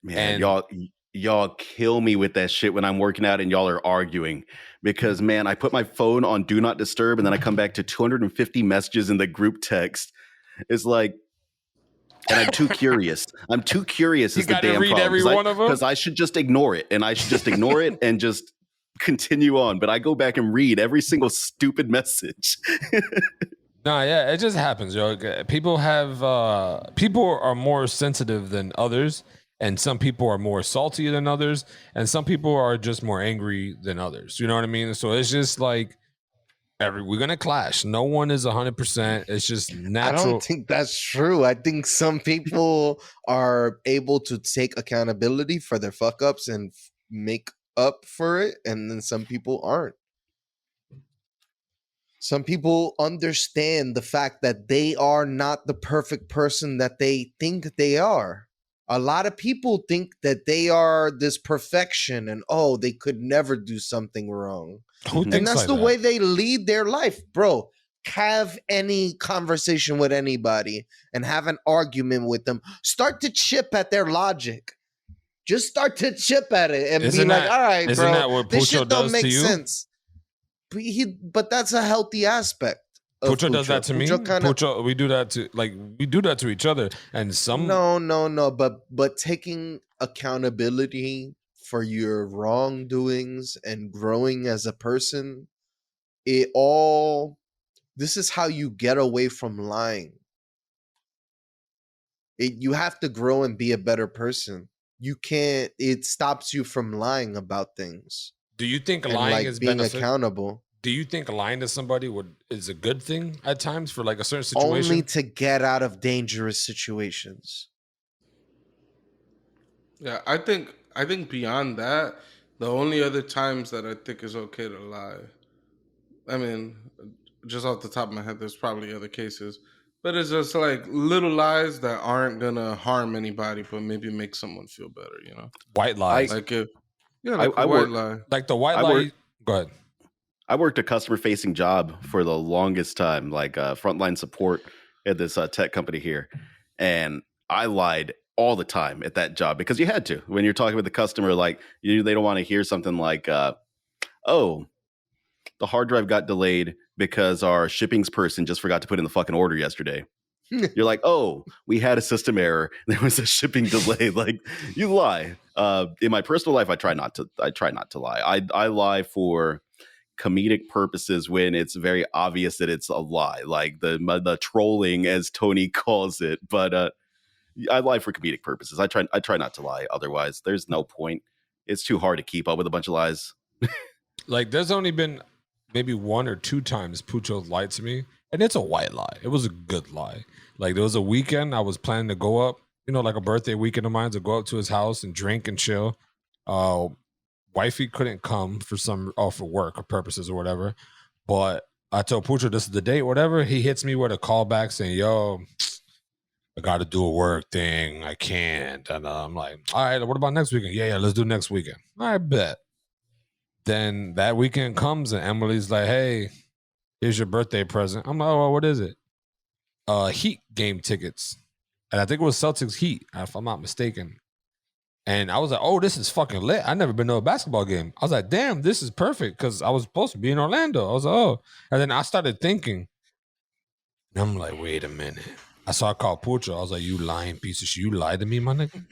Man, y'all y'all kill me with that shit when I'm working out and y'all are arguing. Because, man, I put my phone on Do Not Disturb and then I come back to 250 messages in the group text. It's like, and I'm too curious. I'm too curious You is the gotta damn read problem. every one of them? Because I should just ignore it. And I should just ignore it and just continue on. But I go back and read every single stupid message. No, yeah, it just happens, yo. People are more sensitive than others, and some people are more salty than others, and some people are just more angry than others. You know what I mean? So it's just like we're gonna clash. No one is 100%. It's just I natural. don't think that's true. I think some people are able to take accountability for their fuck ups and make up for it, and then some people aren't. Some people understand the fact that they are not the perfect person that they think they are. A lot of people think that they are this perfection and they could never do something wrong. Who And thinks that's like the that? way they lead their life, bro. Have any conversation with anybody and have an argument with them. Start to chip at their logic. Just start to chip at it and Isn't be like, that- all right, isn't bro, that what this Pucho shit don't does make to you? sense. But that's a healthy aspect. of Pucho does that to me. Pucho kinda- Pucho, we do that to each other, and some. No. But taking accountability for your wrongdoings and growing as a person, this is how you get away from lying. You have to grow and be a better person. You can't. It stops you from lying about things Do you think and lying like is being beneficial? accountable. Do you think lying to somebody is a good thing at times for like a certain situation? Only to get out of dangerous situations. Yeah, I think beyond that, the only other times that I think is okay to lie. I mean, just off the top of my head, there's probably other cases, but it's just like little lies that aren't gonna harm anybody, but maybe make someone feel better. You know, White lies, like a white lie. like the white I lie. work- Go ahead. I worked a customer facing job for the longest time, like frontline support at this tech company here. And I lied all the time at that job because you had to. When you're talking with the customer, like they don't want to hear something like, oh, the hard drive got delayed because our shippings person just forgot to put in the fucking order yesterday. You're like, oh, we had a system error. There was a shipping delay. Like, you lie. In my personal life, I try not to lie. I lie for comedic purposes when it's very obvious that it's a lie, like the trolling, as Tony calls it. But I lie for comedic purposes. I try not to lie. Otherwise, there's no point. It's too hard to keep up with a bunch of lies. Like, there's only been maybe 1 or 2 times Pucho lied to me, and it's a white lie. It was a good lie. Like, there was a weekend I was planning to go up, like a birthday weekend of mine, to go up to his house and drink and chill. Wifey couldn't come for work or purposes or whatever, but I told Pucho this is the date, whatever. He hits me with a call back saying, yo, I got to do a work thing. I can't. And I'm like, all right, what about next weekend? Yeah, let's do next weekend. I bet. Then that weekend comes and Emily's like, hey, here's your birthday present. I'm like, oh, what is it? Heat game tickets. And I think it was Celtics Heat, if I'm not mistaken. And I was like, oh, this is fucking lit. I never been to a basketball game. I was like, damn, this is perfect because I was supposed to be in Orlando. I was like, oh. And then I started thinking, and I'm like, wait a minute. I called Pucho. I was like, you lying piece of shit. You lied to me, my nigga?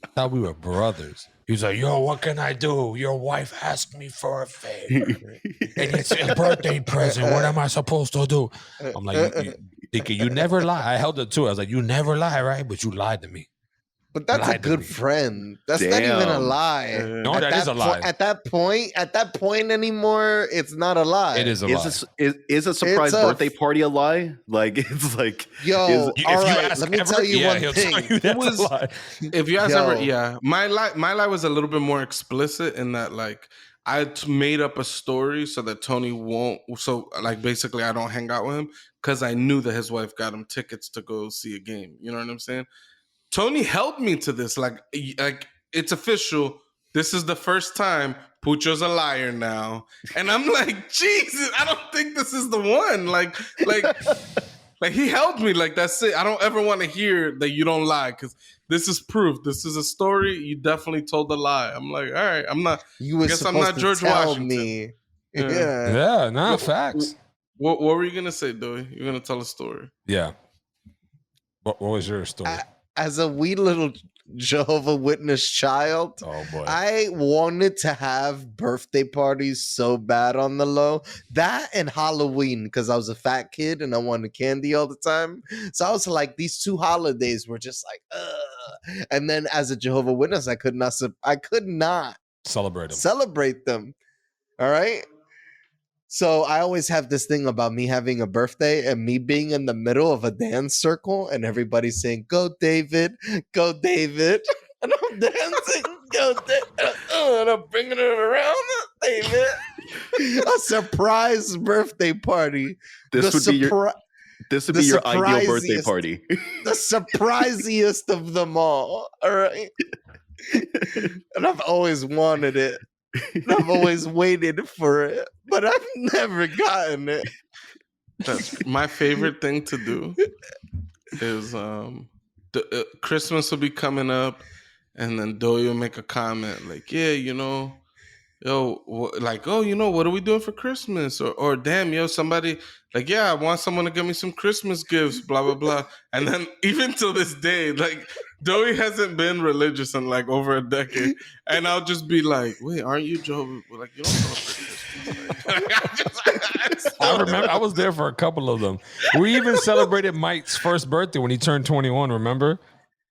I thought we were brothers. He was like, yo, what can I do? Your wife asked me for a favor. And it's a birthday present. What am I supposed to do? I'm like, you never lie. I held it too. I was like, you never lie, right? But you lied to me. But that's a good friend. That's not even a Damn. lie. No, that is a lie. At that point anymore, it's not a lie. It is a lie. Is a surprise birthday party a lie? Like, it's like, Yo, If all you right, ask let me Everett, tell you one he'll thing. tell you that's a lie. If you ask Yo. Everett, my lie was a little bit more explicit in that, like, I made up a story so that Tony won't. So, like, basically, I don't hang out with him because I knew that his wife got him tickets to go see a game. You know what I'm saying? Tony held me to this. Like it's official. This is the first time Pucho's a liar now, and I'm like, Jesus, I don't think this is the one. Like he held me. Like, that's it. I don't ever want to hear that you don't lie, because this is proof. This is a story. You definitely told a lie. I'm like, all right, I'm not. You were guess I'm supposed not to George tell Washington. me. Yeah. Yeah. Yeah, nah, facts. What were you gonna say, Doughy? You're gonna tell a story. Yeah. What was your story? As a wee little Jehovah Witness child, Oh boy. I wanted to have birthday parties so bad on the low. That and Halloween, because I was a fat kid and I wanted candy all the time. So I was like, these two holidays were just like, ugh. And then as a Jehovah Witness, I could not Celebrate them. All right. So I always have this thing about me having a birthday and me being in the middle of a dance circle and everybody saying, "Go David, go David." And I'm dancing, "Go David." And I'm bringing it around, David. A surprise birthday party. This would be your ideal birthday party. The surprisiest of them all. All right. And I've always wanted it. And I've always waited for it, but I've never gotten it. That's my favorite thing to do. Is Christmas will be coming up, and then Doughy will make a comment like, "Yeah, you know, yo, like, oh, you know, what are we doing for Christmas?" Or damn, yo, somebody like, "Yeah, I want someone to give me some Christmas gifts," blah blah blah. And then even till this day, like, Doughy hasn't been religious in like over a decade, and I'll just be like, "Wait, aren't you Jehovah? Like, you don't celebrate Christmas?" I remember I was there for a couple of them. We even celebrated Mike's first birthday when he turned 21. Remember,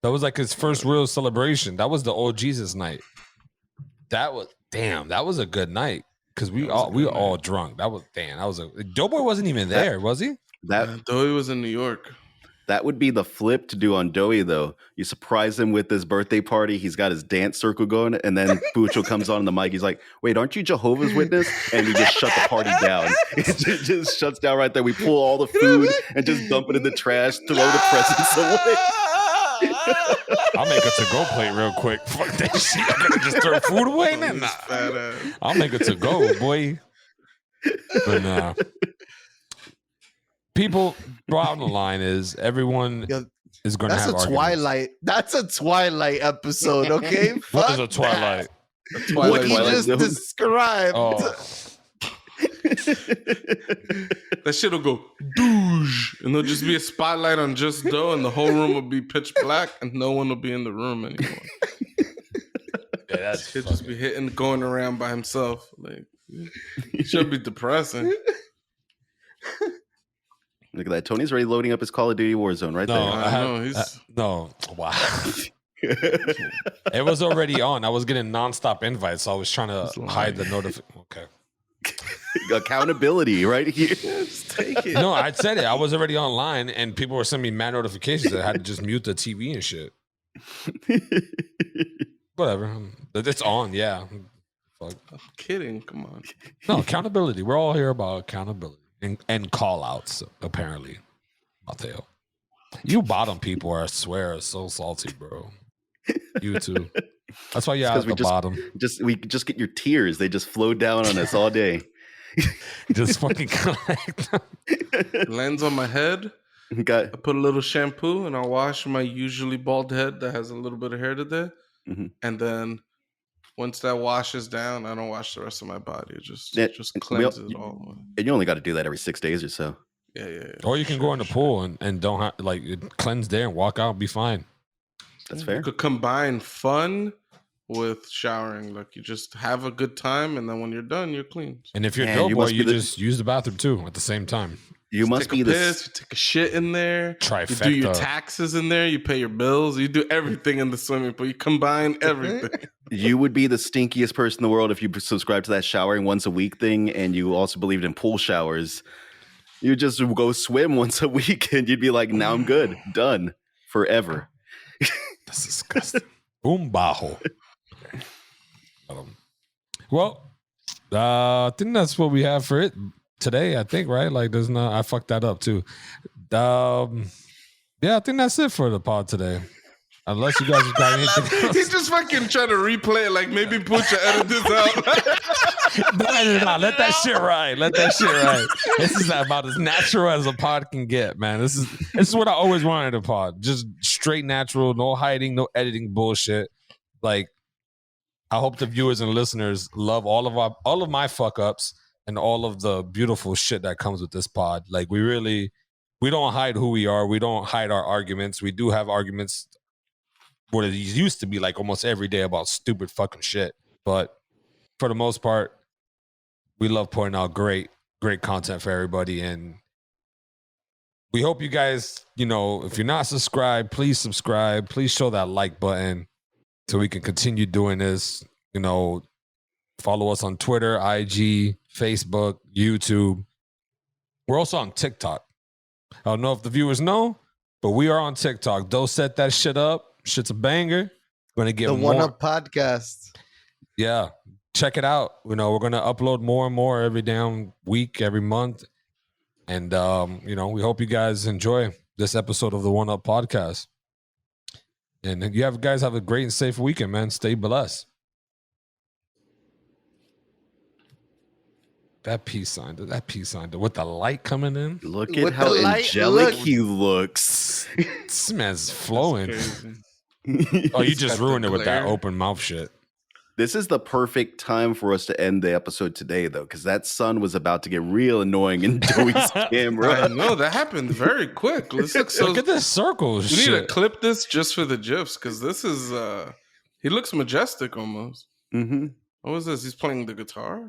that was like his first real celebration. That was the old Jesus night. That was a good night because we were all drunk. That was Doughboy wasn't even there, was he? Doughy was in New York. That would be the flip to do on Doughy, though. You surprise him with this birthday party. He's got his dance circle going, and then Bucho comes on the mic. He's like, "Wait, aren't you Jehovah's Witness?" And we just shut the party down. It just shuts down right there. We pull all the food and just dump it in the trash, throw the presents away. I'll make a to-go plate real quick. Fuck that shit. I'm gonna just throw food away. Nah. I'll make it to go, boy. But nah. People, bottom line is everyone is going to have Twilight. That's a Twilight episode, okay? What is a Twilight? What you just described. Oh. That shit will go douche, and there'll just be a spotlight on just Dough, and the whole room will be pitch black, and no one will be in the room anymore. Yeah, he'll just be going around by himself. Like, it should be depressing. Look at that. Tony's already loading up his Call of Duty Warzone right there. No. Wow. It was already on. I was getting nonstop invites, so I was trying to hide the notification. Okay. Accountability right here. Just take it. No, I said it. I was already online, and people were sending me mad notifications that I had to just mute the TV and shit. Whatever. It's on, yeah. Fuck. I'm kidding. Come on. No, accountability. We're all here about accountability and call outs, apparently. Mateo. You bottom people, I swear, are so salty, bro. You too. That's why you're out at the bottom. We just get your tears. They just flow down on us all day. Just fucking collect them. Lands on my head. I put a little shampoo and I wash my usually bald head that has a little bit of hair today. Mm-hmm. And then once that washes down, I don't wash the rest of my body. It just cleanses it all. And you only got to do that every 6 days or so. Yeah. Or you can go in the pool and don't have cleanse there and walk out and be fine. That's fair. You could combine fun with showering. Like, you just have a good time, and then when you're done, you're clean. And if you're Doughboy, you just use the bathroom too at the same time. You must be piss, you take a shit in there. Trifecta. You do your taxes in there. You pay your bills. You do everything in the swimming pool. You combine everything. You would be the stinkiest person in the world if you subscribe to that showering once a week thing, and you also believed in pool showers. You just go swim once a week, and you'd be like, "Now I'm good, done forever." That's disgusting. Boom bajo. Well, I think that's what we have for it today. I think, right? Like, there's no. I fucked that up too. Yeah, I think that's it for the pod today. Unless you guys have got anything else. He's just fucking trying to replay it. Like, maybe Pucha edit this out. Nah, let that shit ride. Let that shit ride. This is about as natural as a pod can get, man. This is what I always wanted a pod. Just straight natural, no hiding, no editing bullshit. Like, I hope the viewers and listeners love all of my fuck ups and all of the beautiful shit that comes with this pod. Like, we don't hide who we are. We don't hide our arguments. We do have arguments what it used to be like almost every day about stupid fucking shit. But for the most part, we love putting out great content for everybody. And we hope you guys, if you're not subscribed, please subscribe. Please show that like button so we can continue doing this. Follow us on Twitter, IG, Facebook, YouTube. We're also on TikTok. I don't know if the viewers know, but we are on TikTok. Don't set that shit up. Shit's a banger. Going to get The more. One Up Podcast. Yeah. Check it out. We're going to upload more and more every damn week, every month. And, we hope you guys enjoy this episode of the One Up Podcast. And you guys have a great and safe weekend, man. Stay blessed. That peace sign with the light coming in. Look at With how the light, angelic look. he looks. This man's flowing. Crazy. Oh, you He's just got the ruined it with that glare. open mouth shit. This is the perfect time for us to end the episode today, though, because that sun was about to get real annoying in Doughy's I camera. know that happened very quick. This looks so. Look at this circle. We need to Shit. clip this just for the gifs because this is. He looks majestic almost. Mm-hmm. What was this? He's playing the guitar.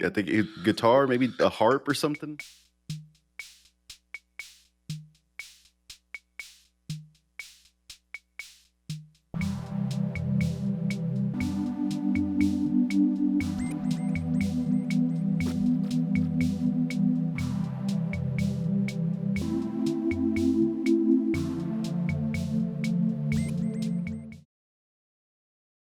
I think guitar, maybe a harp or something.